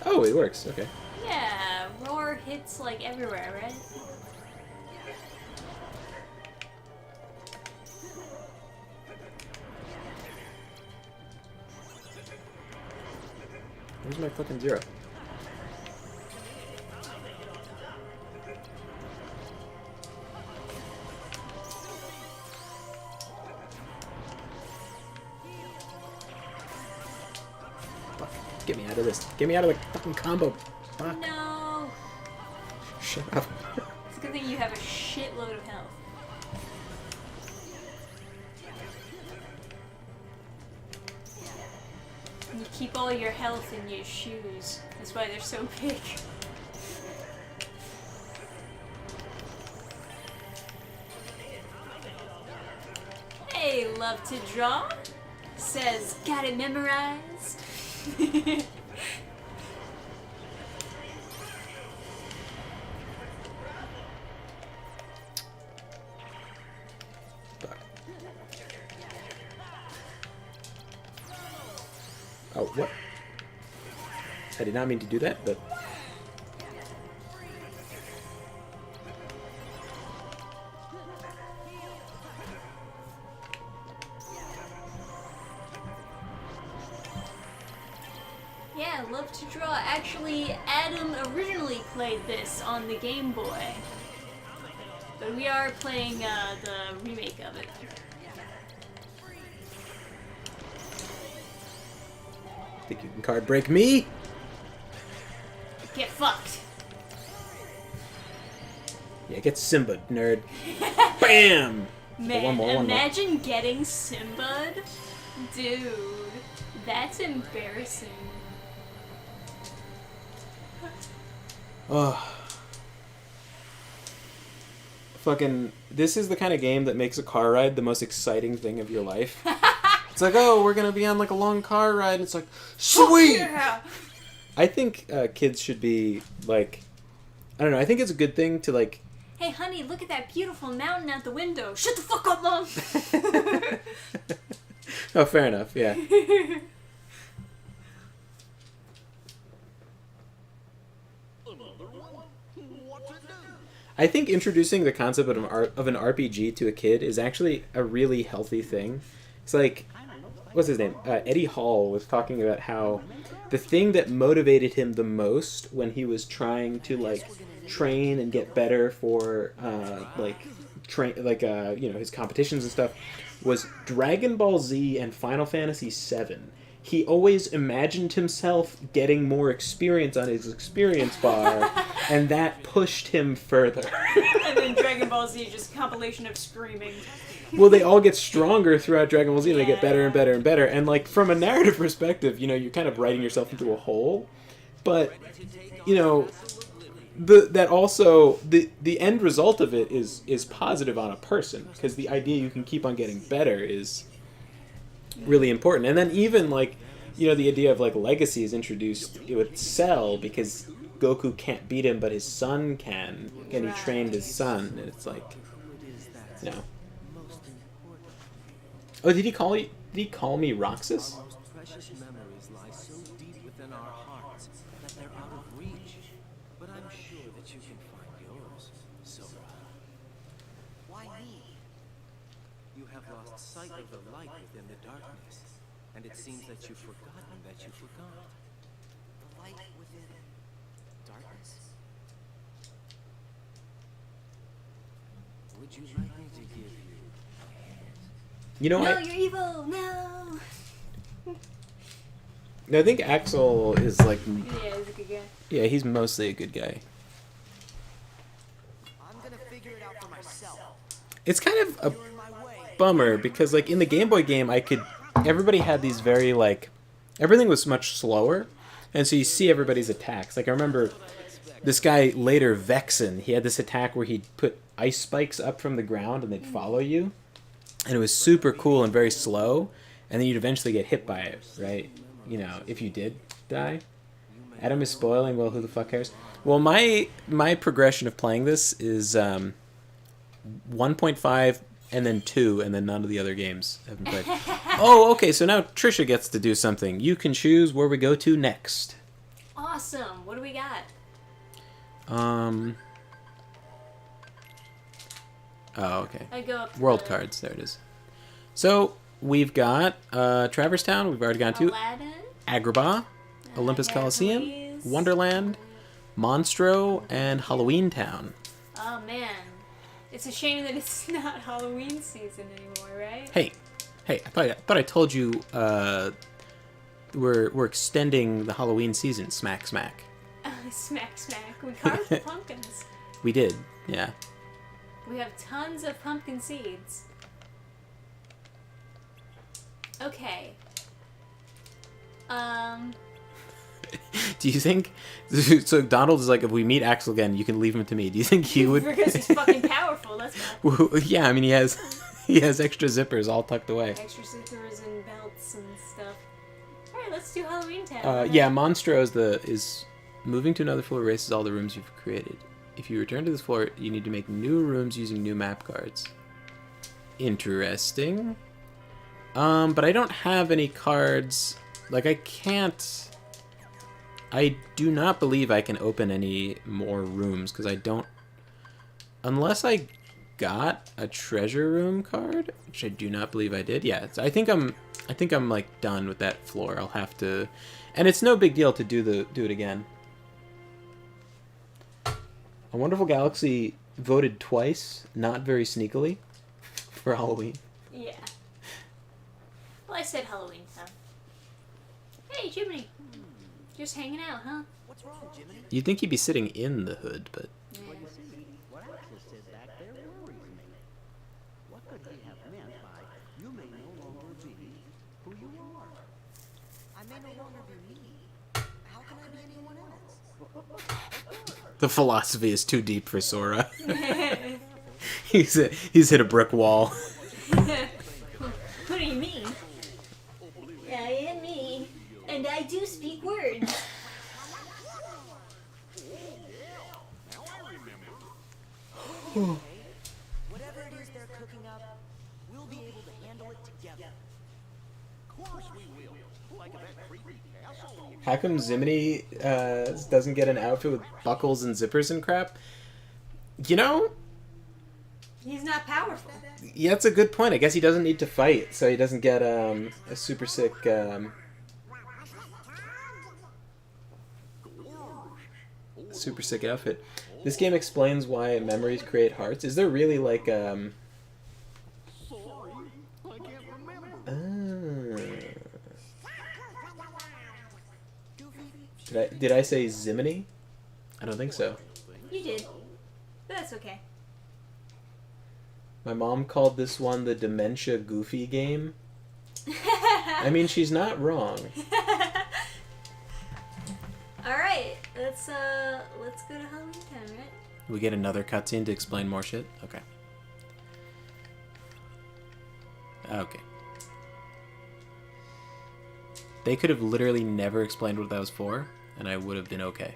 Speaker 1: Oh, it works. Okay.
Speaker 2: Yeah, roar hits like everywhere, right?
Speaker 1: Where's my fucking 0? Fuck. Get me out of this. Get me out of the fucking combo. Fuck.
Speaker 2: No.
Speaker 1: Shut up.
Speaker 2: It's a good thing you have a shitload of health. And you keep all your health in your shoes. That's why they're so big. Hey, love to draw. Says, got it memorized.
Speaker 1: Fuck. Oh, what? I did not mean to do that, but...
Speaker 2: Yeah, Love to Draw. Actually, Adam originally played this on the Game Boy. But we are playing the remake of it.
Speaker 1: Think you can card break me?
Speaker 2: Get fucked.
Speaker 1: Yeah, get Simba, nerd. Bam!
Speaker 2: Man,
Speaker 1: one more.
Speaker 2: imagine getting Simba'd. Dude, that's embarrassing.
Speaker 1: Oh. Fucking, this is the kind of game that makes a car ride the most exciting thing of your life. It's like, oh, we're gonna be on like a long car ride, and it's like, sweet!
Speaker 2: Yeah.
Speaker 1: I think kids should be like, I don't know, I think it's a good thing to like...
Speaker 2: Hey, honey, look at that beautiful mountain out the window. Shut the fuck up, Mom!
Speaker 1: Oh, fair enough, yeah. I think introducing the concept of an RPG to a kid is actually a really healthy thing. It's like, what's his name? Eddie Hall was talking about how the thing that motivated him the most when he was trying to like train and get better for his competitions and stuff was Dragon Ball Z and Final Fantasy VII. He always imagined himself getting more experience on his experience bar, and that pushed him further.
Speaker 2: And then Dragon Ball Z, just compilation of screaming.
Speaker 1: Well, they all get stronger throughout Dragon Ball Z, and they get better and better and better. And, like, from a narrative perspective, you're kind of writing yourself into a hole. But, the end result of it is positive on a person, because the idea you can keep on getting better is really important. And then even like the idea of like legacy is introduced with Cell, because Goku can't beat him but his son can, and he trained his son, and it's like, oh, did he call me Roxas?
Speaker 4: Most precious memories lie so deep within our hearts that they're out of reach. But I'm sure that you can find yours, Sora. Why me? You have lost sight of the light within the darkness, and it seems that you've forgotten that you forgot. The light within darkness? Would you like me to give you a hand?
Speaker 2: No, you're evil! No!
Speaker 1: I think Axel is like...
Speaker 2: Yeah, he's a good guy.
Speaker 1: Yeah, he's mostly a good guy.
Speaker 4: I'm gonna figure it out for myself.
Speaker 1: It's kind of a
Speaker 4: You're in my way.
Speaker 1: bummer, because like in the Game Boy game everybody had these very like, everything was much slower, and so you see everybody's attacks. Like I remember this guy later, Vexen, he had this attack where he'd put ice spikes up from the ground and they'd follow you, and it was super cool and very slow, and then you'd eventually get hit by it, right? If you did die. Adam is spoiling, well, who the fuck cares? Well, my progression of playing this is 1.5 and then 2, and then none of the other games have been played. Oh, okay, so now Trisha gets to do something. You can choose where we go to next.
Speaker 2: Awesome. What do we got?
Speaker 1: Oh, okay.
Speaker 2: I go up to
Speaker 1: World
Speaker 2: the
Speaker 1: cards, there it is. So, we've got Traverse Town, we've already gone to.
Speaker 2: Aladdin.
Speaker 1: Agrabah, Olympus Coliseum,
Speaker 2: Hercules.
Speaker 1: Wonderland, Monstro, and Halloween Town.
Speaker 2: Oh man, it's a shame that it's not Halloween season anymore, right?
Speaker 1: Hey, I thought I told you we're extending the Halloween season. Smack.
Speaker 2: Smack. We carved the pumpkins.
Speaker 1: We did, yeah.
Speaker 2: We have tons of pumpkin seeds. Okay.
Speaker 1: Do you think? So Donald is like, if we meet Axel again, you can leave him to me. Do you think he would?
Speaker 2: Because he's fucking powerful. That's why.
Speaker 1: Yeah, I mean he has extra zippers all tucked away.
Speaker 2: Extra zippers and belts and stuff. Alright, let's do Halloween Town.
Speaker 1: Yeah, Monstro is moving to another floor erases all the rooms you've created. If you return to this floor, you need to make new rooms using new map cards. Interesting. But I don't have any cards. Like, I can't... I do not believe I can open any more rooms, because I don't... Unless I got a treasure room card, which I do not believe I did. Yeah, I think I'm like done with that floor. I'll have to... And it's no big deal to do it again. A Wonderful Galaxy voted twice, not very sneakily, for Halloween.
Speaker 2: Yeah. Well, I said Halloween Town. Hey, Jiminy. Just hanging out, huh?
Speaker 4: What's wrong, Jiminy?
Speaker 1: You'd think he'd be sitting in the hood, but...
Speaker 5: Well, you see, what Axel said back there worries me. What could he have meant by, you may no longer be who you are?
Speaker 4: I may no longer be me. How can I be anyone else?
Speaker 1: The philosophy is too deep for Sora. He's hit a brick wall.
Speaker 2: What do you mean? I am me, and I do speak words.
Speaker 4: Whatever it is they're cooking up, we'll be able to handle it together. Of course we will. Like that creepy castle.
Speaker 1: How come Ziminy doesn't get an outfit with buckles and zippers and crap? You know,
Speaker 2: He's not powerful.
Speaker 1: yeah, that's a good point. I guess he doesn't need to fight, so he doesn't get a super sick... super sick outfit. This game explains why memories create hearts. Is there really like
Speaker 5: Sorry, I can't remember.
Speaker 1: Did I say Ziminy? I don't think so.
Speaker 2: You did. But that's okay.
Speaker 1: My mom called this one the Dementia Goofy game. I mean, she's not wrong.
Speaker 2: Alright, let's go to Halloween Town, right?
Speaker 1: We get another cutscene to explain more shit? Okay. Okay. They could have literally never explained what that was for, and I would have been okay.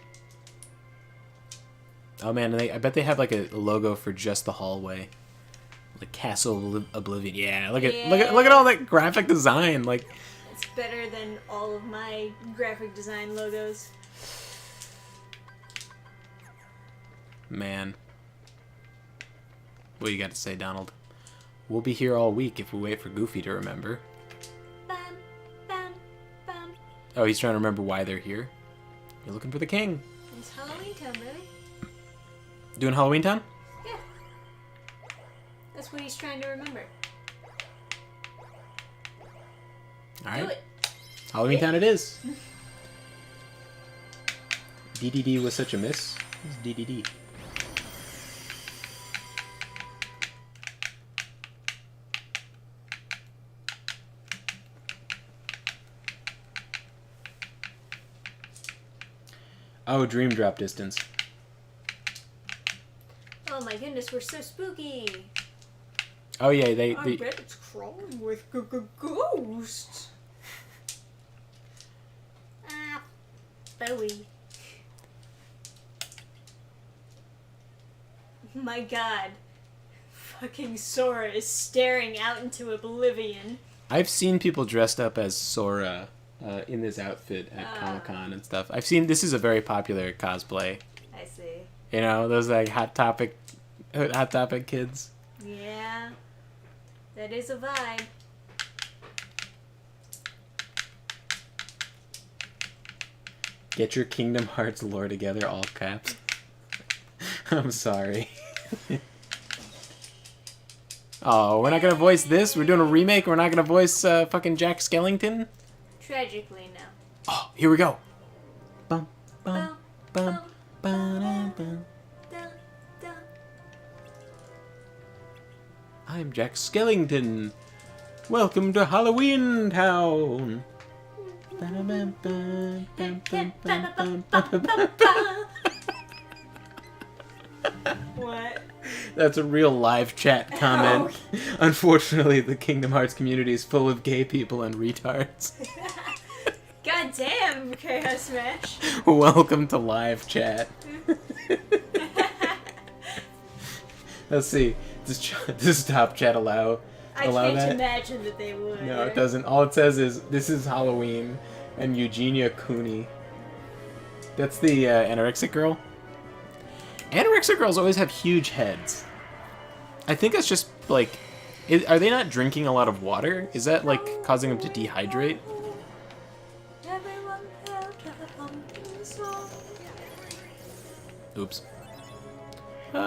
Speaker 1: Oh man, I bet they have like a logo for just the hallway. Like Castle Oblivion. Yeah, look at all that graphic design. Like,
Speaker 2: It's better than all of my graphic design logos.
Speaker 1: man. What you got to say, Donald? We'll be here all week if we wait for Goofy to remember.
Speaker 2: Bum, bum, bum.
Speaker 1: Oh, he's trying to remember why they're here. You're looking for the king.
Speaker 2: It's Halloween Town, baby.
Speaker 1: Doing Halloween Town?
Speaker 2: Yeah. That's what he's trying to remember.
Speaker 1: All right.
Speaker 2: Do it.
Speaker 1: Halloween Town it is. DDD was such a miss. It's DDD. Oh, dream drop distance.
Speaker 2: Oh my goodness, we're so spooky.
Speaker 1: Oh yeah,
Speaker 2: I
Speaker 1: they
Speaker 2: bet it's crawling with ghosts. Ah, Bowie. My god. Fucking Sora is staring out into oblivion.
Speaker 1: I've seen people dressed up as Sora in this outfit at Comic-Con and stuff. I've seen this is a very popular cosplay.
Speaker 2: I see.
Speaker 1: You know, those like hot topic kids.
Speaker 2: Yeah. That is a vibe.
Speaker 1: Get your Kingdom Hearts lore together, all caps. I'm sorry. Oh, we're not gonna voice this? We're doing a remake? We're not gonna voice fucking Jack Skellington?
Speaker 2: Tragically, no.
Speaker 1: Oh, here we go. Bum,
Speaker 2: Bum,
Speaker 1: bum,
Speaker 2: bum,
Speaker 1: bum, bum.
Speaker 2: dun, dun.
Speaker 1: I'm Jack Skellington. Welcome to Halloween Town.
Speaker 2: What?
Speaker 1: That's a real live chat comment. Unfortunately, the Kingdom Hearts community is full of gay people and retards.
Speaker 2: God damn, Chaos Smash.
Speaker 1: Welcome to live chat. Let's see. Does top chat allow
Speaker 2: I
Speaker 1: that?
Speaker 2: can't imagine that they would.
Speaker 1: No, it doesn't. All it says is, this is Halloween, and Eugenia Cooney. That's the anorexic girl. Anorexic girls always have huge heads. I think that's just, like... are they not drinking a lot of water? Is that, like, causing them to dehydrate?
Speaker 2: Everyone felt a pumpkin song.
Speaker 1: Oops. No.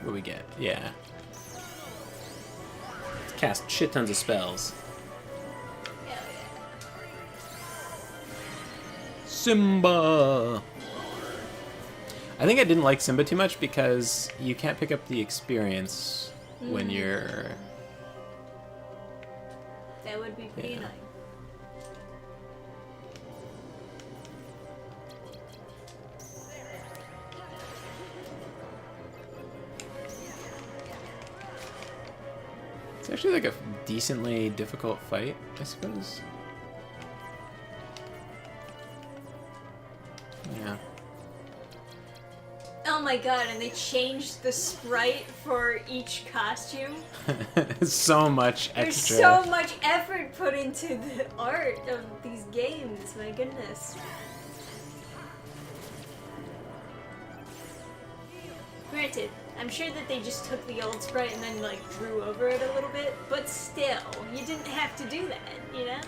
Speaker 1: What do we get? Yeah. Let's cast shit tons of spells. Simba! I think I didn't like Simba too much because you can't pick up the experience when you're...
Speaker 2: That would be pretty
Speaker 1: Yeah.
Speaker 2: annoying.
Speaker 1: It's actually like a decently difficult fight, I suppose. Yeah.
Speaker 2: Oh my god, and they changed the sprite for each costume.
Speaker 1: So much
Speaker 2: There's
Speaker 1: extra.
Speaker 2: so much effort put into the art of these games, my goodness. Granted, I'm sure that they just took the old sprite and then like drew over it a little bit, but still, you didn't have to do that, you know?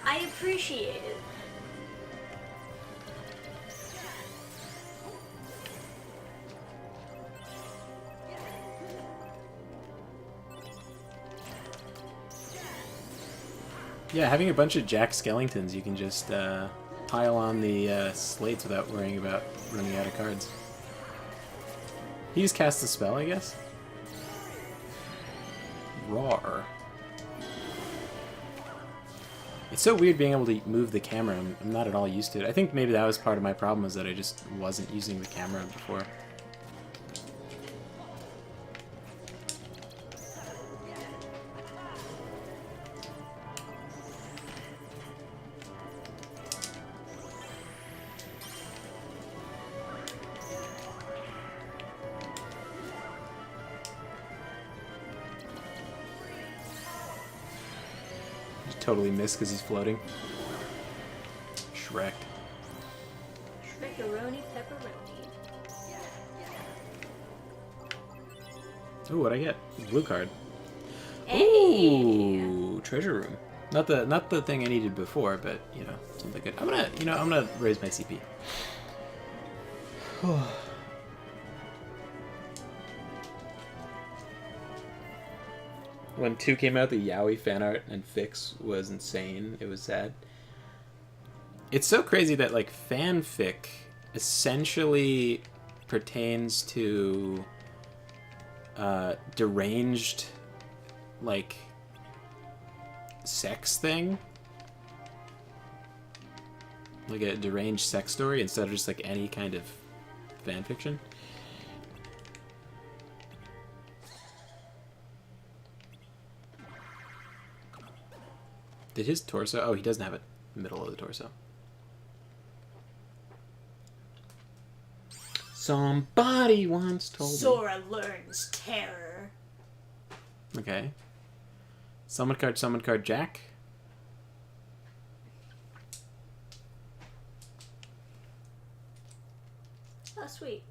Speaker 2: I appreciate it.
Speaker 1: Yeah, having a bunch of Jack Skellingtons, you can just pile on the slates without worrying about running out of cards. He just cast a spell, I guess? Roar. It's so weird being able to move the camera. I'm not at all used to it. I think maybe that was part of my problem, is that I just wasn't using the camera before. Totally missed because he's floating. Shrek.
Speaker 2: Shrekaroni pepperoni.
Speaker 1: Ooh, what'd I get? Blue card.
Speaker 2: Hey!
Speaker 1: Ooh, treasure room. Not the thing I needed before, but you know, something good. I'm gonna raise my CP. When 2 came out, the Yaoi fan art and fics was insane. It was sad. It's so crazy that like fanfic essentially pertains to deranged like sex thing, like a deranged sex story instead of just like any kind of fan fiction. Did his torso? Oh, he doesn't have it in the middle of the torso. Somebody once told me.
Speaker 2: Sora learns terror.
Speaker 1: Okay. Summon card, Jack.
Speaker 2: Oh, sweet.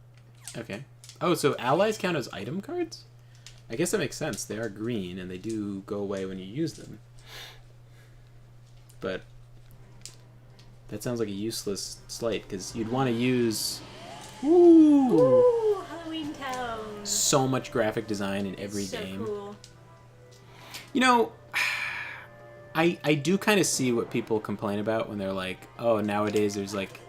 Speaker 1: Okay. Oh, so allies count as item cards? I guess that makes sense. They are green, and they do go away when you use them. But that sounds like a useless slate, because you'd want to use...
Speaker 2: Ooh, Halloween Town.
Speaker 1: So much graphic design in every
Speaker 2: so
Speaker 1: game.
Speaker 2: Cool.
Speaker 1: You know, I do kind of see what people complain about when they're like, oh, nowadays there's like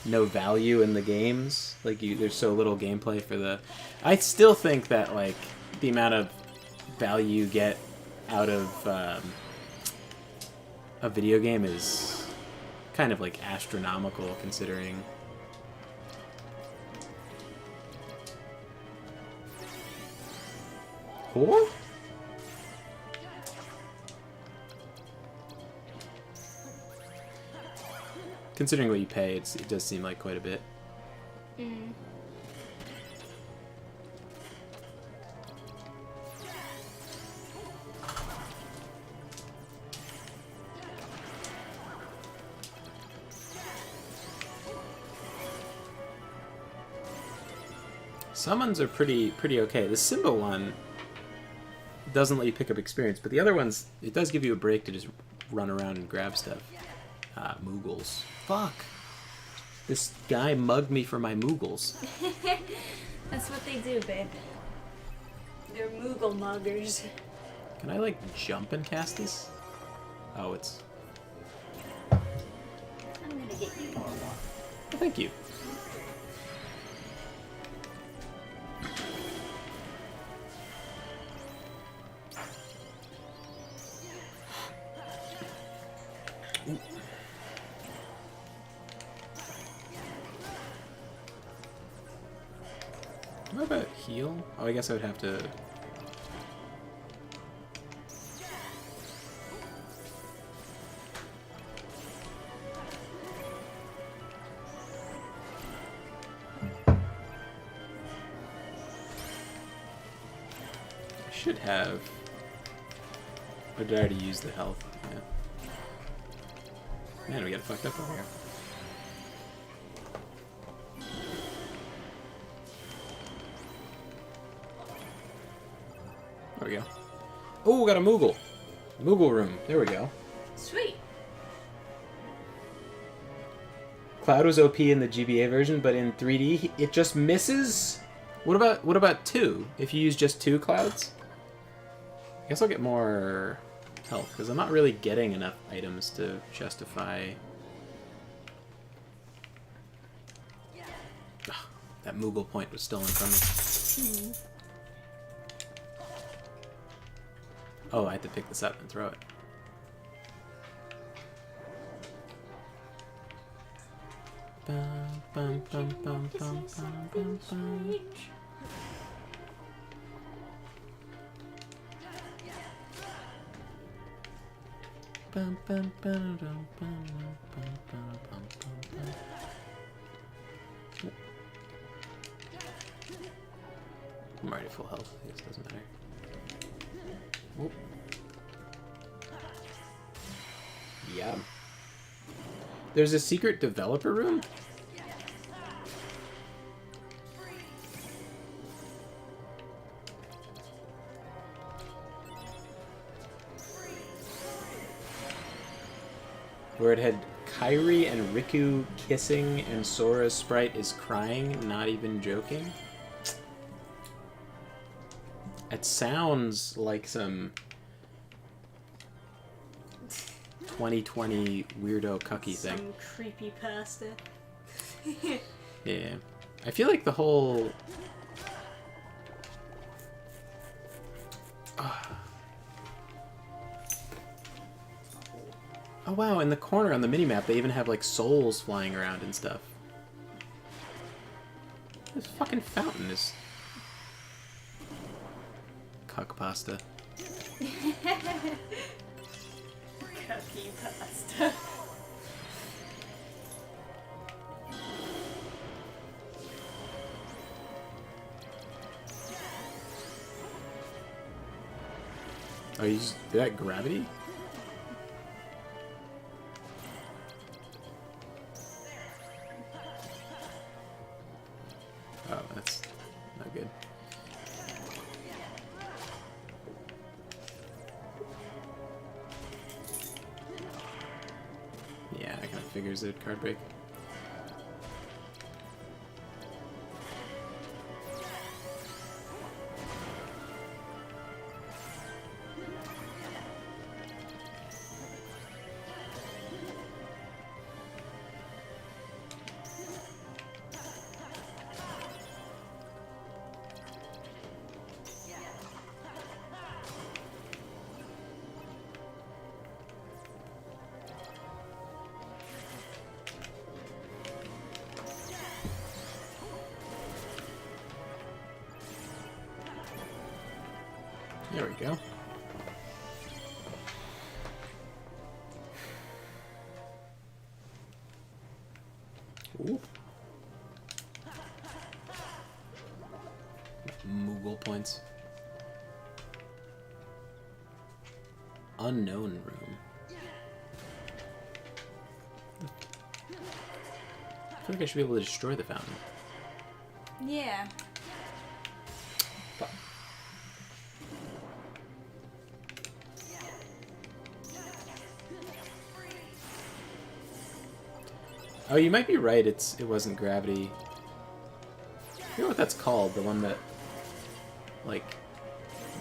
Speaker 1: no value in the games. Like there's so little gameplay for the... I still think that like the amount of value you get out of a video game is kind of like astronomical considering... Cool? Considering what you pay, it does seem like quite a bit.
Speaker 2: Mm.
Speaker 1: Summons are pretty okay. The Simba one doesn't let you pick up experience, but the other ones, it does give you a break to just run around and grab stuff. Moogles. Fuck. This guy mugged me for my Moogles.
Speaker 2: That's what they do, babe. They're Moogle muggers.
Speaker 1: Can I, like, jump and cast this? Oh, it's...
Speaker 2: I'm gonna get you more water.
Speaker 1: Oh, thank you. Ooh. What about heal? Oh, I guess I would have to... I should have... Or did I already use the health? Yeah. Man, we got fucked up over here. There we go. Oh, we got a Moogle. Moogle room. There we go.
Speaker 2: Sweet.
Speaker 1: Cloud was OP in the GBA version, but in 3D, it just misses? What about 2? If you use just 2 clouds? I guess I'll get more health, because I'm not really getting enough items to justify... Ugh, that Moogle point was still in front of me. Oh, I had to pick this up and throw it. Bum, bum, bum, bum, bum, bum, bum, bum. Bum, bum, bum, dum, bum, bum, bum, bum, bum, bum. I'm already full health. I guess it doesn't matter. Oh. Yeah. There's a secret developer room? Where it had Kairi and Riku kissing and Sora's sprite is crying, not even joking. It sounds like some 2020 weirdo cucky thing.
Speaker 2: Some creepy pasta.
Speaker 1: Yeah. I feel like the whole... Oh wow, in the corner on the minimap they even have like souls flying around and stuff. This fucking fountain is... Cuck pasta.
Speaker 2: Cookie pasta.
Speaker 1: Oh, you just... Did that gravity? Oh, that's not good. Yeah, that kind of figures it. Card break. There we go. Ooh. Moogle points. Unknown room. I feel like I should be able to destroy the fountain.
Speaker 2: Yeah.
Speaker 1: Fuck. Oh, you might be right. It wasn't gravity. I forget what that's called. The one that, like,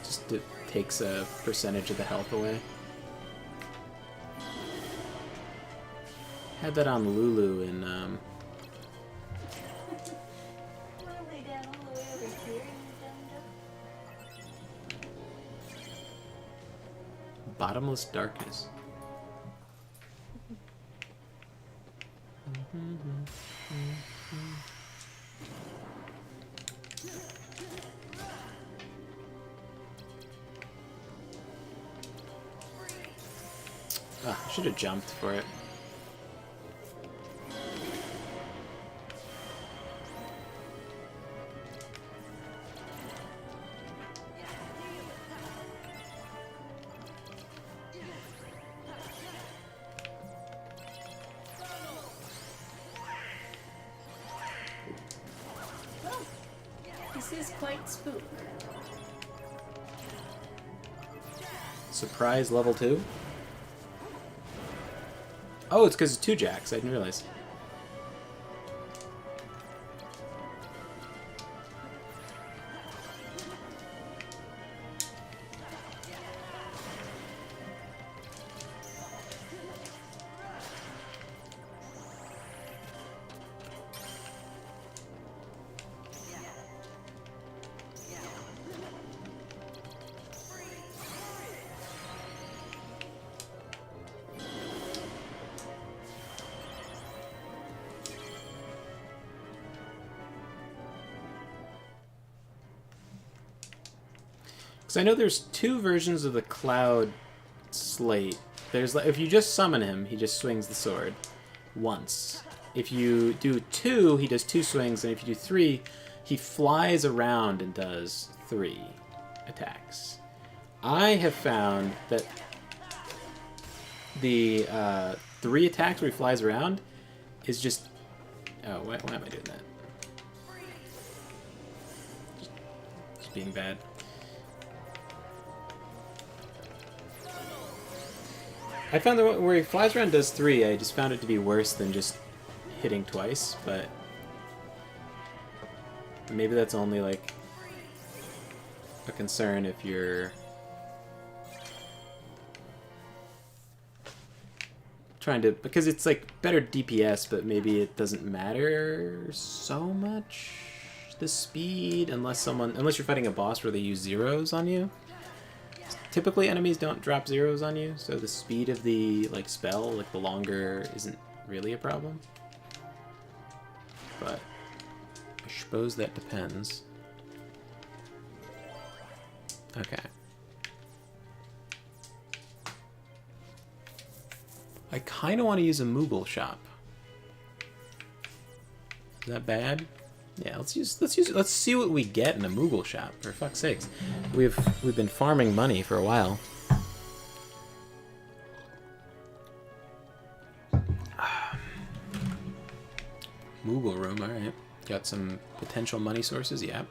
Speaker 1: just takes a percentage of the health away. Had that on Lulu in Bottomless Darkness. Ah, I should have jumped for it.
Speaker 2: This is quite spook.
Speaker 1: Surprise level 2? Oh, it's because it's 2 jacks. I didn't realize. So I know there's 2 versions of the Cloud Slate. There's like, if you just summon him, he just swings the sword once. If you do 2, he does 2 swings, and if you do 3, he flies around and does 3 attacks. I have found that the 3 attacks where he flies around is just... Oh, why am I doing that? Just being bad. I found that where he flies around and does 3, I just found it to be worse than just hitting twice, but maybe that's only like a concern if you're trying to, because it's like better DPS, but maybe it doesn't matter so much the speed unless you're fighting a boss where they use zeros on you. Typically enemies don't drop zeros on you, so the speed of the like spell, like the longer, isn't really a problem. But I suppose that depends. Okay. I kind of want to use a Moogle shop. Is that bad? Yeah, let's see what we get in a Moogle shop. For fuck's sakes, we've been farming money for a while. Moogle room, all right. Got some potential money sources. Yeah.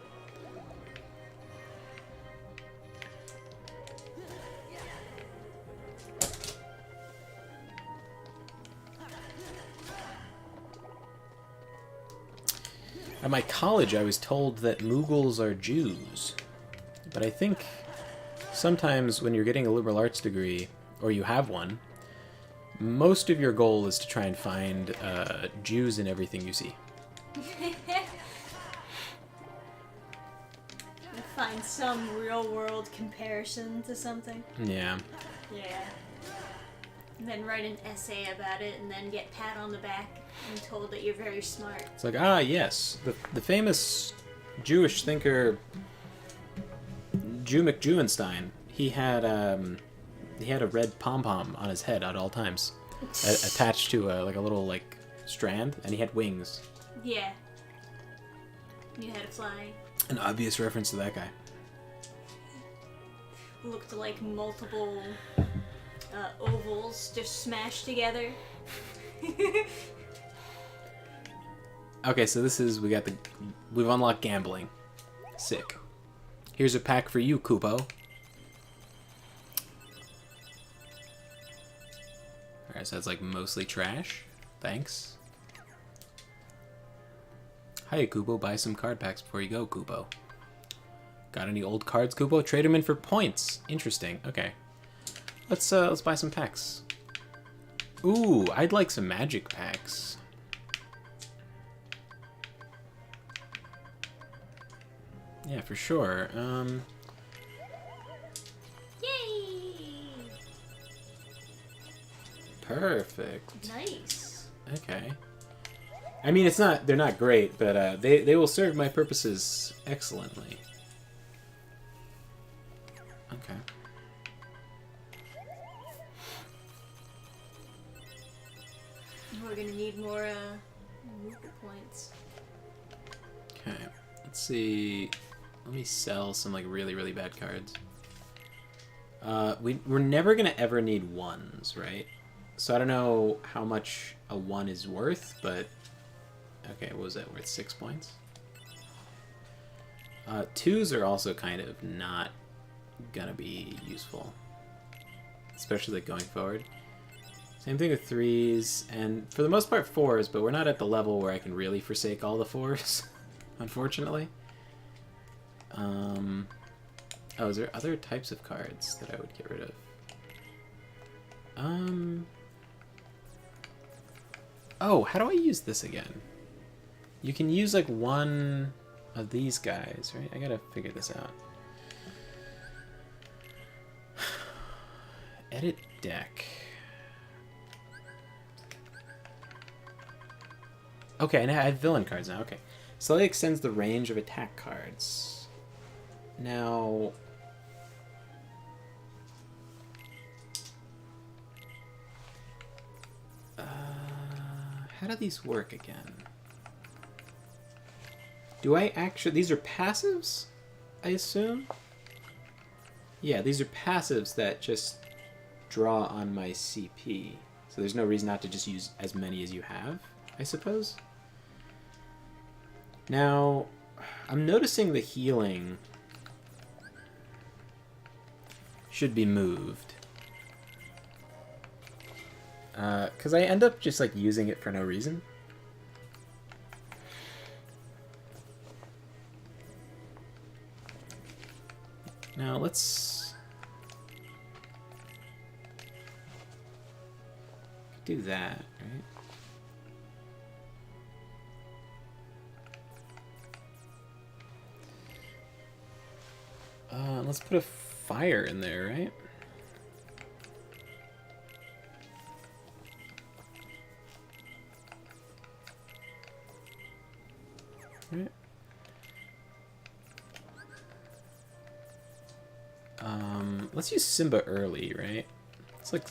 Speaker 1: At my college, I was told that Moogles are Jews. But I think sometimes when you're getting a liberal arts degree, or you have one, most of your goal is to try and find Jews in everything you see.
Speaker 2: Find some real-world comparison to something.
Speaker 1: Yeah.
Speaker 2: Yeah. And then write an essay about it, and then get pat on the back and told that you're very smart.
Speaker 1: It's like, ah, yes, the famous Jewish thinker Jew McJewenstein. He had a red pom pom on his head at all times, attached to like a little like strand, and he had wings.
Speaker 2: Yeah. You had to fly.
Speaker 1: An obvious reference to that guy.
Speaker 2: Looked like multiple ovals just smashed together.
Speaker 1: Okay, so this is, we've unlocked gambling. Sick. Here's a pack for you, Kupo. Alright, so that's like mostly trash. Thanks. Hiya, Kupo. Buy some card packs before you go, Kupo. Got any old cards, Kupo? Trade them in for points. Interesting. Okay. Let's buy some packs. Ooh, I'd like some magic packs. Yeah, for sure.
Speaker 2: Yay!
Speaker 1: Perfect.
Speaker 2: Nice.
Speaker 1: Okay. I mean, they're not great, but they will serve my purposes excellently. Okay.
Speaker 2: We're gonna need more movement points.
Speaker 1: Okay. Let's see. Let me sell some like really, really bad cards. We're never gonna ever need ones, right? So I don't know how much a 1 is worth, but okay, what was that worth? 6 points? 2s are also kind of not gonna be useful, especially like going forward. Same thing with 3s, and for the most part 4s, but we're not at the level where I can really forsake all the 4s, unfortunately. Oh, is there other types of cards that I would get rid of? Oh, how do I use this again? You can use like one of these guys, right? I gotta figure this out. Edit deck. Okay, and I have villain cards now. Okay. Slightly extends the range of attack cards. Now... how do these work again? Do I actually... These are passives, I assume? Yeah, these are passives that just draw on my CP. So there's no reason not to just use as many as you have, I suppose. Now, I'm noticing the healing should be moved. Because I end up just like using it for no reason. Now let's do that, right? Let's put a fire in there, right? Right. Let's use Simba early, right? It's like...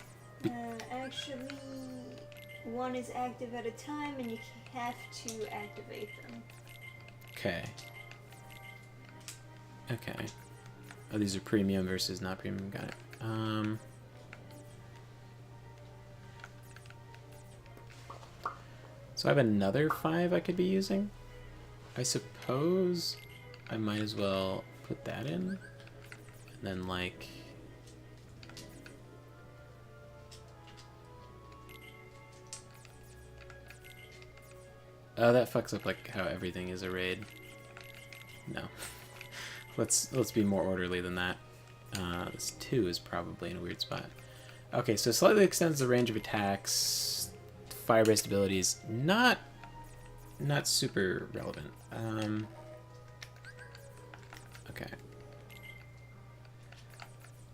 Speaker 2: Actually, one is active at a time, and you have to activate them.
Speaker 1: Okay. Okay. Oh, these are premium versus not premium. Got it. So I have another 5 I could be using. I suppose I might as well put that in. And then, like... Oh, that fucks up, like, how everything is arrayed. No. Let's be more orderly than that. This 2 is probably in a weird spot. Okay, so slightly extends the range of attacks. Fire-based abilities, not super relevant. Okay.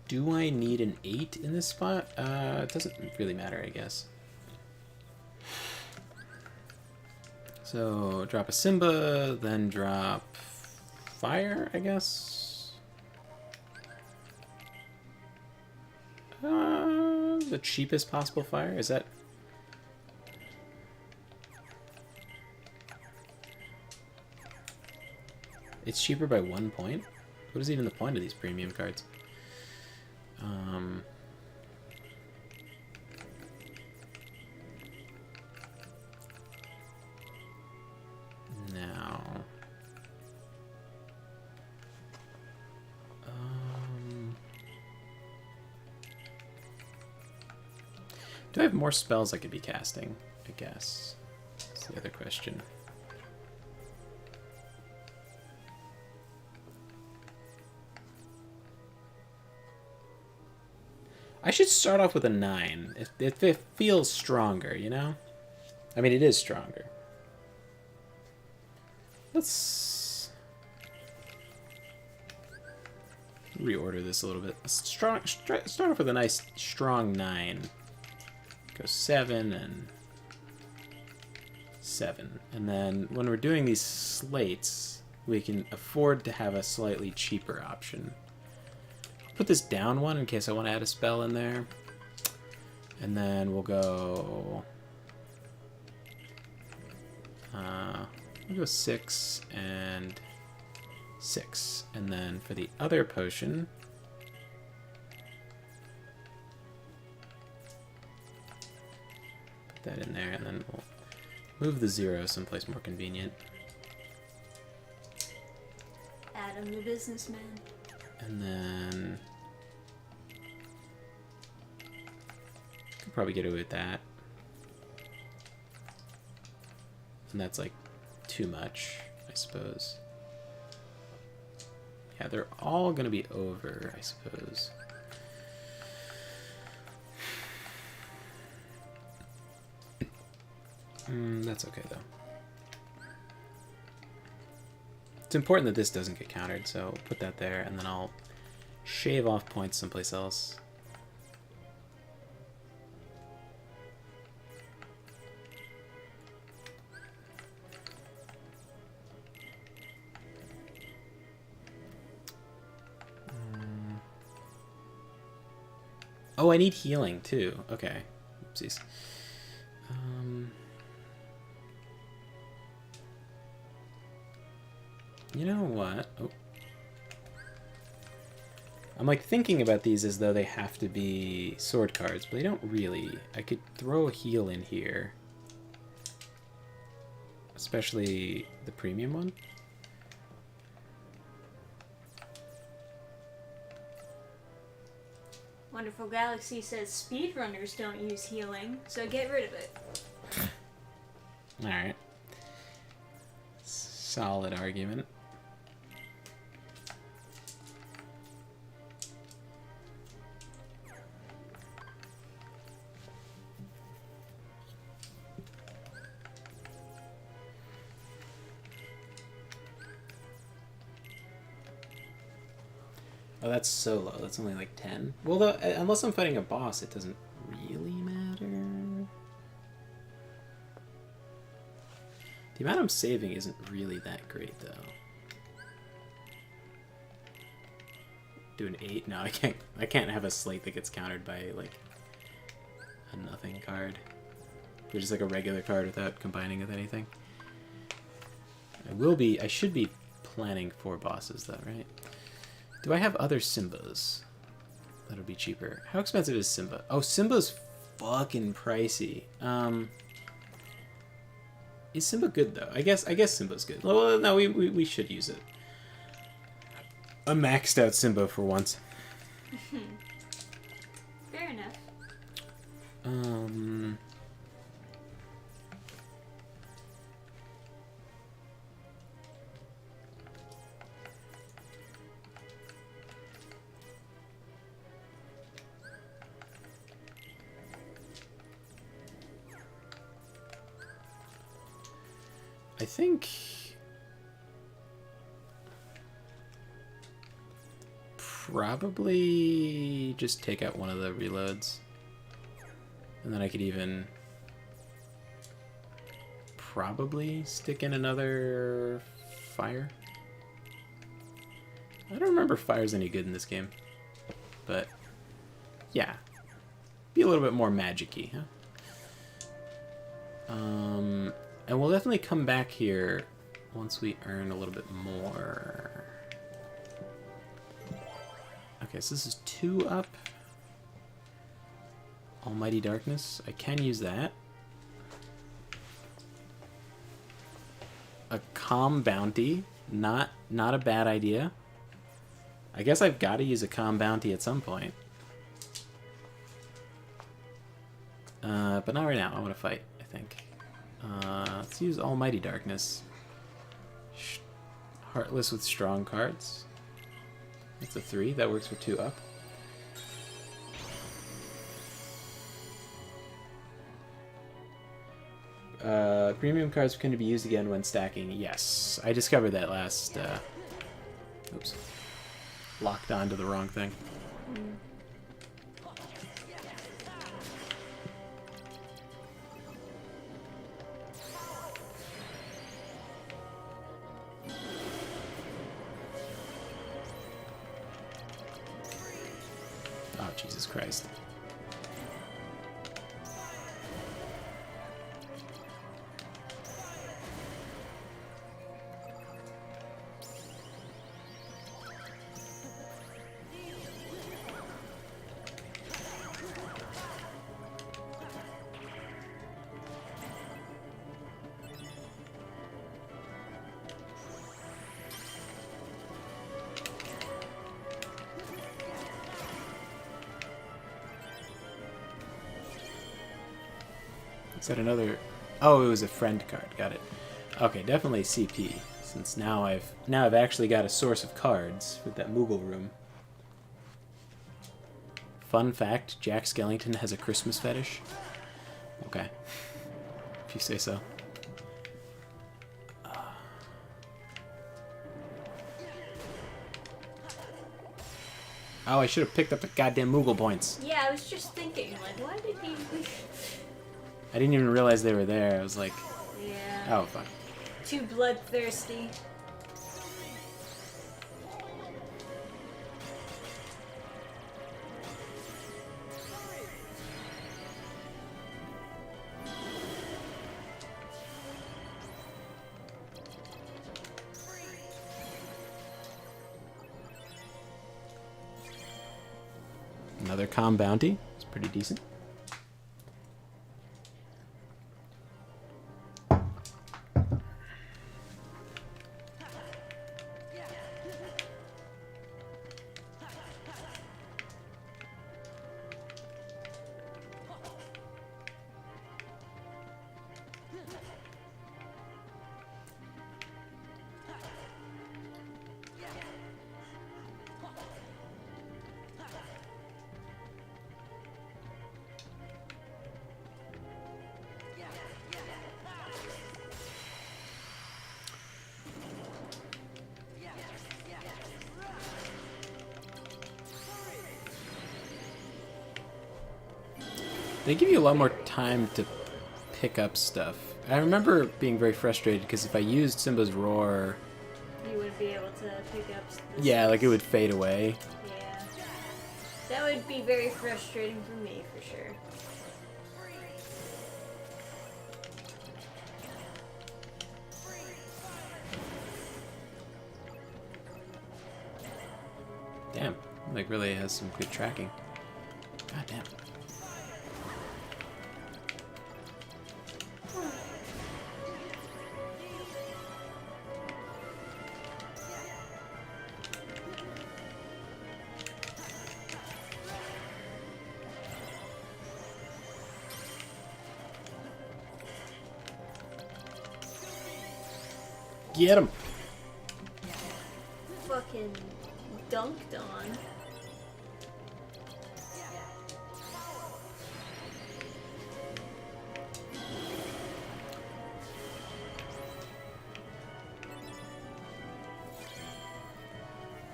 Speaker 1: Do I need an 8 in this spot? It doesn't really matter, I guess. So, drop a Simba, then drop fire, I guess? The cheapest possible fire? Is that... It's cheaper by 1 point? What is even the point of these premium cards? Now... do I have more spells I could be casting? I guess. That's the other question. I should start off with a 9. If it feels stronger, you know? I mean, it is stronger. Let's reorder this a little bit. Let's start off with a nice, strong 9. Go 7 and 7. And then when we're doing these slates, we can afford to have a slightly cheaper option. Put this down one in case I want to add a spell in there. And then we'll go... we'll go 6 and 6. And then for the other potion... put that in there, and then we'll move the 0 someplace more convenient.
Speaker 2: Adam the businessman.
Speaker 1: And then... could probably get away with that. And that's like too much, I suppose. Yeah, they're all gonna be over, I suppose. That's okay though. It's important that this doesn't get countered, so put that there, and then I'll shave off points someplace else. Oh, I need healing too. Okay. Oopsies. You know what? Oh. I'm like thinking about these as though they have to be sword cards, but they don't really. I could throw a heal in here. Especially the premium one.
Speaker 2: Wonderful Galaxy says speedrunners don't use healing, so get rid of it.
Speaker 1: Alright. Solid argument. Oh, that's so low. That's only like 10. Well, unless I'm fighting a boss, it doesn't really matter. The amount I'm saving isn't really that great, though. Do an 8? No, I can't. I can't have a slate that gets countered by like a nothing card. Or just like a regular card without combining with anything. I should be planning 4 bosses, though, right? Do I have other Simbas that'll be cheaper? How expensive is Simba? Oh, Simba's fucking pricey. Is Simba good though? I guess Simba's good. Well, no, we should use it. A maxed out Simba for once.
Speaker 2: Fair enough.
Speaker 1: I think probably just take out one of the reloads, and then I could even probably stick in another fire. I don't remember if fire's any good in this game, but yeah, be a little bit more magic-y, huh? And we'll definitely come back here once we earn a little bit more. Okay, so this is 2 up. Almighty Darkness. I can use that. A Calm Bounty. Not a bad idea. I guess I've got to use a Calm Bounty at some point. But not right now. I want to fight, I think. Let's use Almighty Darkness. Heartless with strong cards. That's a 3. That works for 2 up. Premium cards can be used again when stacking. Yes, I discovered that last. Oops. Locked onto the wrong thing. Oh, Jesus Christ. Is that another? Oh, it was a friend card. Got it. Okay, definitely CP. Since now I've actually got a source of cards with that Moogle room. Fun fact: Jack Skellington has a Christmas fetish. Okay, if you say so. Oh, I should have picked up the goddamn Moogle points.
Speaker 2: Yeah, I was just thinking, like, why did he...
Speaker 1: I didn't even realize they were there. I was like,
Speaker 2: Yeah.
Speaker 1: oh, fuck.
Speaker 2: Too bloodthirsty.
Speaker 1: Another Calm Bounty. It's pretty decent. They give you a lot more time to pick up stuff. I remember being very frustrated because if I used Simba's Roar...
Speaker 2: You would be able to pick up...
Speaker 1: Yeah, like it would fade away.
Speaker 2: Yeah. That would be very frustrating for me, for sure.
Speaker 1: Damn, like really has some good tracking. God damn. Get him!
Speaker 2: Fucking dunked on.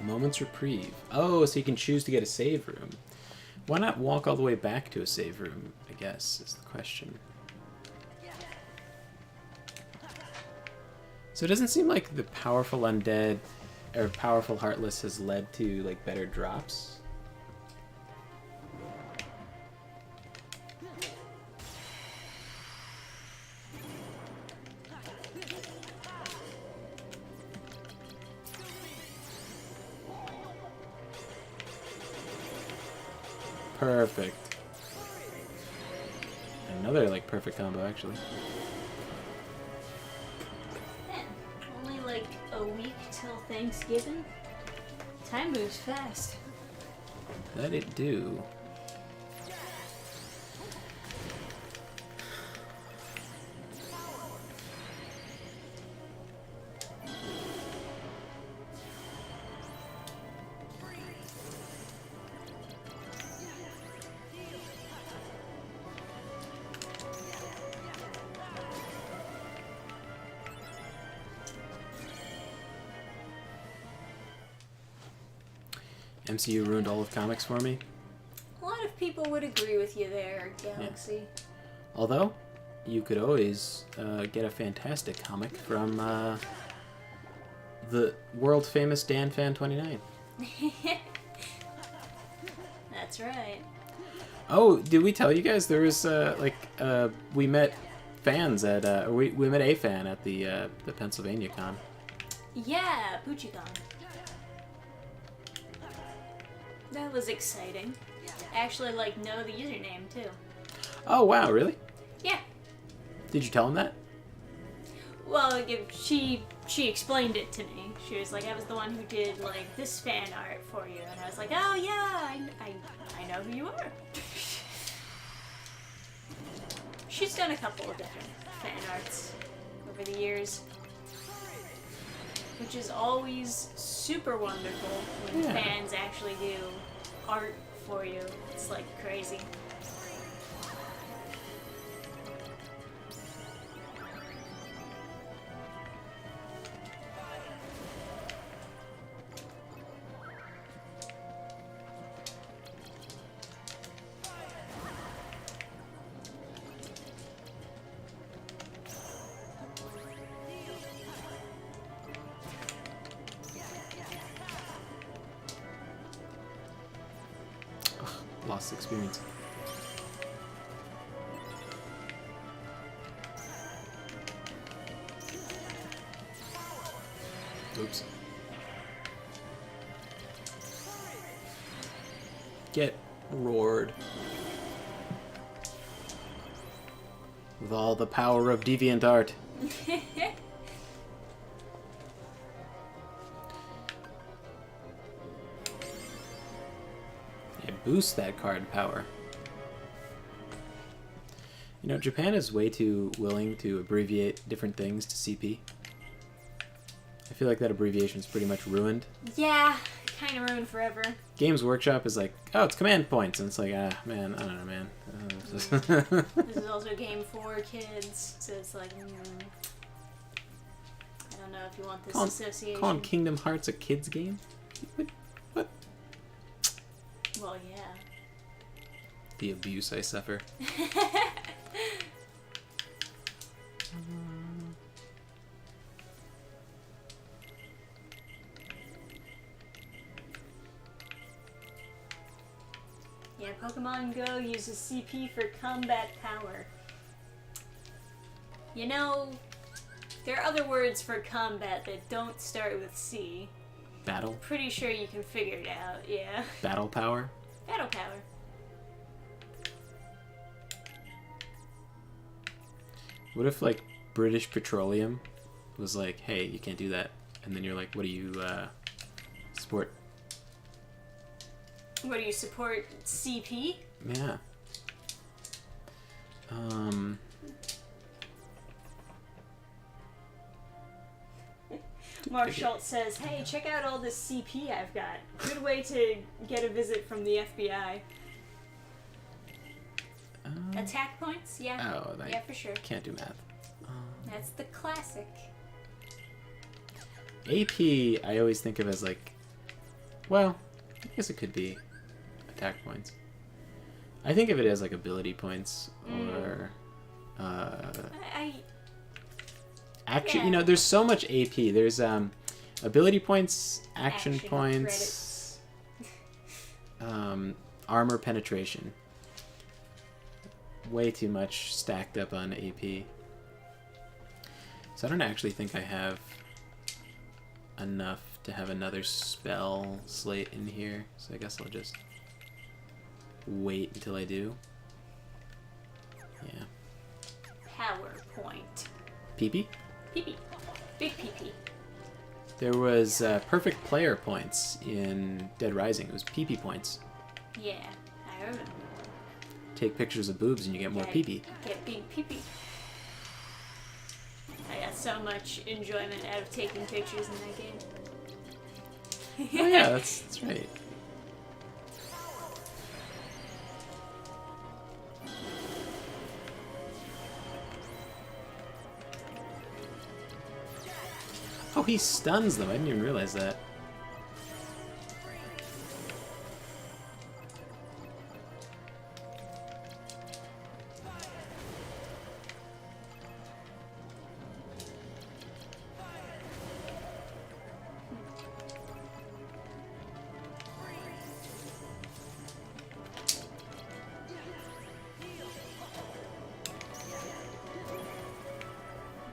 Speaker 1: Moment's reprieve. Oh, so you can choose to get a save room. Why not walk all the way back to a save room, I guess, is the question. So it doesn't seem like the powerful undead or powerful heartless has led to like better drops. Perfect. Another, like, perfect combo, actually.
Speaker 2: Man, only like a week till Thanksgiving. Time moves fast.
Speaker 1: That it do. MCU ruined all of comics for me.
Speaker 2: A lot of people would agree with you there, Galaxy.
Speaker 1: Although, you could always get a fantastic comic from the world famous DanFan29.
Speaker 2: That's right.
Speaker 1: Oh, did we tell you guys there was we met fans at we met a fan at the Pennsylvania con.
Speaker 2: Yeah, Poochicon. That was exciting. I actually know the username too.
Speaker 1: Oh wow, really?
Speaker 2: Yeah.
Speaker 1: Did you tell him that?
Speaker 2: Well, she explained it to me. She was like, I was the one who did this fan art for you, and I was like, oh yeah, I know who you are. She's done a couple of different fan arts over the years, which is always super wonderful when
Speaker 1: Yeah.
Speaker 2: fans actually do art for you. It's crazy.
Speaker 1: Lost experience. Oops. Get roared. With all the power of deviant art. Boost that card power. You know, Japan is way too willing to abbreviate different things to CP. I feel like that abbreviation is pretty much ruined.
Speaker 2: Yeah, kind of ruined forever.
Speaker 1: Games Workshop is like, oh, it's command points, and it's like, ah, man, I don't know, man.
Speaker 2: This is also a game for kids, so it's I don't know if you want this association.
Speaker 1: Calling Kingdom Hearts a kids game? What?
Speaker 2: Well, yeah.
Speaker 1: The abuse I suffer.
Speaker 2: Yeah, Pokemon Go uses CP for combat power. You know, there are other words for combat that don't start with C.
Speaker 1: Battle?
Speaker 2: Pretty sure you can figure it out, yeah.
Speaker 1: Battle power?
Speaker 2: Battle power.
Speaker 1: What if, British Petroleum was like, hey, you can't do that. And then you're like, what do you, support?
Speaker 2: What do you support? CP?
Speaker 1: Yeah.
Speaker 2: Mark Schultz says, hey, check out all this CP I've got. Good way to get a visit from the FBI. Attack points? Yeah.
Speaker 1: Oh,
Speaker 2: yeah, for sure.
Speaker 1: Can't do math.
Speaker 2: That's the classic.
Speaker 1: AP, I always think of as well, I guess it could be attack points. I think of it as ability points or action.
Speaker 2: Yeah.
Speaker 1: You know, there's so much AP. There's ability points, action
Speaker 2: credits.
Speaker 1: points, armor penetration. Way too much stacked up on AP. So I don't actually think I have enough to have another spell slate in here. So I guess I'll just wait until I do. Yeah.
Speaker 2: PowerPoint.
Speaker 1: PP?
Speaker 2: PP. Big PP.
Speaker 1: There was perfect player points in Dead Rising. It was PP points.
Speaker 2: Yeah, I remember.
Speaker 1: Take pictures of boobs and you get more
Speaker 2: Yeah,
Speaker 1: PP.
Speaker 2: Get big PP. I got so much enjoyment out of taking pictures in that game.
Speaker 1: Oh yeah, that's right. Oh, he stuns them. I didn't even realize that.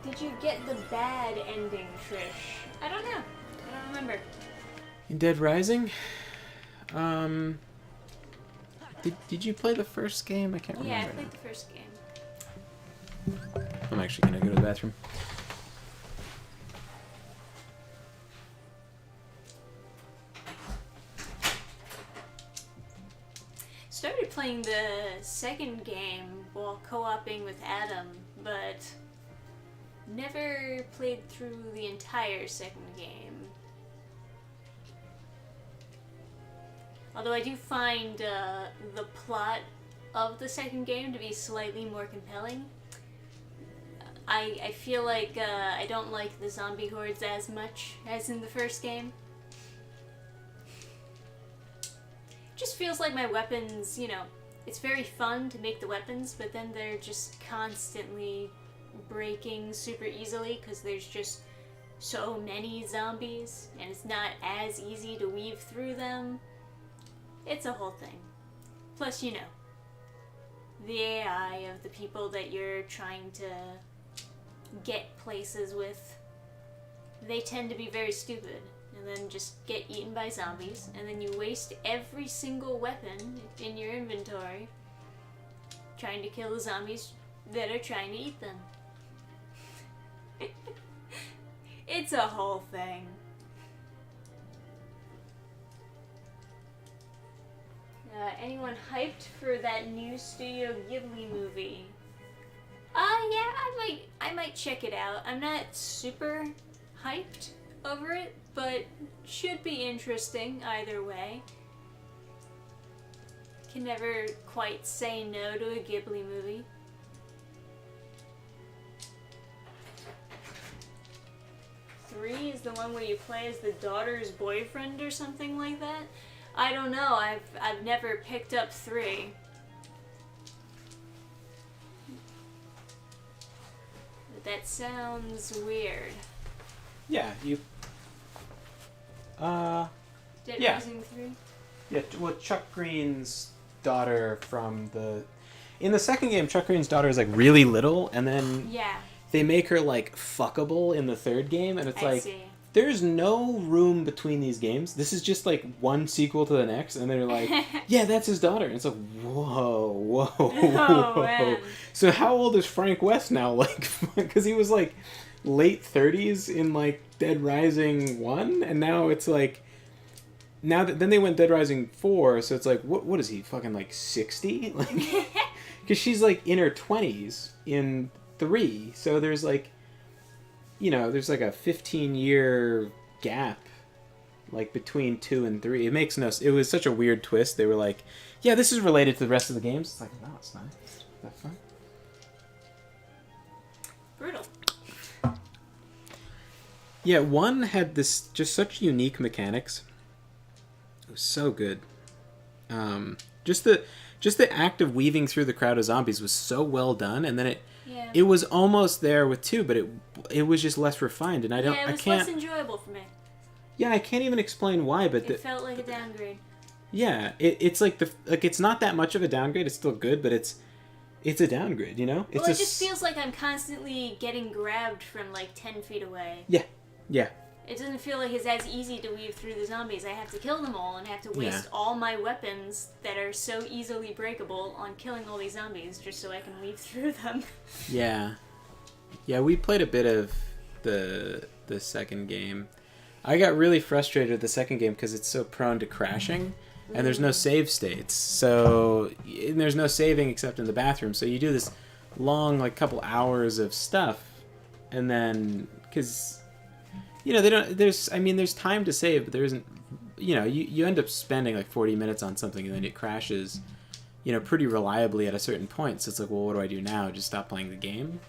Speaker 2: Did you get the bad ending, Trish? I don't know. I don't remember.
Speaker 1: In Dead Rising? Did you play the first game? I can't
Speaker 2: Yeah, I
Speaker 1: remember.
Speaker 2: played the first game.
Speaker 1: I'm actually gonna go to the bathroom.
Speaker 2: Started playing the second game while co-oping with Adam, but never played through the entire second game. Although I do find the plot of the second game to be slightly more compelling. I feel like I don't like the zombie hordes as much as in the first game. Just feels like my weapons, you know, it's very fun to make the weapons, but then they're just constantly breaking super easily because there's just so many zombies and it's not as easy to weave through them. It's a whole thing. Plus, you know, the AI of the people that you're trying to get places with, they tend to be very stupid and then just get eaten by zombies, and then you waste every single weapon in your inventory trying to kill the zombies that are trying to eat them. It's a whole thing. Anyone hyped for that new Studio Ghibli movie? Yeah, I might check it out. I'm not super hyped over it, but should be interesting either way. Can never quite say no to a Ghibli movie. Three is the one where you play as the daughter's boyfriend or something like that? I don't know. I've never picked up 3. But that sounds weird.
Speaker 1: Yeah, you.
Speaker 2: Dead
Speaker 1: Yeah.
Speaker 2: Rising 3?
Speaker 1: Yeah, well, Chuck Green's daughter from the. In the second game, Chuck Green's daughter is like really little, and then
Speaker 2: Yeah,
Speaker 1: they make her like fuckable in the third game, and it's
Speaker 2: I
Speaker 1: like
Speaker 2: see.
Speaker 1: there's no room between these games. This is just like one sequel to the next, and they're like, yeah, that's his daughter. And it's like, whoa.
Speaker 2: Oh, man.
Speaker 1: So how old is Frank West now? Like, because he was like late 30s in like Dead Rising 1, and now it's like, then they went Dead Rising 4, so it's like, what is he, fucking like 60? Like, because she's like in her 20s in 3, so there's like, you know, there's like a 15-year gap, like between 2 and 3. It makes no. It was such a weird twist. They were like, "Yeah, this is related to the rest of the games." It's like, no, it's not. Is that fun?
Speaker 2: Brutal.
Speaker 1: Yeah, 1 had this just such unique mechanics. It was so good. Just the act of weaving through the crowd of zombies was so well done, and then
Speaker 2: Yeah.
Speaker 1: it was almost there with 2, but it was just less refined, and
Speaker 2: Yeah, it was less enjoyable for me.
Speaker 1: Yeah, I can't even explain why, but
Speaker 2: It felt like a downgrade.
Speaker 1: yeah, it's like it's not that much of a downgrade. It's still good, but it's a downgrade, you know? It's
Speaker 2: Well, it just feels like I'm constantly getting grabbed from like 10 feet away.
Speaker 1: Yeah.
Speaker 2: It doesn't feel like it's as easy to weave through the zombies. I have to kill them all and have to waste all my weapons that are so easily breakable on killing all these zombies just so I can weave through them.
Speaker 1: Yeah. Yeah, we played a bit of the second game. I got really frustrated with the second game because it's so prone to crashing, and there's no save states. So and there's no saving except in the bathroom. So you do this long, like, couple hours of stuff, and then because they don't. There's time to save, but there isn't. You end up spending like 40 minutes on something, and then it crashes, pretty reliably at a certain point. So it's like, well, what do I do now? Just stop playing the game?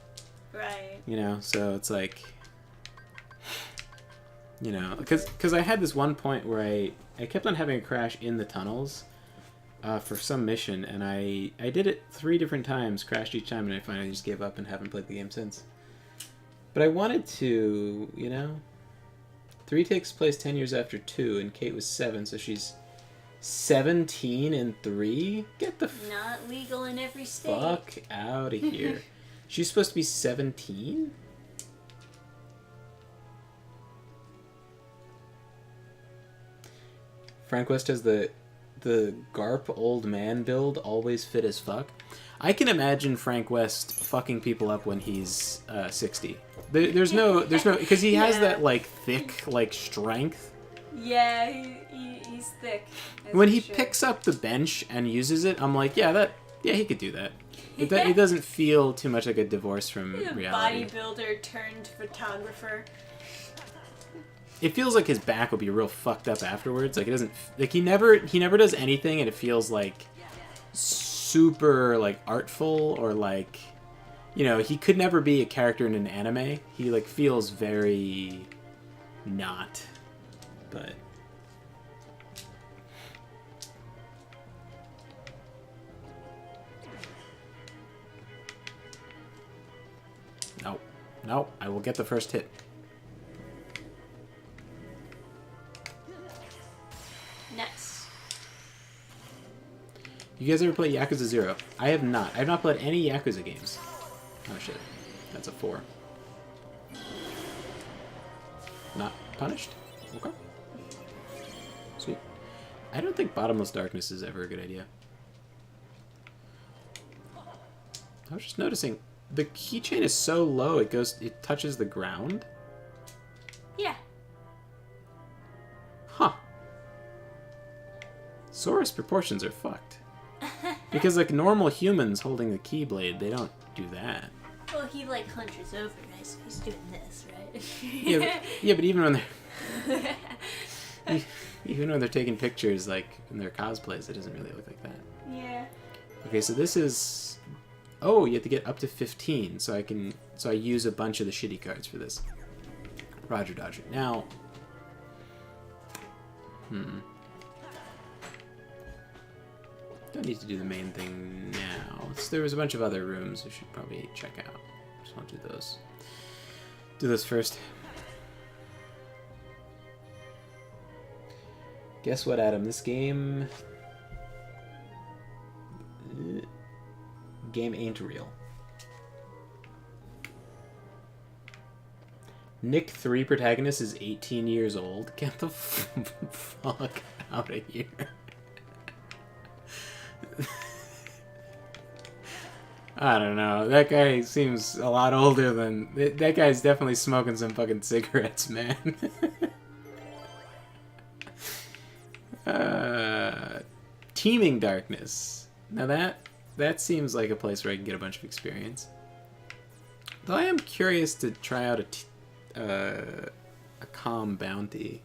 Speaker 2: Right.
Speaker 1: So it's like, because I had this one point where I kept on having a crash in the tunnels for some mission, and I did it 3 different times, crashed each time, and I finally just gave up and haven't played the game since. But I wanted to, 3 takes place 10 years after 2, and Kate was 7, so she's 17 in 3? Get the
Speaker 2: Not legal in every state.
Speaker 1: fuck out of here. She's supposed to be 17? Frank West has the Garp old man build, always fit as fuck. I can imagine Frank West fucking people up when he's 60. There's no, because he has that, like, thick, like, strength.
Speaker 2: Yeah, he's thick.
Speaker 1: When he picks up the bench and uses it, I'm like, yeah, he could do that. It doesn't feel too much like a divorce from
Speaker 2: He's a
Speaker 1: reality.
Speaker 2: bodybuilder turned photographer.
Speaker 1: It feels like his back will be real fucked up afterwards. Like, it doesn't, like, he never does anything, and it feels like super, like, artful, or like, he could never be a character in an anime. He, like, feels very not, but no, I will get the first hit.
Speaker 2: Nice.
Speaker 1: You guys ever play Yakuza 0? I have not. I have not played any Yakuza games. Oh shit. That's a 4. Not punished? Okay. Sweet. I don't think Bottomless Darkness is ever a good idea. I was just noticing the keychain is so low it touches the ground.
Speaker 2: Yeah.
Speaker 1: Huh. Sora's proportions are fucked. Because, like, normal humans holding the Keyblade, they don't do that.
Speaker 2: Well, he, like, hunches over. Nice. He's doing this, right?
Speaker 1: Yeah, but even when they're even when they're taking pictures, like in their cosplays, it doesn't really look like that.
Speaker 2: Yeah.
Speaker 1: Okay, so this is. Oh, you have to get up to 15, so I use a bunch of the shitty cards for this. Roger Dodger. Now. Don't need to do the main thing now. There was a bunch of other rooms we should probably check out. Just want to do those. Do those first. Guess what, Adam? This game ain't real. Nick 3 protagonist is 18 years old. Get the fuck out of here. I don't know. That guy seems a lot older than... That guy's definitely smoking some fucking cigarettes, man. Teeming Darkness. Now that seems like a place where I can get a bunch of experience. Though I am curious to try out a calm bounty.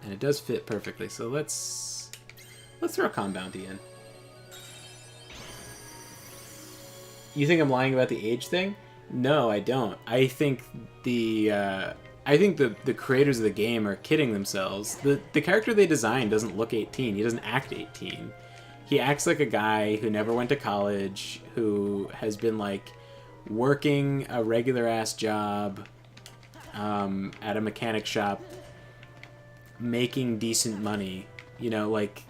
Speaker 1: And it does fit perfectly, so let's throw a calm bounty in. You think I'm lying about the age thing? No, I don't. I think the creators of the game are kidding themselves. The character they designed doesn't look 18. He doesn't act 18. He acts like a guy who never went to college, who has been, like, working a regular ass job at a mechanic shop, making decent money, like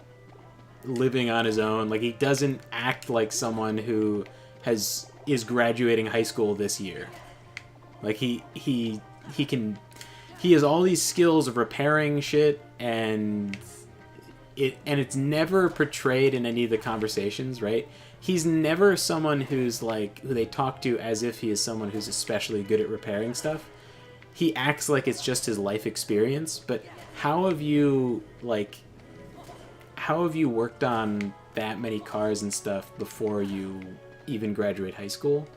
Speaker 1: living on his own. Like, he doesn't act like someone who is graduating high school this year. Like he has all these skills of repairing shit, and it's never portrayed in any of the conversations, right? He's never someone who's like, who they talk to as if he is someone who's especially good at repairing stuff. He acts like it's just his life experience. But how have you worked on that many cars and stuff before you even graduate high school?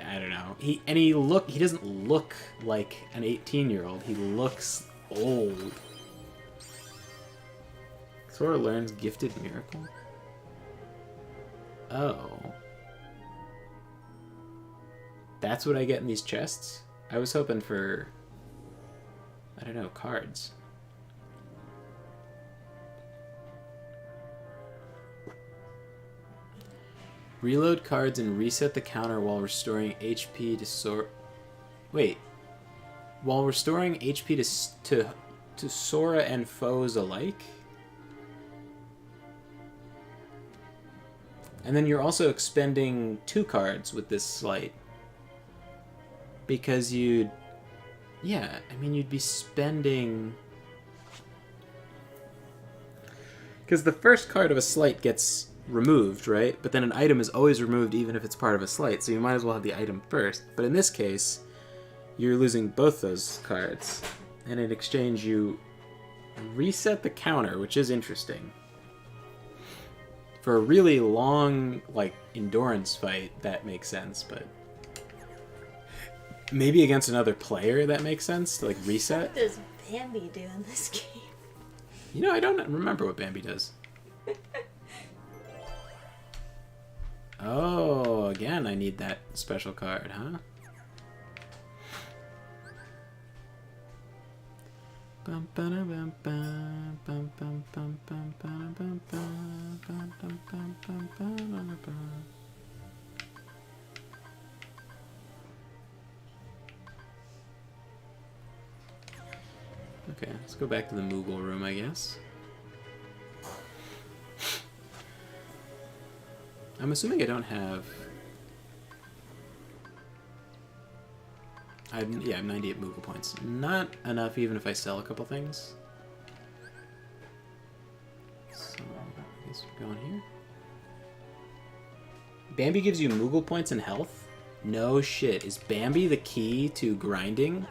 Speaker 1: I don't know. He doesn't look like an 18-year-old. He looks old. Sora learns Gifted Miracle. Oh. That's what I get in these chests? I was hoping for, I don't know, cards. Reload cards and reset the counter while restoring HP to Sora. Wait. While restoring HP to Sora and foes alike? And then you're also expending 2 cards with this sleight. Because you'd be spending... Because the first card of a sleight gets removed, right? But then an item is always removed even if it's part of a sleight, so you might as well have the item first. But in this case, you're losing both those cards. And in exchange, you reset the counter, which is interesting. For a really long, endurance fight, that makes sense, but... Maybe against another player, that makes sense, to, reset.
Speaker 2: What does Bambi do in this game?
Speaker 1: You know, I don't remember what Bambi does. Oh, again, I need that special card, huh? Okay, let's go back to the Moogle room, I guess. I'm assuming I don't have... I have 98 Moogle points. Not enough even if I sell a couple things. So, I guess we're going here. Bambi gives you Moogle points and health? No shit. Is Bambi the key to grinding?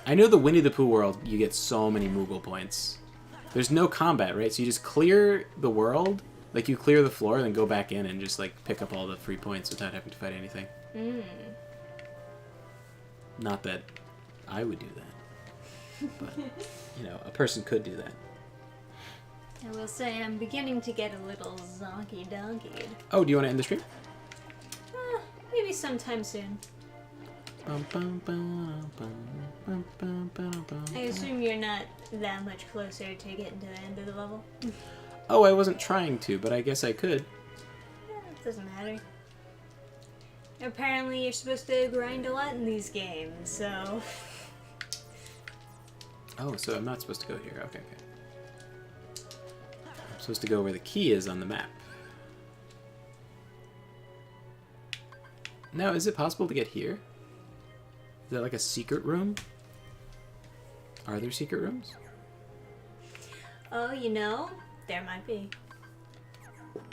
Speaker 1: I know the Winnie the Pooh world, you get so many Moogle points. There's no combat, right? So you just clear the world, you clear the floor, then go back in and just, pick up all the free points without having to fight anything. Not that I would do that. But, a person could do that.
Speaker 2: I will say I'm beginning to get a little zonky-donkied.
Speaker 1: Oh, do you want to end the stream?
Speaker 2: Maybe sometime soon. I assume you're not that much closer to getting to the end of the level.
Speaker 1: Oh, I wasn't trying to, but I guess I could.
Speaker 2: It doesn't matter. Apparently you're supposed to grind a lot in these games, so...
Speaker 1: Oh, so I'm not supposed to go here. Okay. I'm supposed to go where the key is on the map. Now, is it possible to get here? Is that a secret room? Are there secret rooms?
Speaker 2: Oh, there might be.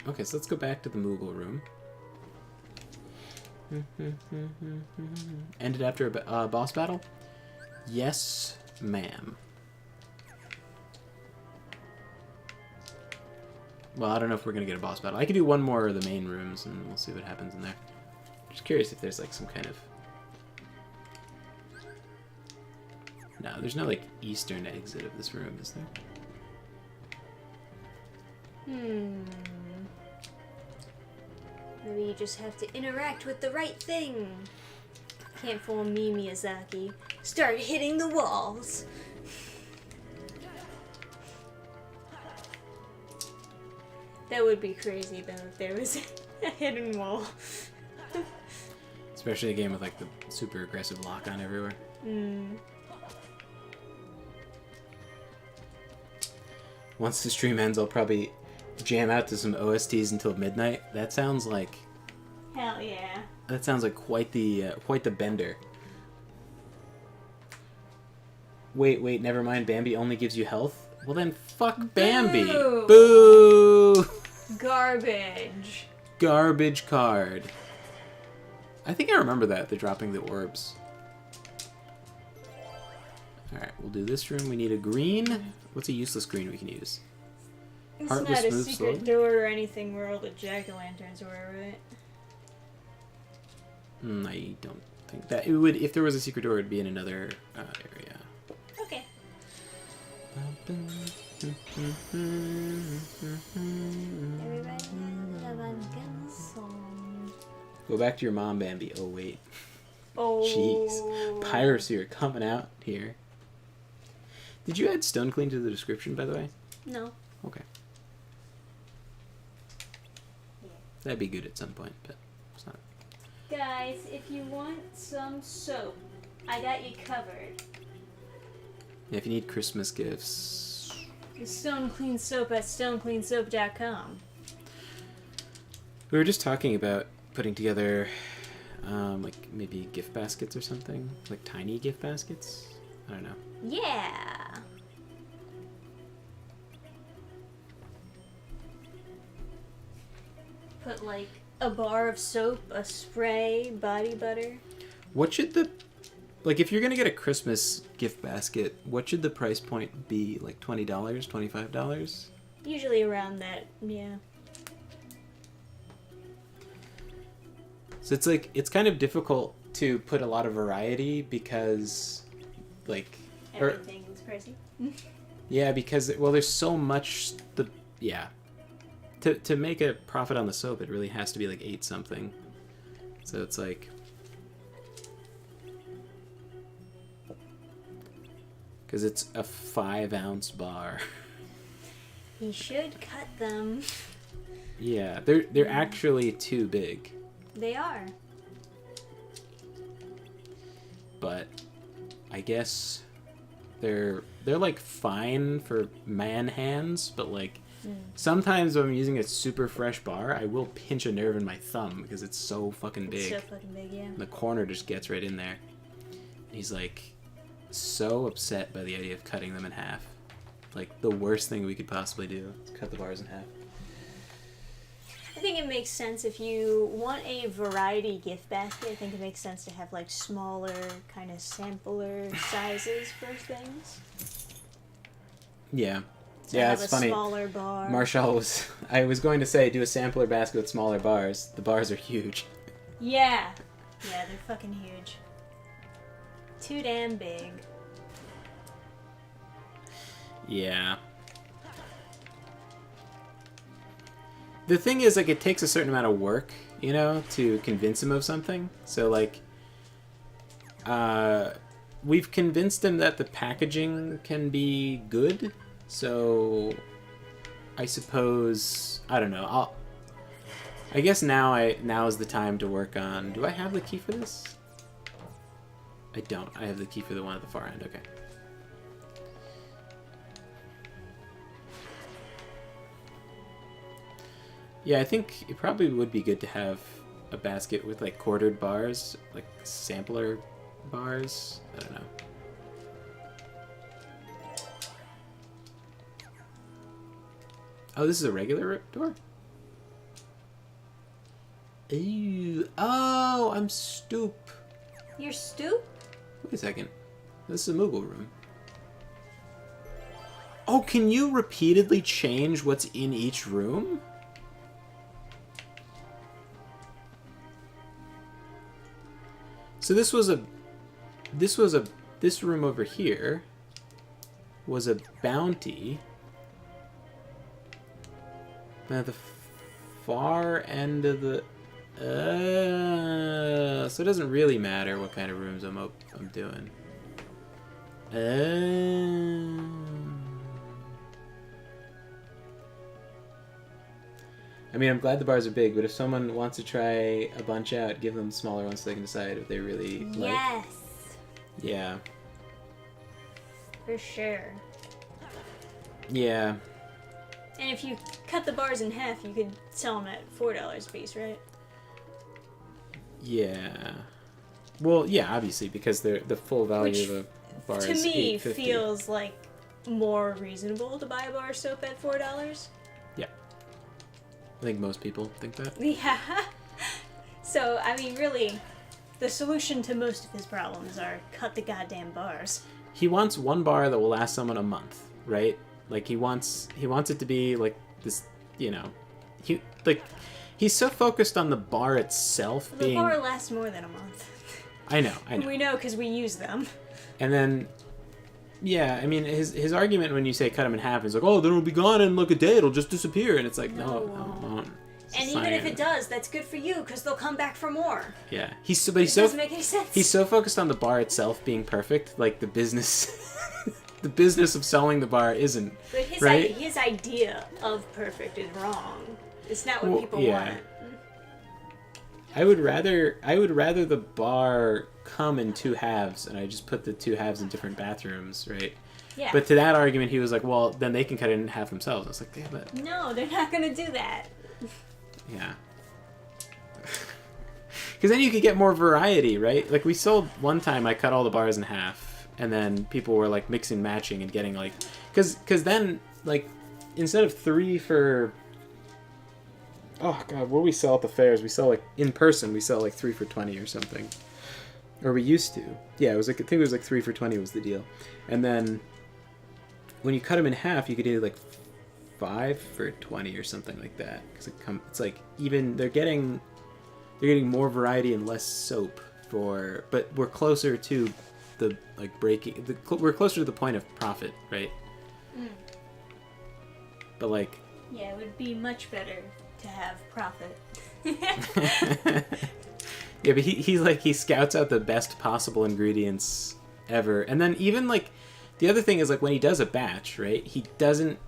Speaker 1: Okay, so let's go back to the Moogle room. Ended after a boss battle? Yes, ma'am. Well, I don't know if we're going to get a boss battle. I could do one more of the main rooms, and we'll see what happens in there. Just curious if there's, some kind of... No, there's no, eastern exit of this room, is there?
Speaker 2: Maybe you just have to interact with the right thing. Can't fool me, Miyazaki. Start hitting the walls. That would be crazy, though, if there was a hidden wall.
Speaker 1: Especially a game with, the super aggressive lock-on everywhere. Once the stream ends, I'll probably jam out to some OSTs until midnight. That sounds like...
Speaker 2: Hell yeah.
Speaker 1: That sounds like quite the bender. Wait, never mind. Bambi only gives you health. Well then, fuck Bambi.
Speaker 2: Boo.
Speaker 1: Boo.
Speaker 2: Garbage.
Speaker 1: Garbage card. I think I remember that. They're dropping the orbs. All right, we'll do this room. We need a green. What's a useless green we can use?
Speaker 2: It's
Speaker 1: Heartless
Speaker 2: not a
Speaker 1: move
Speaker 2: secret
Speaker 1: slowly?
Speaker 2: door or anything where all the jack-o'-lanterns were, right?
Speaker 1: I don't think that it would. If there was a secret door, it'd be in another area.
Speaker 2: Okay.
Speaker 1: Go back to your mom, Bambi. Oh wait,
Speaker 2: Oh.
Speaker 1: jeez, piracy are coming out here. Did you add Stone Clean to the description, by the way?
Speaker 2: No.
Speaker 1: Okay. That'd be good at some point, but it's not.
Speaker 2: Guys, if you want some soap, I got you covered.
Speaker 1: Yeah, if you need Christmas gifts.
Speaker 2: The Stone Clean Soap at stonecleansoap.com.
Speaker 1: We were just talking about putting together, like maybe gift baskets or something, like tiny gift baskets. I don't know.
Speaker 2: Yeah. Put like a bar of soap, a spray, body butter.
Speaker 1: What should the, like, if you're gonna get a Christmas gift basket, what should the price point be? Like $20, $25?
Speaker 2: Usually around that, yeah.
Speaker 1: So it's like, it's kind of difficult to put a lot of variety because, like,
Speaker 2: Everything's pricey.
Speaker 1: yeah, because, well, there's so much, yeah. To make a profit on the soap, it really has to be like 8 something. So it's like, because it's a 5-ounce bar.
Speaker 2: You should cut them.
Speaker 1: Yeah, they're actually too big.
Speaker 2: They are.
Speaker 1: But I guess they're like fine for man hands, but like sometimes when I'm using a super fresh bar, I will pinch a nerve in my thumb because it's so fucking big.
Speaker 2: It's so fucking big, yeah.
Speaker 1: The corner just gets right in there. He's like so upset by the idea of cutting them in half. Like the worst thing we could possibly do is cut the bars in half.
Speaker 2: I think it makes sense if you want a variety gift basket. I think it makes sense to have like smaller, kind of sampler sizes for things.
Speaker 1: Yeah.
Speaker 2: So
Speaker 1: Yeah,
Speaker 2: have
Speaker 1: it's
Speaker 2: a
Speaker 1: funny.
Speaker 2: smaller bar.
Speaker 1: I was going to say do a sampler basket with smaller bars. The bars are huge.
Speaker 2: Yeah. Yeah, they're fucking huge. Too damn big.
Speaker 1: Yeah. The thing is, like, it takes a certain amount of work, you know, to convince him of something. So, like, we've convinced him that the packaging can be good. So, I suppose, I don't know. I guess now is the time to work on. Do I have the key for this? I don't. I have the key for the one at the far end. Okay. Yeah, I think it probably would be good to have a basket with like quartered bars, like sampler bars. I don't know. Oh, this is a regular door? Ew. Oh, I'm stoop.
Speaker 2: Your stoop?
Speaker 1: Wait a second. This is a Moogle room. Oh, can you repeatedly change what's in each room? So this room over here was a bounty. And at the far end of the so it doesn't really matter what kind of rooms I'm doing. I mean, I'm glad the bars are big, but if someone wants to try a bunch out, give them smaller ones so they can decide if they really like.
Speaker 2: Yes.
Speaker 1: Yeah.
Speaker 2: For sure.
Speaker 1: Yeah.
Speaker 2: And if you cut the bars in half, you could sell them at $4 a piece, right?
Speaker 1: Yeah. Well, yeah, obviously, because the full value
Speaker 2: Which,
Speaker 1: of a bar
Speaker 2: to
Speaker 1: is
Speaker 2: me,
Speaker 1: $8.50.
Speaker 2: feels like more reasonable to buy a bar soap at $4.
Speaker 1: Yeah. I think most people think that.
Speaker 2: Yeah. So, I mean, really, the solution to most of his problems are cut the goddamn bars.
Speaker 1: He wants one bar that will last someone a month, right? Like he wants it to be like this, you know. He's so focused on the bar itself
Speaker 2: The
Speaker 1: being
Speaker 2: bar lasts more than a month.
Speaker 1: I know.
Speaker 2: We know because we use them.
Speaker 1: And then yeah, I mean his argument when you say cut them in half is like, "Oh, then it'll be gone in like a day, it'll just disappear." And it's like, no, it won't.
Speaker 2: And even if it does, that's good for you because they'll come back for more.
Speaker 1: Yeah.
Speaker 2: It doesn't make any sense.
Speaker 1: He's so focused on the bar itself being perfect, like the business the business of selling the bar isn't.
Speaker 2: But his,
Speaker 1: right?
Speaker 2: his idea of perfect is wrong. It's not what people
Speaker 1: yeah.
Speaker 2: want.
Speaker 1: I would rather the bar come in two halves and I just put the two halves in different bathrooms, right?
Speaker 2: Yeah.
Speaker 1: But to that argument he was like, well, then they can cut it in half themselves. I was like, yeah, but
Speaker 2: No, they're not gonna do that.
Speaker 1: yeah. Because then you could get more variety, right? Like we sold one time, I cut all the bars in half, and then people were like mixing, matching, and getting like, because then like instead of 3 for, oh god, what do we sell at the fairs? We sell like in person, we sell like 3 for $20 or something, or we used to. Yeah, it was like I think it was like 3 for $20 was the deal, and then when you cut them in half, you could do like 5 for $20 or something like that. Because it's like even they're getting more variety and less soap for, but we're closer to the like breaking. We're closer to the point of profit, right?
Speaker 2: Mm.
Speaker 1: But like,
Speaker 2: Yeah, it would be much better to have profit.
Speaker 1: yeah, but he's like he scouts out the best possible ingredients ever, and then even like the other thing is like when he does a batch, right? He doesn't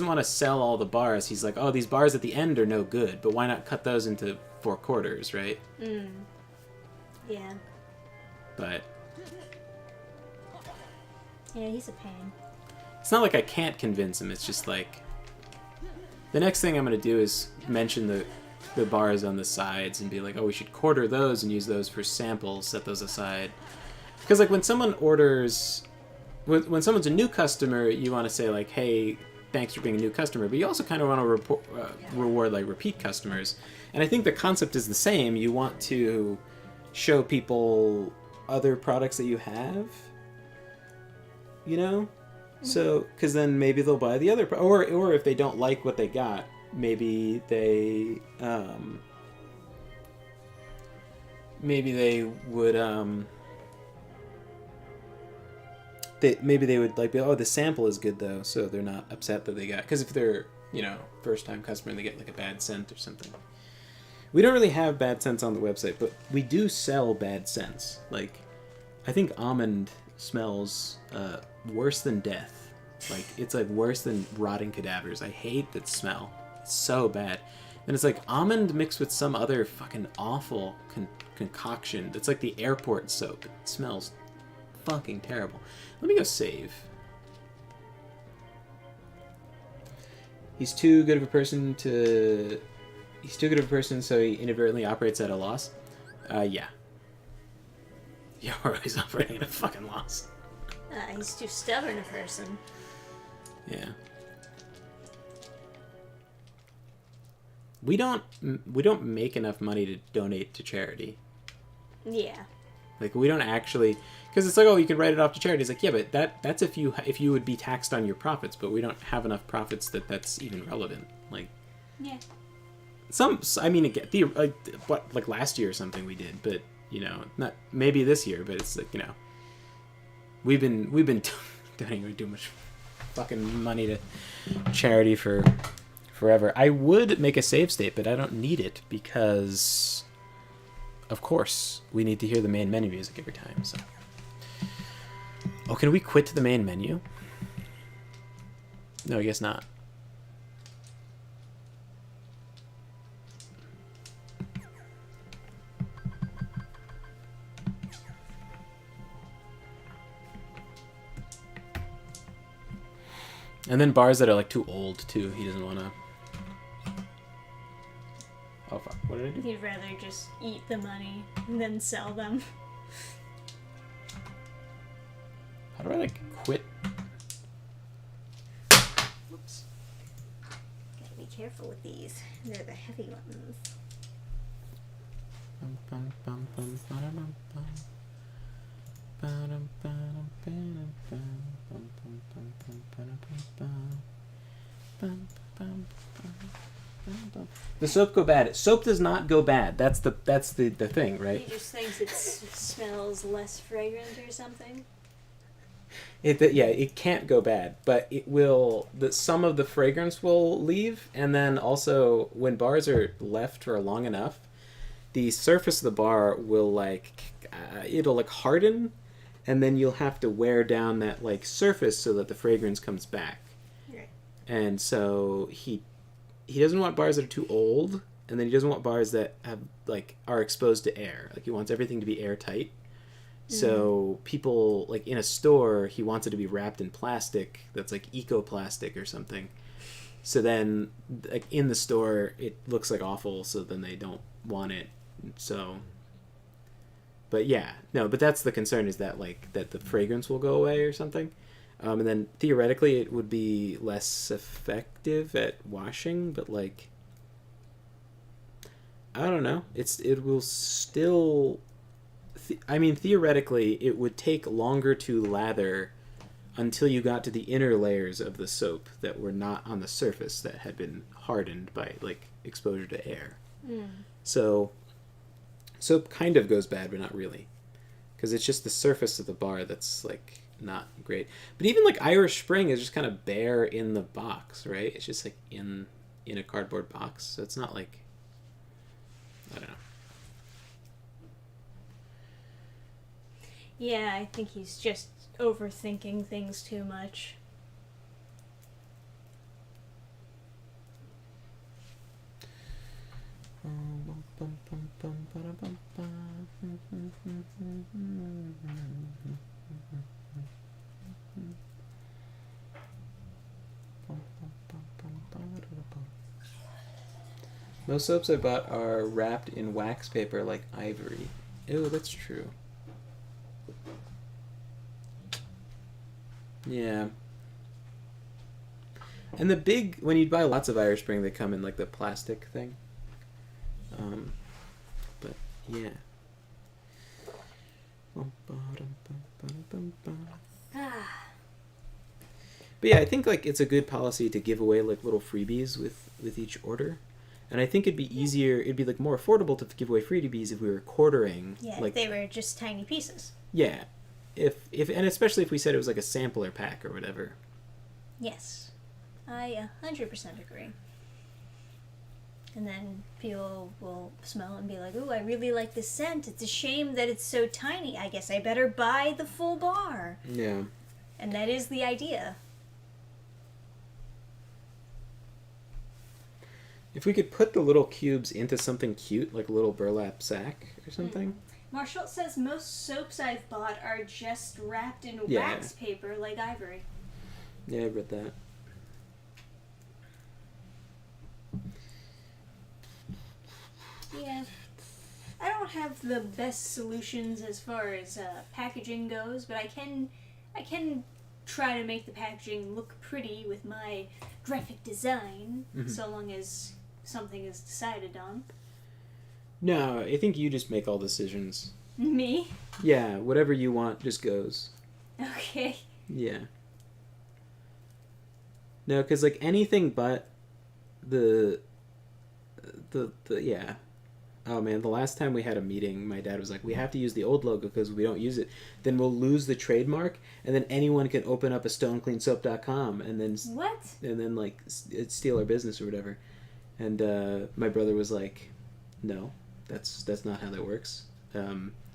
Speaker 1: want to sell all the bars. He's like, oh, these bars at the end are no good, but why not cut those into 4 quarters, right?
Speaker 2: Mm. Yeah.
Speaker 1: But
Speaker 2: Yeah, he's a pain.
Speaker 1: it's not like I can't convince him. It's just like the next thing I'm gonna do is mention the bars on the sides and be like, oh, we should quarter those and use those for samples. Set those aside, because like when someone orders, when someone's a new customer, you want to say like, hey, thanks for being a new customer, but you also kind of want to reward like repeat customers. And I think the concept is the same. You want to show people other products that you have, you know? So, because then maybe they'll buy the other, or if they don't like what they got, maybe they would maybe they would like be, oh, the sample is good though, so they're not upset that they got, because if they're, you know, first time customer and they get like a bad scent or something. We don't really have bad scents on the website, but we do sell bad scents. Like, I think almond smells worse than death. Like, it's like worse than rotting cadavers. I hate that smell. It's so bad. And it's like almond mixed with some other fucking awful concoction. It's like the airport soap. It smells fucking terrible. Let me go save. He's too good of a person, so he inadvertently operates at a loss. Yeah. Yeah, we're always operating at a fucking loss.
Speaker 2: He's too stubborn a person.
Speaker 1: Yeah. We don't make enough money to donate to charity.
Speaker 2: Yeah.
Speaker 1: Like, we don't actually, because it's like, oh, you can write it off to charity. It's like, yeah, but that's if you would be taxed on your profits, but we don't have enough profits that's even relevant. Like,
Speaker 2: yeah.
Speaker 1: I mean, again, like last year or something we did, but you know, not maybe this year, but it's like, you know, we've been donating too much fucking money to charity for forever. I would make a save state, but I don't need it because, of course, we need to hear the main menu music every time. So, oh, can we quit to the main menu? No, I guess not. And then bars that are like too old too. He doesn't want to. Oh fuck! What did I do?
Speaker 2: He'd rather just eat the money than sell them.
Speaker 1: How do I like quit?
Speaker 2: Whoops. Gotta be careful with these. They're the heavy ones.
Speaker 1: The soap go bad. Soap does not go bad. That's the thing,
Speaker 2: He
Speaker 1: right?
Speaker 2: just thinks it smells less fragrant or something.
Speaker 1: It can't go bad, but it will. Some of the fragrance will leave, and then also when bars are left for long enough, the surface of the bar will it'll like harden, and then you'll have to wear down that like surface so that the fragrance comes back.
Speaker 2: Right.
Speaker 1: And so he doesn't want bars that are too old, and then he doesn't want bars that have are exposed to air. Like he wants everything to be airtight. So people, like in a store, he wants it to be wrapped in plastic that's like eco-plastic or something. So then, like in the store, it looks like awful, so then they don't want it. So, but yeah, no, but that's the concern, is that that the fragrance will go away or something. And then theoretically it would be less effective at washing, but I don't know. It will still... theoretically, it would take longer to lather until you got to the inner layers of the soap that were not on the surface, that had been hardened by exposure to air. So soap kind of goes bad, but not really, because it's just the surface of the bar that's not great. But even Irish Spring is just kind of bare in the box, right? It's just in a cardboard box, so it's not I don't know.
Speaker 2: Yeah, I think he's just overthinking things too much.
Speaker 1: Most soaps I bought are wrapped in wax paper like ivory. Ew, that's true. Yeah. And when you buy lots of Irish Spring, they come in the plastic thing. But yeah. But yeah, I think it's a good policy to give away little freebies with each order. And I think it'd be easier, it'd be more affordable to give away freebies if we were quartering.
Speaker 2: Yeah, if they were just tiny pieces.
Speaker 1: Yeah. And especially if we said it was a sampler pack or whatever.
Speaker 2: Yes. I 100% agree. And then people will smell and be like, ooh, I really like this scent. It's a shame that it's so tiny. I guess I better buy the full bar.
Speaker 1: Yeah.
Speaker 2: And that is the idea.
Speaker 1: If we could put the little cubes into something cute, like a little burlap sack or something.
Speaker 2: Marshall says most soaps I've bought are just wrapped in wax paper like ivory.
Speaker 1: Yeah, I read that.
Speaker 2: Yeah. I don't have the best solutions as far as packaging goes, but I can try to make the packaging look pretty with my graphic design, so long as something is decided on.
Speaker 1: No, I think you just make all decisions.
Speaker 2: Me?
Speaker 1: Yeah, whatever you want just goes.
Speaker 2: Okay.
Speaker 1: Yeah. No, because anything but the yeah. Oh man, the last time we had a meeting, my dad was like, we have to use the old logo because we don't use it. Then we'll lose the trademark, and then anyone can open up a stonecleansoap.com and then...
Speaker 2: What?
Speaker 1: And then, steal our business or whatever. And my brother was like, no, that's not how that works.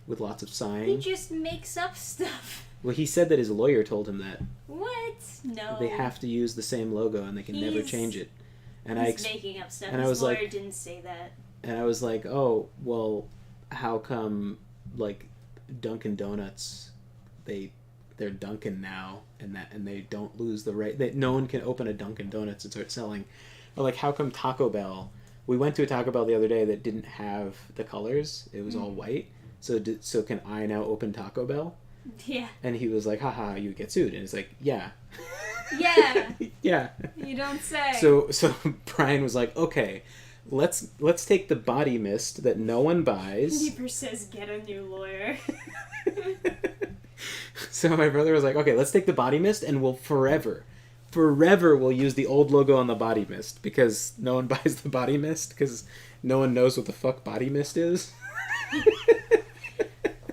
Speaker 1: With lots of sighing.
Speaker 2: He just makes up stuff.
Speaker 1: Well, he said that his lawyer told him that.
Speaker 2: What? No.
Speaker 1: They have to use the same logo and they can never change it. And
Speaker 2: he's making up stuff.
Speaker 1: And
Speaker 2: his lawyer
Speaker 1: like,
Speaker 2: didn't say that.
Speaker 1: And I was like, oh, well, how come, Dunkin' Donuts, they're Dunkin' now, and they don't lose the right, that no one can open a Dunkin' Donuts and start selling. Or, how come Taco Bell, we went to a Taco Bell the other day that didn't have the colors. It was all white. So can I now open Taco Bell?
Speaker 2: Yeah.
Speaker 1: And he was like, haha, you would get sued. And it's like, yeah.
Speaker 2: Yeah.
Speaker 1: Yeah.
Speaker 2: You don't say.
Speaker 1: So Brian was like, okay, let's take the body mist that no one buys.
Speaker 2: Keeper says, get a new lawyer.
Speaker 1: So my brother was like, okay, let's take the body mist and we'll forever we'll use the old logo on the body mist because no one buys the body mist because no one knows what the fuck body mist is.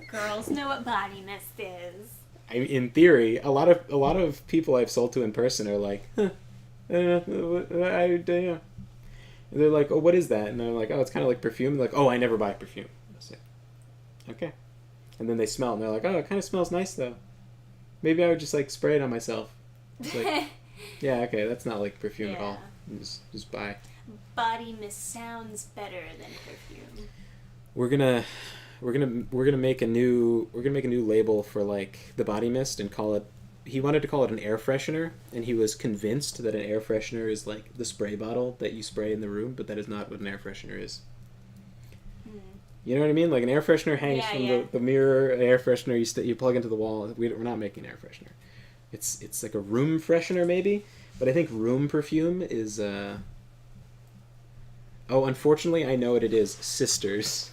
Speaker 2: Girls know what body mist is.
Speaker 1: I mean, in theory, a lot of people I've sold to in person are like, huh, I don't know. And they're like, oh, what is that? And I'm like, oh, it's kind of like perfume. They're like, oh, I never buy perfume. I say, okay. And then they smell it and they're like, oh, it kind of smells nice though. Maybe I would just like spray it on myself. It's like, yeah, okay, that's not like perfume at all. Just buy.
Speaker 2: Body mist sounds better than perfume.
Speaker 1: We're gonna make a new label for like the body mist and call it. He wanted to call it an air freshener, and he was convinced that an air freshener is like the spray bottle that you spray in the room, but that is not what an air freshener is. You know what I mean? Like an air freshener hangs from the mirror. An air freshener you plug into the wall. We're not making an air freshener. It's like a room freshener maybe, but I think room perfume is. Oh, unfortunately, I know what it is. Sisters.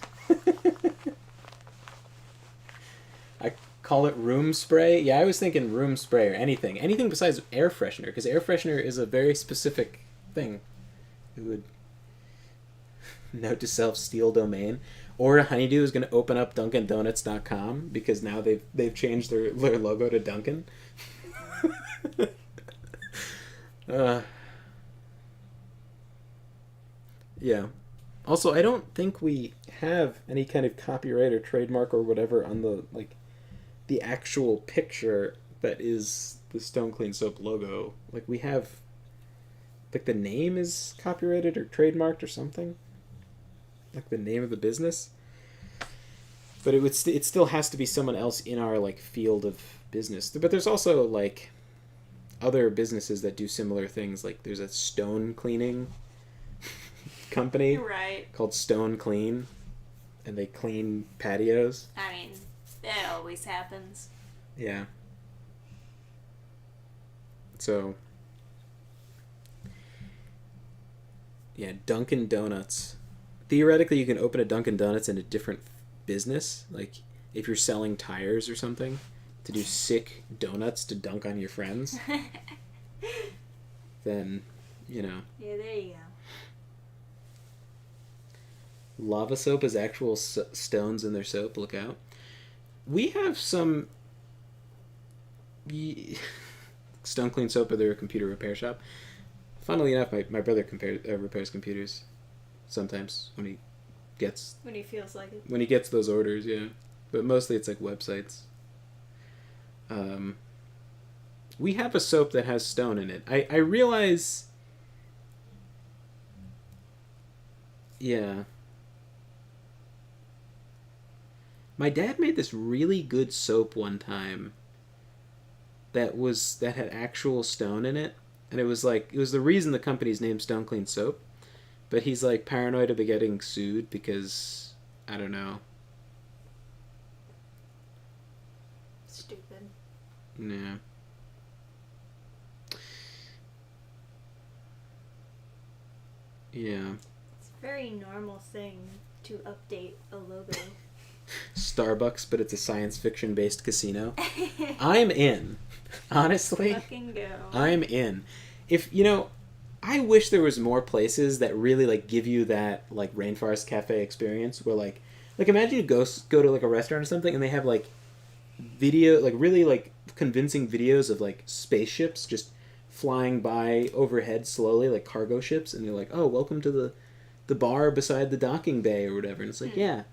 Speaker 1: I call it room spray. Yeah, I was thinking room spray or anything besides air freshener, because air freshener is a very specific thing. It would note to self, steal domain. Or Honeydew is going to open up DunkinDonuts.com because now they've changed their logo to Dunkin'. Yeah. Also, I don't think we have any kind of copyright or trademark or whatever on the actual picture that is the Stone Clean Soap logo. Like we have, like the name is copyrighted or trademarked or something. Like the name of the business. But it still has to be someone else in our like field of business. But there's also like other businesses that do similar things. Like there's a stone cleaning company called Stone Clean, and they clean patios.
Speaker 2: I mean, that always happens.
Speaker 1: Yeah. So, yeah, Dunkin' Donuts. Theoretically, you can open a Dunkin' Donuts in a different business. Like, if you're selling tires or something, to do sick donuts to dunk on your friends, then, you know.
Speaker 2: Yeah, there you go.
Speaker 1: Lava Soap is actual stones in their soap. Look out. We have some Stone Clean Soap, or their computer repair shop. Funnily enough, my brother repairs computers sometimes when he feels like it. When he gets those orders, yeah. But mostly it's like websites. We have a soap that has stone in it. I realize... Yeah. My dad made this really good soap one time that had actual stone in it, and it was the reason the company's named Stone Clean Soap, but he's like paranoid about getting sued because I don't know.
Speaker 2: Stupid.
Speaker 1: Yeah. Yeah.
Speaker 2: It's a very normal thing to update a logo.
Speaker 1: Starbucks, but it's a science fiction based casino. I'm in. Honestly.
Speaker 2: Fucking go. I'm
Speaker 1: in. I wish there was more places that really like give you that like Rainforest Cafe experience where like imagine you go to like a restaurant or something and they have like video, like really like convincing videos of like spaceships just flying by overhead slowly, like cargo ships, and you're like, oh, welcome to the bar beside the docking bay or whatever, and it's like, yeah,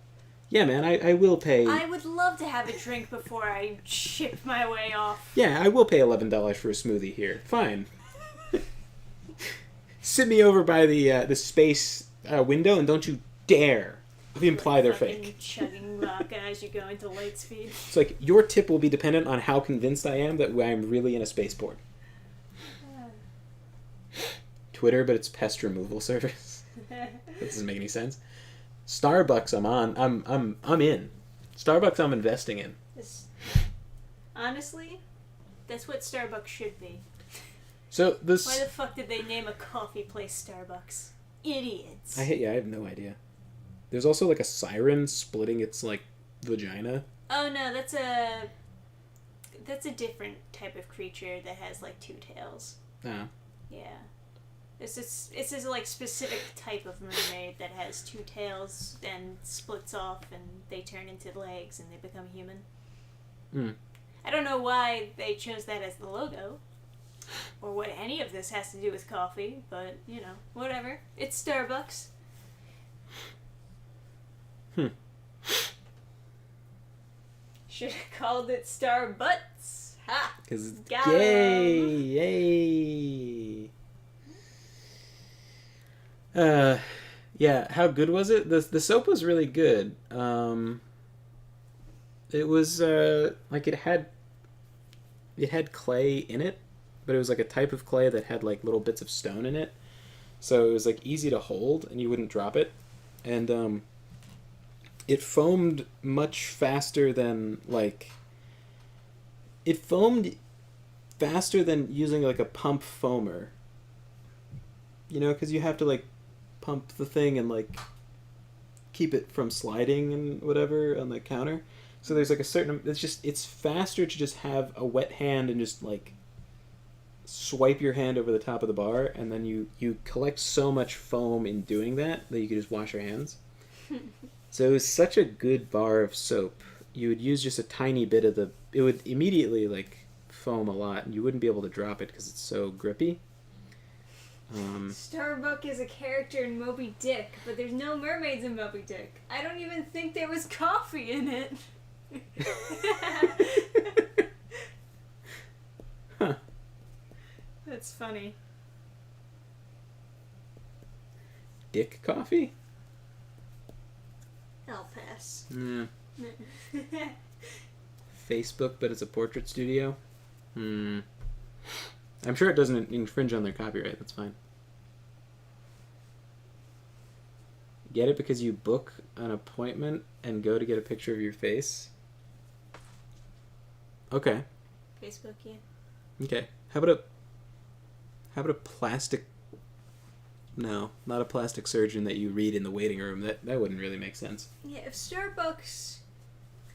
Speaker 1: man, I will pay.
Speaker 2: I would love to have a drink before I ship my way off.
Speaker 1: Yeah, I will pay $11 for a smoothie here. Fine. Sit me over by the space window, and don't you dare imply they're fake.
Speaker 2: Chugging vodka as you go into light speed.
Speaker 1: It's like your tip will be dependent on how convinced I am that I'm really in a spaceport. Twitter, but it's pest removal service. That doesn't make any sense. Starbucks, I'm in. Starbucks, I'm investing in.
Speaker 2: Honestly, that's what Starbucks should be.
Speaker 1: So this.
Speaker 2: Why the fuck did they name a coffee place Starbucks? Idiots.
Speaker 1: I have no idea. There's also like a siren splitting its like vagina.
Speaker 2: Oh no, that's a different type of creature that has like two tails.
Speaker 1: Oh.
Speaker 2: Yeah. It's this like specific type of mermaid that has two tails and splits off and they turn into legs and they become human.
Speaker 1: Hmm.
Speaker 2: I don't know why they chose that as the logo. Or what any of this has to do with coffee, but, you know, whatever. It's Starbucks. Should have called it Starbutts. Ha!
Speaker 1: Because it's
Speaker 2: Got
Speaker 1: yay!
Speaker 2: 'em.
Speaker 1: Yay! Yeah, how good was it? The soap was really good. It was, like, it had clay in it, but it was like a type of clay that had like little bits of stone in it, so it was like easy to hold and you wouldn't drop it, and it foamed much faster than using like a pump foamer, you know, because you have to like pump the thing and like keep it from sliding and whatever on the counter. So there's like a certain, it's faster to just have a wet hand and just like swipe your hand over the top of the bar, and then you collect so much foam in doing that you could just wash your hands. So it was such a good bar of soap. You would use just a tiny bit of it would immediately like foam a lot, and you wouldn't be able to drop it because it's so grippy.
Speaker 2: Starbuck is a character in Moby Dick, but there's no mermaids in Moby Dick. I don't even think there was coffee in it.
Speaker 1: Huh.
Speaker 2: That's funny.
Speaker 1: Dick coffee?
Speaker 2: I'll pass.
Speaker 1: Yeah. Facebook, but it's a portrait studio? I'm sure it doesn't infringe on their copyright. That's fine. Get it because you book an appointment and go to get a picture of your face? Okay.
Speaker 2: Facebook, yeah.
Speaker 1: Okay. How about a plastic... No, not a plastic surgeon that you read in the waiting room. That wouldn't really make sense.
Speaker 2: Yeah, if Starbucks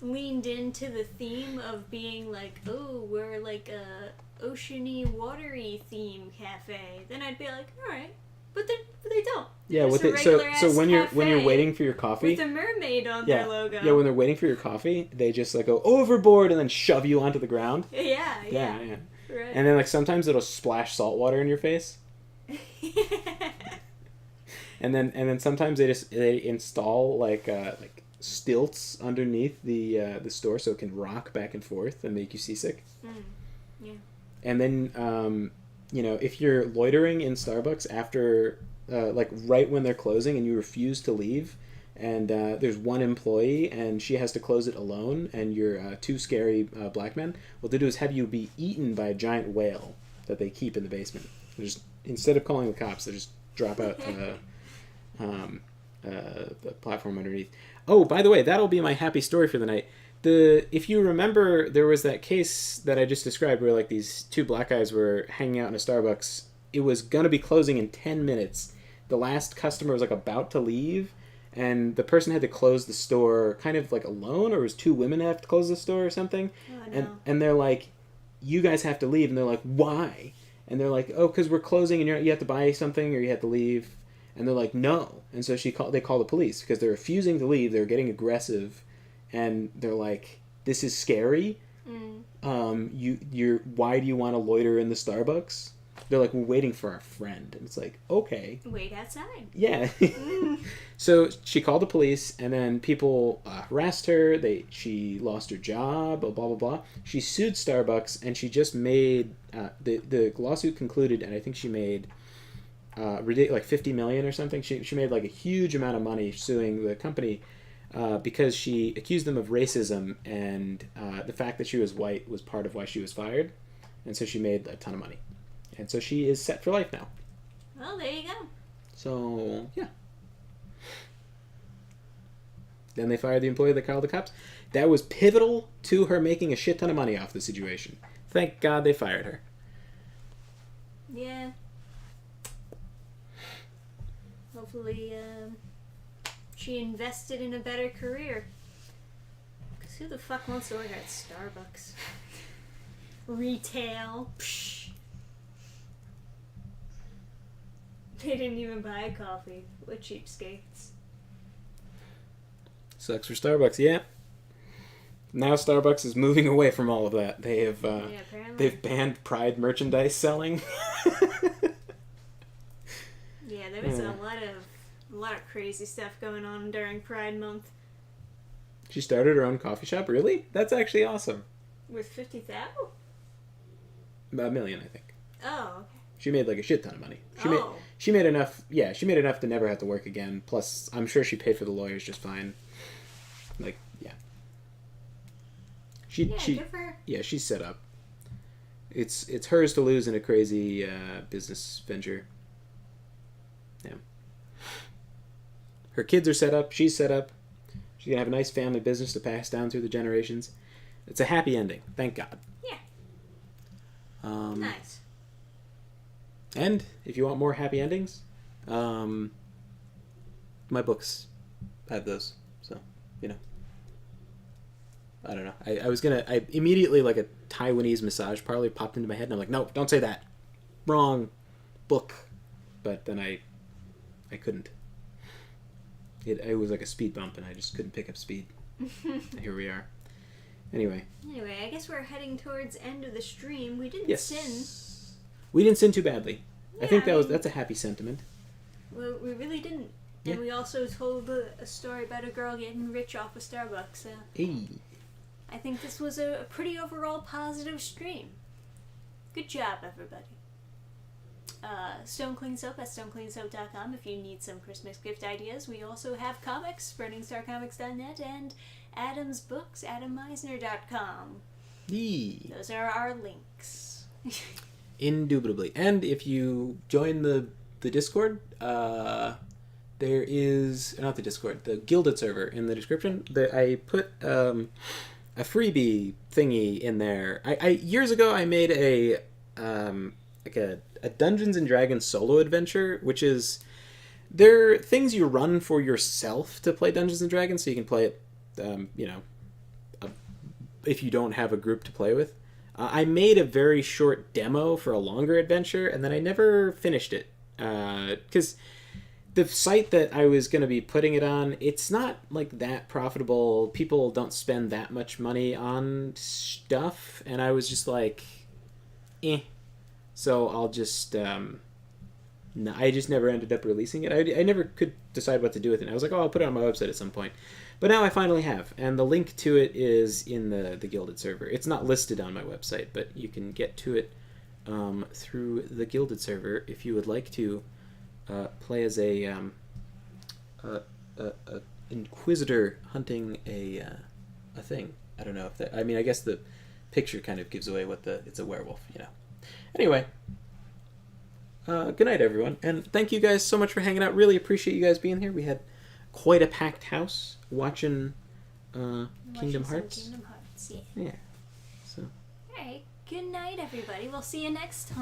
Speaker 2: leaned into the theme of being like, oh, we're like a oceany, watery theme cafe, then I'd be like, all right. But they don't.
Speaker 1: Yeah,
Speaker 2: Just
Speaker 1: with
Speaker 2: a
Speaker 1: it. So
Speaker 2: regular-ass
Speaker 1: when you're
Speaker 2: cafe
Speaker 1: waiting for your coffee,
Speaker 2: with a mermaid on
Speaker 1: yeah,
Speaker 2: their logo.
Speaker 1: yeah, when they're waiting for your coffee, they just like go overboard and then shove you onto the ground.
Speaker 2: Yeah.
Speaker 1: Yeah.
Speaker 2: Right.
Speaker 1: And then like sometimes it'll splash salt water in your face. And then sometimes they install like stilts underneath the store so it can rock back and forth and make you seasick.
Speaker 2: Yeah.
Speaker 1: And then you know, if you're loitering in Starbucks after like right when they're closing and you refuse to leave, and there's one employee and she has to close it alone, and you're two scary black men, what they do is have you be eaten by a giant whale that they keep in the basement. They just, instead of calling the cops, they just drop out the platform underneath. Oh, by the way, that'll be my happy story for the night. If you remember, there was that case that I just described where like these two black guys were hanging out in a Starbucks. It was gonna be closing in 10 minutes. The last customer was like about to leave, and the person had to close the store kind of like alone, or it was two women that have to close the store or something.
Speaker 2: Oh, no.
Speaker 1: And they're like, you guys have to leave, and they're like, why? And they're like, oh, because we're closing and you have to buy something or you have to leave. And they're like, no. And so they call the police because they're refusing to leave. They're getting aggressive. And they're like, this is scary. Why do you want to loiter in the Starbucks? They're like, we're waiting for our friend. And it's like, okay.
Speaker 2: Wait outside.
Speaker 1: Yeah. So she called the police, and then people harassed her. She lost her job, blah, blah, blah. She sued Starbucks, and she just made, the lawsuit concluded, and I think she made like $50 million or something. She made like a huge amount of money suing the company because she accused them of racism, and the fact that she was white was part of why she was fired. And so she made a ton of money. And so she is set for life now.
Speaker 2: Well, there you go.
Speaker 1: So, yeah. Then they fired the employee that called the cops. That was pivotal to her making a shit ton of money off the situation. Thank God they fired her.
Speaker 2: Yeah. Hopefully, she invested in a better career. Because who the fuck wants to work at Starbucks? Retail. Psh. They didn't even buy coffee. What cheapskates.
Speaker 1: Sucks for Starbucks, yeah. Now Starbucks is moving away from all of that. They have
Speaker 2: apparently.
Speaker 1: they've banned Pride merchandise selling.
Speaker 2: Yeah, there was a lot of crazy stuff going on during Pride Month.
Speaker 1: She started her own coffee shop, really? That's actually awesome.
Speaker 2: With 50,000?
Speaker 1: A million, I think.
Speaker 2: Oh, okay.
Speaker 1: She made like a shit ton of money.
Speaker 2: Oh.
Speaker 1: She made enough. Yeah, she made enough to never have to work again. Plus, I'm sure she paid for the lawyers just fine. Like, yeah.
Speaker 2: Good for her.
Speaker 1: Yeah, she's set up. It's hers to lose in a crazy business venture. Yeah. Her kids are set up. She's set up. She's gonna have a nice family business to pass down through the generations. It's a happy ending. Thank God.
Speaker 2: Yeah. Nice.
Speaker 1: And if you want more happy endings, my books have those. So, you know. I don't know. I immediately, like, a Taiwanese massage parlor popped into my head, and I'm like, no, don't say that. Wrong book. But then I couldn't. It was like a speed bump, and I just couldn't pick up speed. Here we are. Anyway,
Speaker 2: I guess we're heading towards end of the stream. We didn't sin.
Speaker 1: We didn't sin too badly.
Speaker 2: Yeah,
Speaker 1: I think that's a happy sentiment.
Speaker 2: Well, we really didn't.
Speaker 1: Yeah.
Speaker 2: And we also told a story about a girl getting rich off of Starbucks. So
Speaker 1: Hey.
Speaker 2: I think this was a pretty overall positive stream. Good job, everybody. Stone Cleans Soap at stonecleansoap.com if you need some Christmas gift ideas. We also have comics, burningstarcomics.net, and Adam's books, adammeisner.com.
Speaker 1: Yee.
Speaker 2: Those are our links.
Speaker 1: Indubitably. And if you join the Discord, there is... Not the Discord, the Gilded server in the description. I put a freebie thingy in there. I years ago, I made a Dungeons and Dragons solo adventure, which is... They're things you run for yourself to play Dungeons and Dragons, so you can play it, if you don't have a group to play with. I made a very short demo for a longer adventure, and then I never finished it. Because the site that I was going to be putting it on, it's not, like, that profitable. People don't spend that much money on stuff, and I was just like, eh. So I'll just... No, I just never ended up releasing it. I never could decide what to do with it. I was like, oh, I'll put it on my website at some point. But now I finally have, and the link to it is in the Gilded server. It's not listed on my website, but you can get to it through the Gilded server if you would like to play as a inquisitor hunting a thing. I don't know if that... I mean, I guess the picture kind of gives away what it's a werewolf, you know. Anyway... good night, everyone, and thank you guys so much for hanging out. Really appreciate you guys being here. We had quite a packed house watching Kingdom Hearts.
Speaker 2: Kingdom Hearts, yeah.
Speaker 1: Yeah. So.
Speaker 2: Alright, good night, everybody. We'll see you next time.